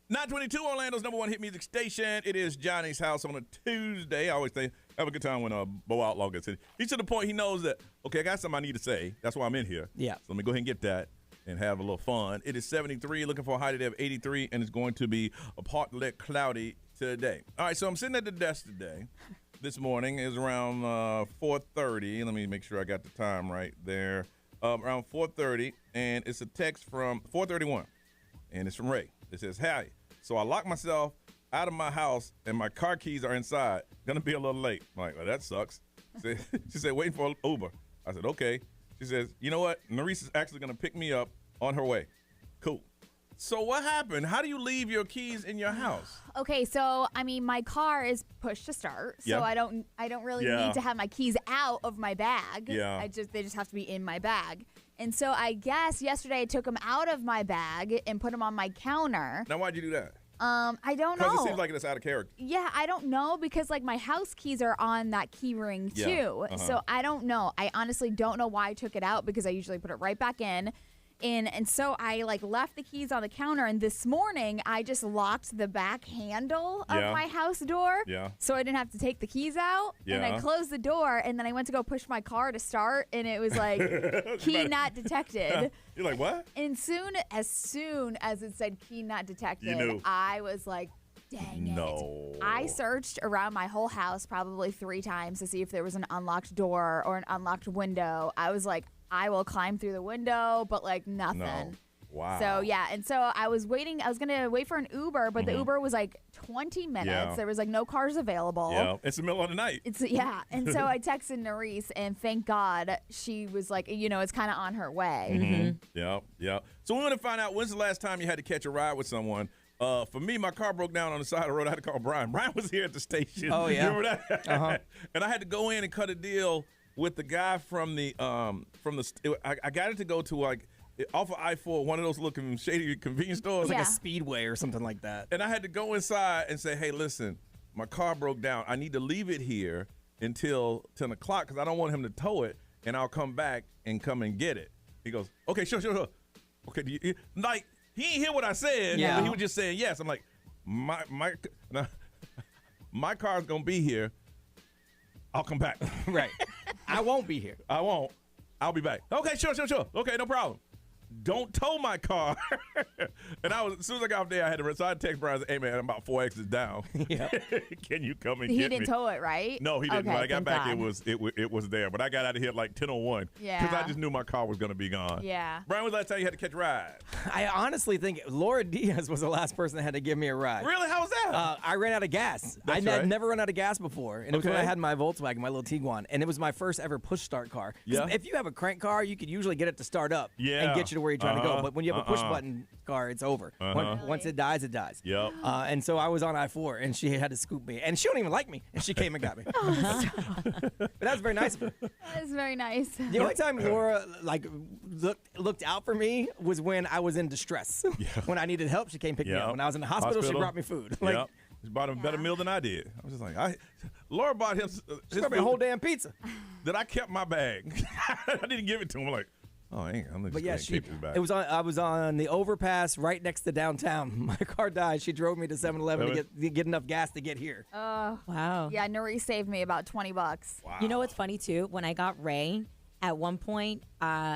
.922 Orlando's number one hit music station. It is Johnny's house on a Tuesday. I always think have a good time when Bo Outlaw gets in. He's to the point he knows that, okay, I got something I need to say. That's why I'm in here. Yeah. So let me go ahead and get that and have a little fun. It is 73, looking for a high today of 83, and it's going to be a partly cloudy today. All right, so I'm sitting at the desk today. This morning is around 4:30. Let me make sure I got the time right there. Around 4:30, and it's a text from 4:31, and it's from Ray. It says, "Hi. So I locked myself out of my house, and my car keys are inside. Gonna be a little late." I'm like, well, that sucks. She said, waiting for Uber. I said, okay. She says, you know what? Maurice is actually gonna pick me up on her way. Cool. So what happened? How do you leave your keys in your house? Okay, so I mean, my car is push to start, so Yeah. I don't really need to have my keys out of my bag. Yeah. They just have to be in my bag. And so I guess yesterday I took them out of my bag and put them on my counter. Now, why'd you do that? I don't know. Because it seems like it's out of character. Yeah, I don't know because like my house keys are on that key ring Yeah, too. So I don't know. I honestly don't know why I took it out because I usually put it right back in. And so I like left the keys on the counter, and this morning I just locked the back handle of Yeah. my house door, Yeah. so I didn't have to take the keys out. And I Yeah. closed the door, and then I went to go push my car to start, and it was like key not detected. You're like, what? And as soon as it said key not detected, You knew. I was like, dang it. No. I searched around my whole house probably 3 times to see if there was an unlocked door or an unlocked window. I was like, I will climb through the window, but like nothing. No. Wow. So yeah, and so I was waiting. I was gonna wait for an Uber, but the Uber was like 20 minutes. Yeah. There was like no cars available. Yeah, it's the middle of the night. And so I texted Nerese, and thank God she was like, it's kind of on her way. Yeah. So we want to find out, when's the last time you had to catch a ride with someone? For me, my car broke down on the side of the road. I had to call Brian. Brian was here at the station. Oh, yeah. You remember that? Uh-huh. And I had to go in and cut a deal with the guy from the I got it to go to like off of I-4, one of those looking shady convenience stores. It's like a Speedway or something like that. And I had to go inside and say, hey, listen, my car broke down. I need to leave it here until 10 o'clock because I don't want him to tow it, and I'll come back and come and get it. He goes, okay, sure. Okay, he ain't hear what I said. Yeah. He was just saying yes. I'm like, my car's going to be here. I'll come back. Right. I won't be here. I won't. I'll be back. Okay, sure. Okay, no problem. Don't tow my car. And as soon as I got off there, I had to. So I text Brian, hey man, I'm about 4 exits down. Yeah. Can you come and He get me? didn't tow it, right? No, he didn't. Okay, When I got thank back, God. it was there. But I got out of here at like 10:01 because Yeah. I just knew my car was going to be gone. Yeah. Brian, when was the last time you had to catch a ride? I honestly think Laura Diaz was the last person that had to give me a ride. Really? How was that? I ran out of gas. That's I right. had never run out of gas before. And it was when I Okay. had my Volkswagen, my little Tiguan. And it was my first ever push start car. 'Cause Yeah. If you have a crank car, you could usually get it to start up Yeah. and get you to where you're trying to go. Uh-huh. But when you have a push Uh-uh. button car, it's over. Uh-huh. Once it dies, it dies. Yep. And so I was on I-4, and she had to scoop me. And she don't even like me. And she came and got me. But that was very nice of her. That is very nice. The only time Laura looked out for me was when I was in distress. When I needed help, she came pick me up. When I was in the hospital, she brought me food. Yep. She bought him a better meal than I did. I was just like, Laura bought him She brought me a whole damn pizza. that I kept my bag. I didn't give it to him. I'm like, oh, I'm just But yeah, gonna keep his bag. it was on. I was on the overpass right next to downtown. My car died. She drove me to 7-Eleven to get enough gas to get here. Oh, wow. Yeah, Nerese saved me about $20. Wow. You know what's funny too? When I got Ray, at one point,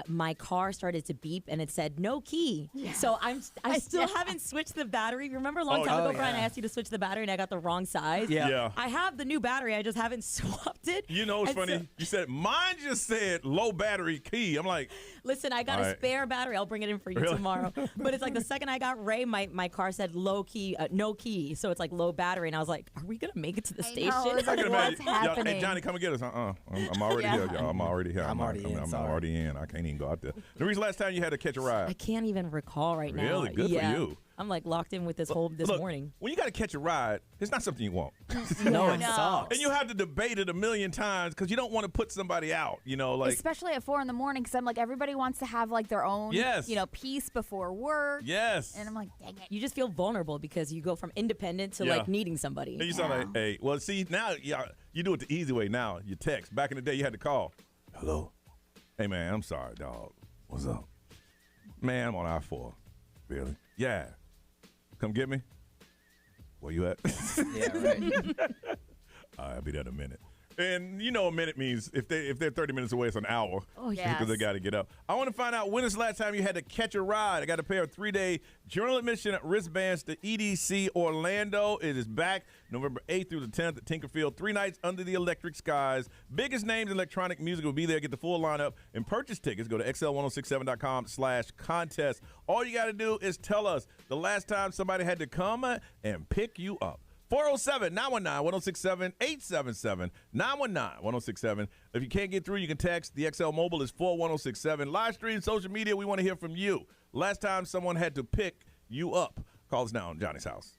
my car started to beep and it said no key. Yeah. So I still haven't switched the battery. Remember a long time ago, Brian, I asked you to switch the battery and I got the wrong size? Yeah. I have the new battery. I just haven't swapped it. You know what's And funny? so- You said, mine just said low battery key. I'm like, listen, I got All a right. spare battery. I'll bring it in for you Really? tomorrow. But it's like the second I got Ray, my car said low key, no key. So it's like low battery. And I was like, are we going to make it to the station? know, it's like, I can what's imagine. Y'all, happening? hey, Johnny, come and get us. I'm already here, y'all. I'm already here. I'm already in, I'm sorry. already in. I can't even go out there. The reason last time you had to catch a ride? I can't even recall right now. Really? Good for you. I'm like locked in with this this Look, morning. when you got to catch a ride, it's not something you want. No, it No. sucks. And you have to debate it a million times because you don't want to put somebody out. You know, like Especially at 4 in the morning, because I'm like, everybody wants to have like their own, Yes. peace before work. yes. And I'm like, dang it. You just feel vulnerable because you go from independent to Yeah. like needing somebody. And you sound like, hey, well, see, now you do it the easy way now. You text. Back in the day, you had to call. Hello. Hey, man, I'm sorry, dog. What's up? Man, I'm on I-4. Really? Yeah. Come get me? Where you at? Yeah, right. All right, I'll be there in a minute. And you know a minute means if they're 30 minutes away, it's an hour. Oh, Because yes. they got to get up. I want to find out, when is the last time you had to catch a ride? I got a pair of 3-day journal admission wristbands to EDC Orlando. It is back November 8th through the 10th at Tinkerfield. 3 nights under the electric skies. Biggest names in electronic music will be there. Get the full lineup and purchase tickets. Go to xl1067.com/contest. All you got to do is tell us the last time somebody had to come and pick you up. 407-919-1067, 877-919-1067. If you can't get through, you can text. The XL Mobile is 41067. Live stream, social media, we want to hear from you. Last time someone had to pick You up. Call us now on Johnny's House.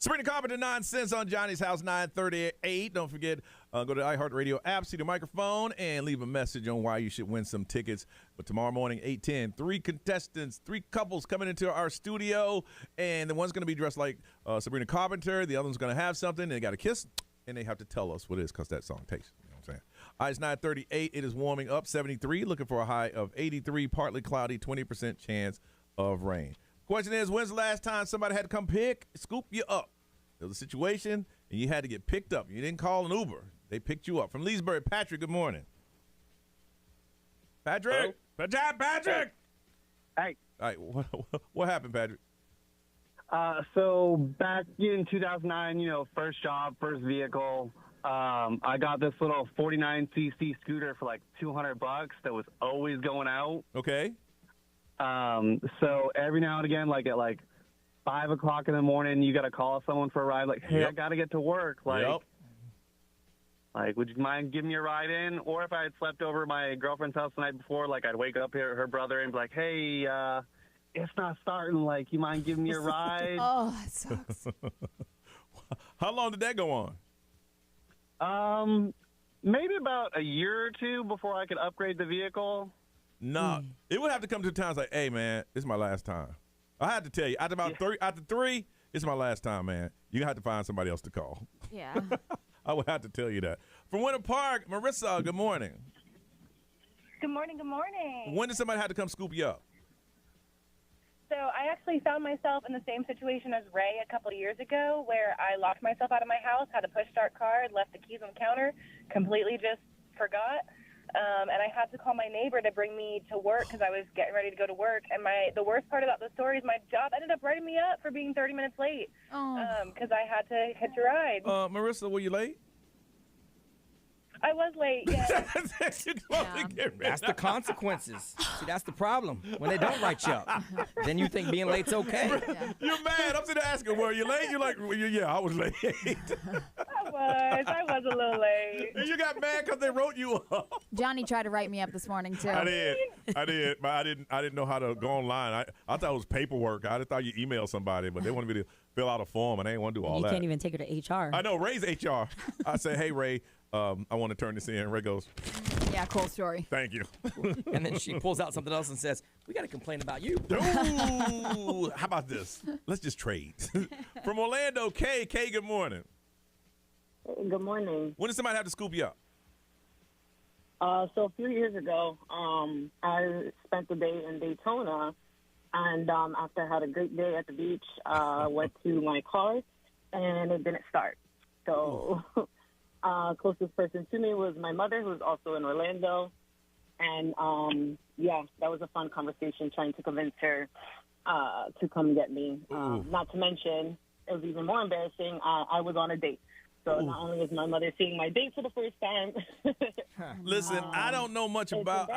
Sabrina Carpenter, Nonsense on Johnny's House, 9:38. Don't forget, go to the iHeartRadio app, see the microphone, and leave a message on why you should win some tickets. But tomorrow morning, 8:10, 3 contestants, 3 couples coming into our studio, and the one's going to be dressed like Sabrina Carpenter. The other one's going to have something. They got a kiss, and they have to tell us what it is because that song tastes. You know what I'm saying? All right, it's 9:38. It is warming up, 73, looking for a high of 83, partly cloudy, 20% chance of rain. Question is, when's the last time somebody had to come scoop you up? There was a situation, and you had to get picked up. You didn't call an Uber. They picked you up. From Leesburg, Patrick, good morning. Patrick? Patrick! Hey. All right, what happened, Patrick? So back in 2009, first job, first vehicle, I got this little 49cc scooter for like $200 that was always going out. Okay. So every now and again, like at 5 o'clock in the morning, you got to call someone for a ride. Like, hey, I got to get to work. Like, would you mind giving me a ride in? Or if I had slept over at my girlfriend's house the night before, like I'd wake up here, her brother, and be like, hey, it's not starting. Like, you mind giving me a ride? Oh, that sucks. How long did that go on? Maybe about a year or two before I could upgrade the vehicle. No, it would have to come to times like, hey, man, this is my last time. I had to tell you, after three, it's my last time, man. You're going to have to find somebody else to call. Yeah. I would have to tell you that. From Winter Park, Marissa, good morning. Good morning, good morning. When did somebody have to come scoop you up? So I actually found myself in the same situation as Ray a couple of years ago where I locked myself out of my house, had a push-start car, left the keys on the counter, completely just forgot. And I had to call my neighbor to bring me to work because I was getting ready to go to work. And the worst part about the story is my job ended up writing me up for being 30 minutes late because I had to hitch a ride. Marissa, were you late? I was late, yeah. That's the consequences. See, that's the problem. When they don't write you up, then you think being late's okay. You're mad. I'm sitting there asking, were you late? You're like, yeah, I was late. I was a little late. And you got mad because they wrote you up. Johnny tried to write me up this morning, too. I did. But I didn't know how to go online. I thought it was paperwork. I thought you emailed somebody, but they wanted me to fill out a form, and I didn't want to do all that. You can't even take her to HR. I know. Ray's HR. I say, hey, Ray, I want to turn this in. Ray goes, yeah, cool story. Thank you. And then she pulls out something else and says, we got to complain about you. Ooh, how about this? Let's just trade. From Orlando, Kay, good morning. Good morning. When did somebody have to scoop you up? So a few years ago, I spent the day in Daytona, and after I had a great day at the beach, went to my car, and it didn't start. So closest person to me was my mother, who's also in Orlando, and that was a fun conversation trying to convince her to come get me. Not to mention, it was even more embarrassing. I was on a date. So not only was my mother seeing my date for the first time. Listen, I don't know much about.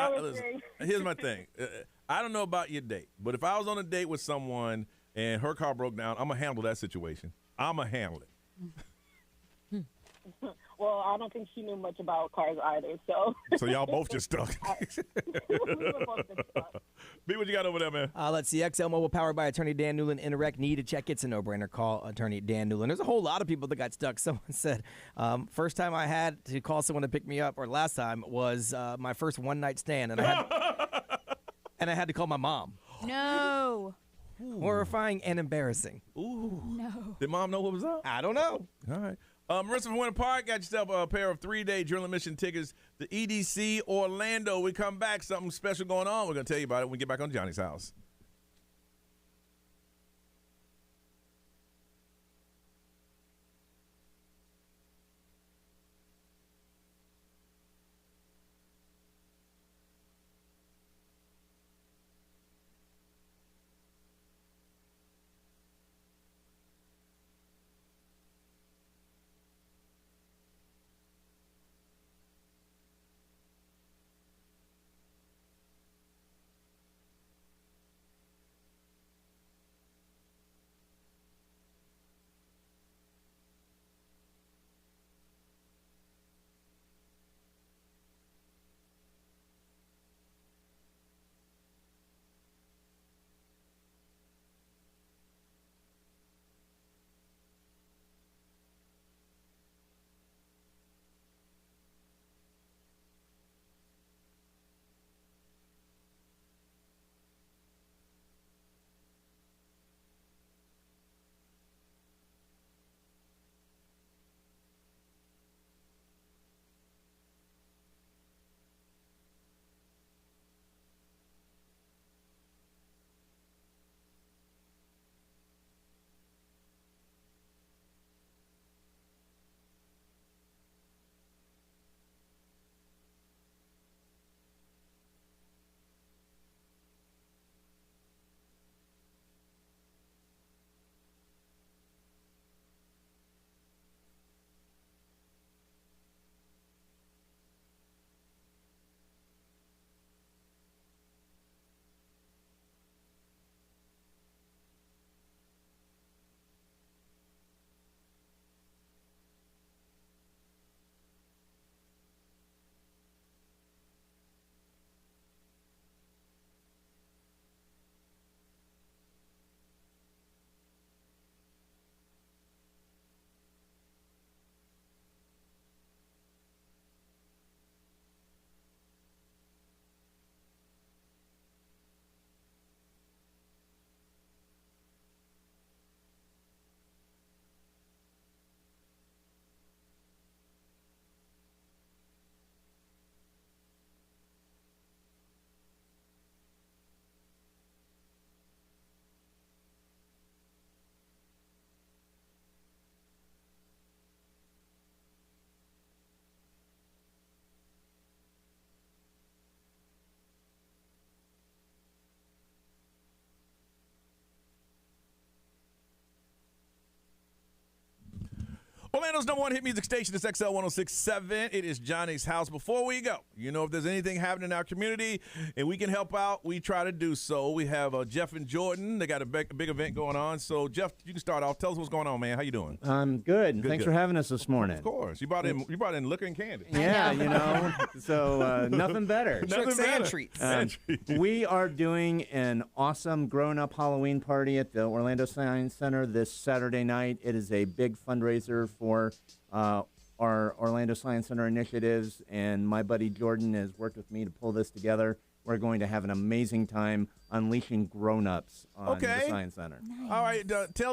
Here's my thing. I don't know about your date, but if I was on a date with someone and her car broke down, I'm gonna handle that situation. I'm gonna handle it. Well, I don't think she knew much about cars either. So y'all both just stuck. B, what you got over there, man? Let's see. XL Mobile powered by attorney Dan Newland. Interact. Need to check. It's a no-brainer. Call attorney Dan Newland. There's a whole lot of people that got stuck. Someone said, first time I had to call someone to pick me up, or last time, was my first one-night stand, and I had to call my mom. No. Horrifying and embarrassing. Ooh. No. Did mom know what was up? I don't know. All right. Marissa from Winter Park, got yourself a pair of 3-day journal admission tickets to EDC Orlando. We come back, something special going on. We're going to tell you about it when we get back on Johnny's House. Orlando's #1 hit music station is XL 106.7. It is Johnny's house. Before we go, if there's anything happening in our community and we can help out, we try to do so. We have Jeff and Jordan. They got a big event going on. So, Jeff, you can start off. Tell us what's going on, man. How you doing? I'm good. Thanks for having us this morning. Of course. You brought in liquor and candy. Yeah, so nothing better. Nothing better. Treats. We are doing an awesome grown-up Halloween party at the Orlando Science Center this Saturday night. It is a big fundraiser for our Orlando Science Center initiatives, and my buddy Jordan has worked with me to pull this together. We're going to have an amazing time unleashing grown-ups on the Science Center. Nice. All right,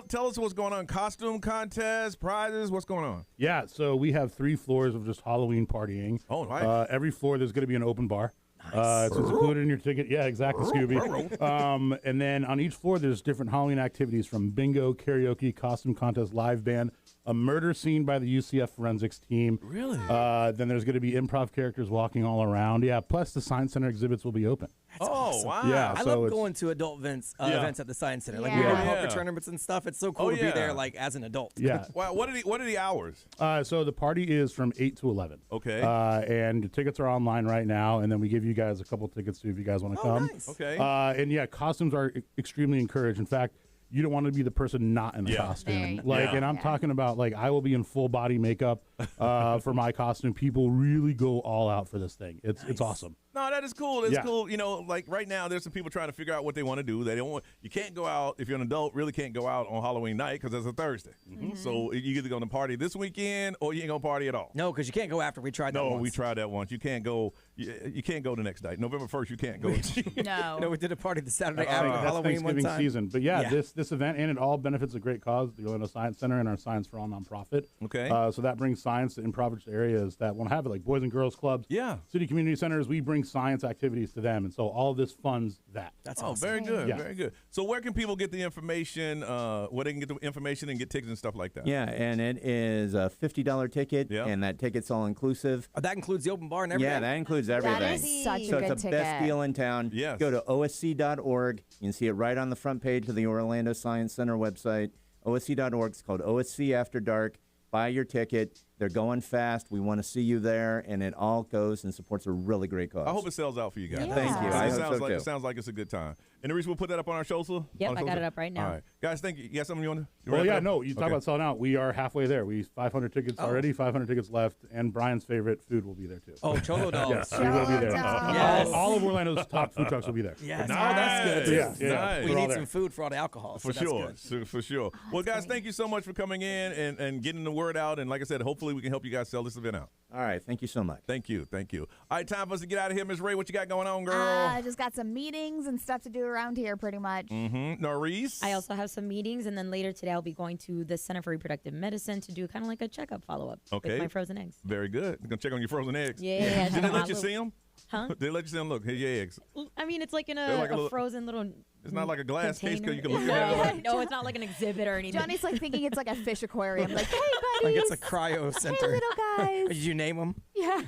tell us what's going on. Costume contest, prizes, what's going on? Yeah, so we have 3 floors of just Halloween partying. Oh, nice. Every floor there's going to be an open bar. Nice. So it's included in your ticket. Yeah, exactly, Scooby. And then on each floor, there's different Halloween activities from bingo, karaoke, costume contest, live band, a murder scene by the UCF forensics team. Really? Then there's going to be improv characters walking all around. Yeah, plus the Science Center exhibits will be open. That's awesome. Wow. Yeah, I love going to adult events at the Science Center. Like we go to poker tournaments and stuff. It's so cool to be there like as an adult. Yeah. Wow. What are the hours? So the party is from 8 to 11. Okay. And the tickets are online right now, and then we give you guys a couple tickets too if you guys want to come. Nice. Okay. And yeah, costumes are extremely encouraged. In fact, you don't want to be the person not in the costume. And I'm talking about I will be in full body makeup for my costume. People really go all out for this thing. It's awesome. No, that is cool. It's cool. Like right now, there's some people trying to figure out what they want to do. They don't want. You can't go out if you're an adult. Really can't go out on Halloween night because it's a Thursday. Mm-hmm. So you either going to party this weekend or you ain't gonna party at all. No, because you can't go after we tried that. No, we tried that once. You can't go. You can't go the next night. November 1st, you can't go. No, we did a party the Saturday after Halloween one time. Season. But this event and it all benefits a great cause, the Orlando Science Center and our Science for All nonprofit. Okay. So that brings science to impoverished areas that want to have it, like Boys and Girls Clubs. Yeah. City community centers. We bring science activities to them, and so all of this funds that. That's awesome. Very good, very good. So where can people get the information? Where they can get the information and get tickets and stuff like that? Yeah, and it is a $50 ticket, and that ticket's all inclusive. That includes the open bar and everything. Yeah, that includes everything. That is such a so good it's the ticket. best deal in town. Yes. Go to osc.org. You can see it right on the front page of the Orlando Science Center website. OSC.org. It's called OSC After Dark. Buy your ticket. They're going fast. We want to see you there, and it all goes and supports a really great cause. I hope it sells out for you guys. Yeah. Thank you. I hope so too. It sounds like it's a good time. And Reese, we'll put that up on our social. Yep, I got it up right now. All right, guys, thank you. You got something you want to? Well, yeah, no. You talk about selling out. We are halfway there. We 500 tickets already, 500 tickets left, and Brian's favorite food will be there too. Oh, Cholo Dogs. Yes, we will be there. Yes. All of Orlando's top food trucks will be there. Yes. Nice. Oh, that's good. Yeah. Nice. We need some food for all the alcohol. For sure. For sure. Well, guys, thank you so much for coming in and getting the word out. And like I said, hopefully we can help you guys sell this event out. All right. Thank you so much. Thank you. All right, time for us to get out of here. Ms. Ray, what you got going on, girl? I just got some meetings and stuff to do around here pretty much. Mm-hmm. Norris? I also have some meetings, and then later today I'll be going to the Center for Reproductive Medicine to do kind of like a checkup follow-up with my frozen eggs. Very good. You're going to check on your frozen eggs? Yeah. Did they let you see them? Huh? They let you see them? Look, here's your eggs. I mean, it's like in They're like a frozen little It's not like a glass case because you can look container. at it. No, it's not like an exhibit or anything. Johnny's like thinking it's like a fish aquarium. Like, hey, buddies. Like it's a cryo center. Hey, little guys. Did you name them? Yeah.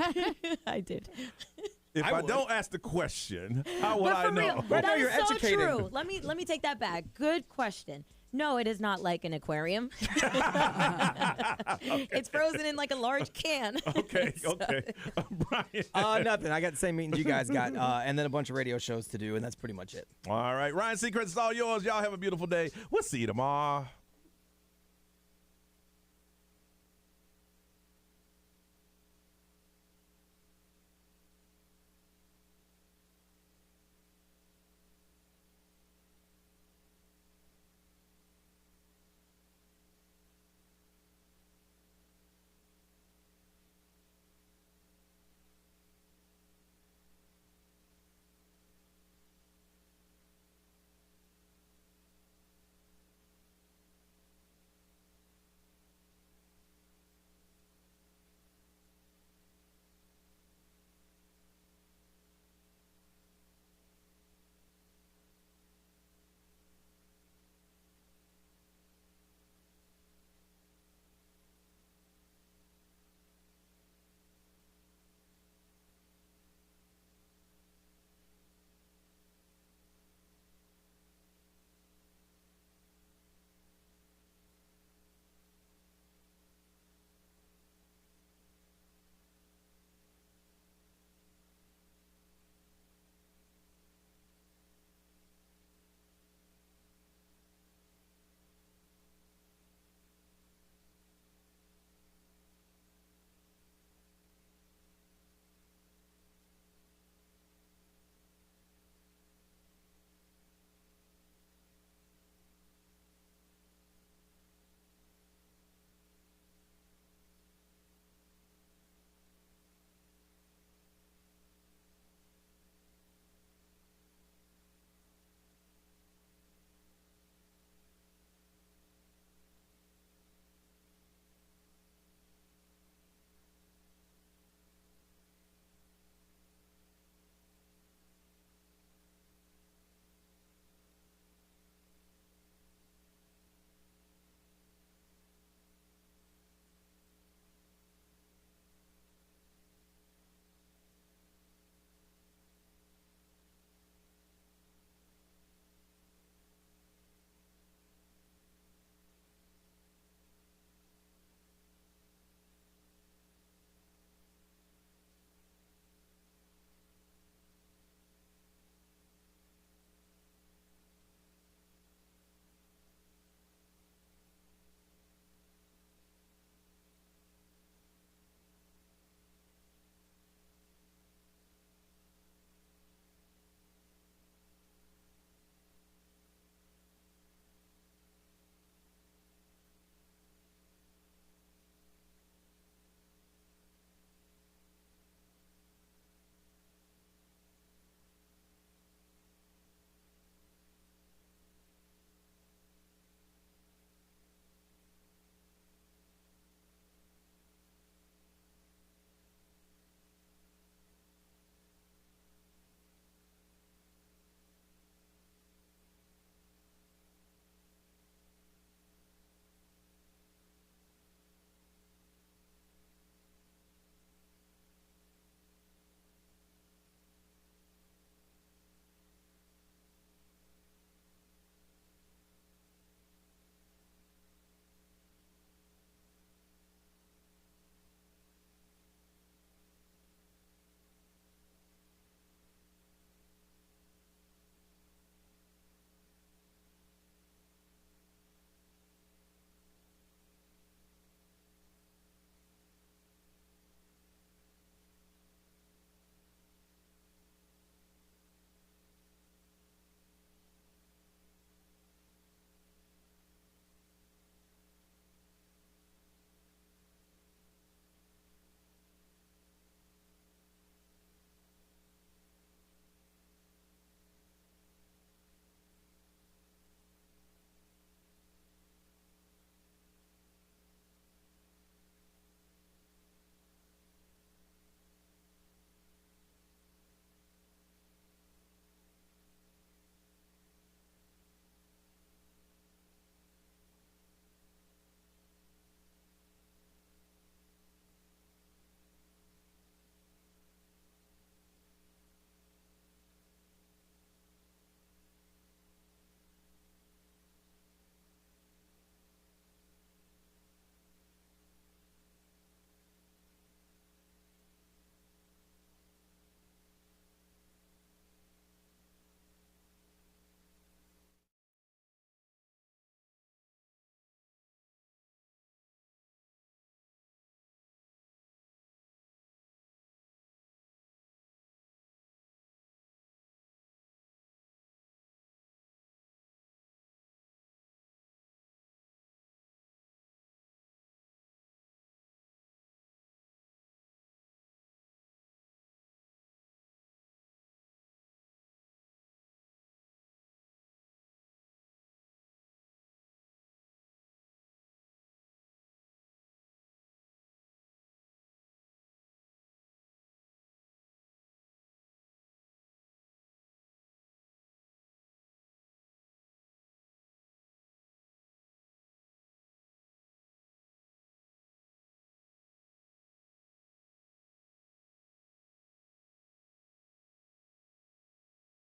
I did. If I don't ask the question, how would I know? Real, that is so true. Let me take that back. Good question. No, it is not like an aquarium. It's frozen in like a large can. Okay. Brian. Nothing. I got the same meetings you guys got, and then a bunch of radio shows to do, and that's pretty much it. All right. Ryan Seacrest, it's all yours. Y'all have a beautiful day. We'll see you tomorrow.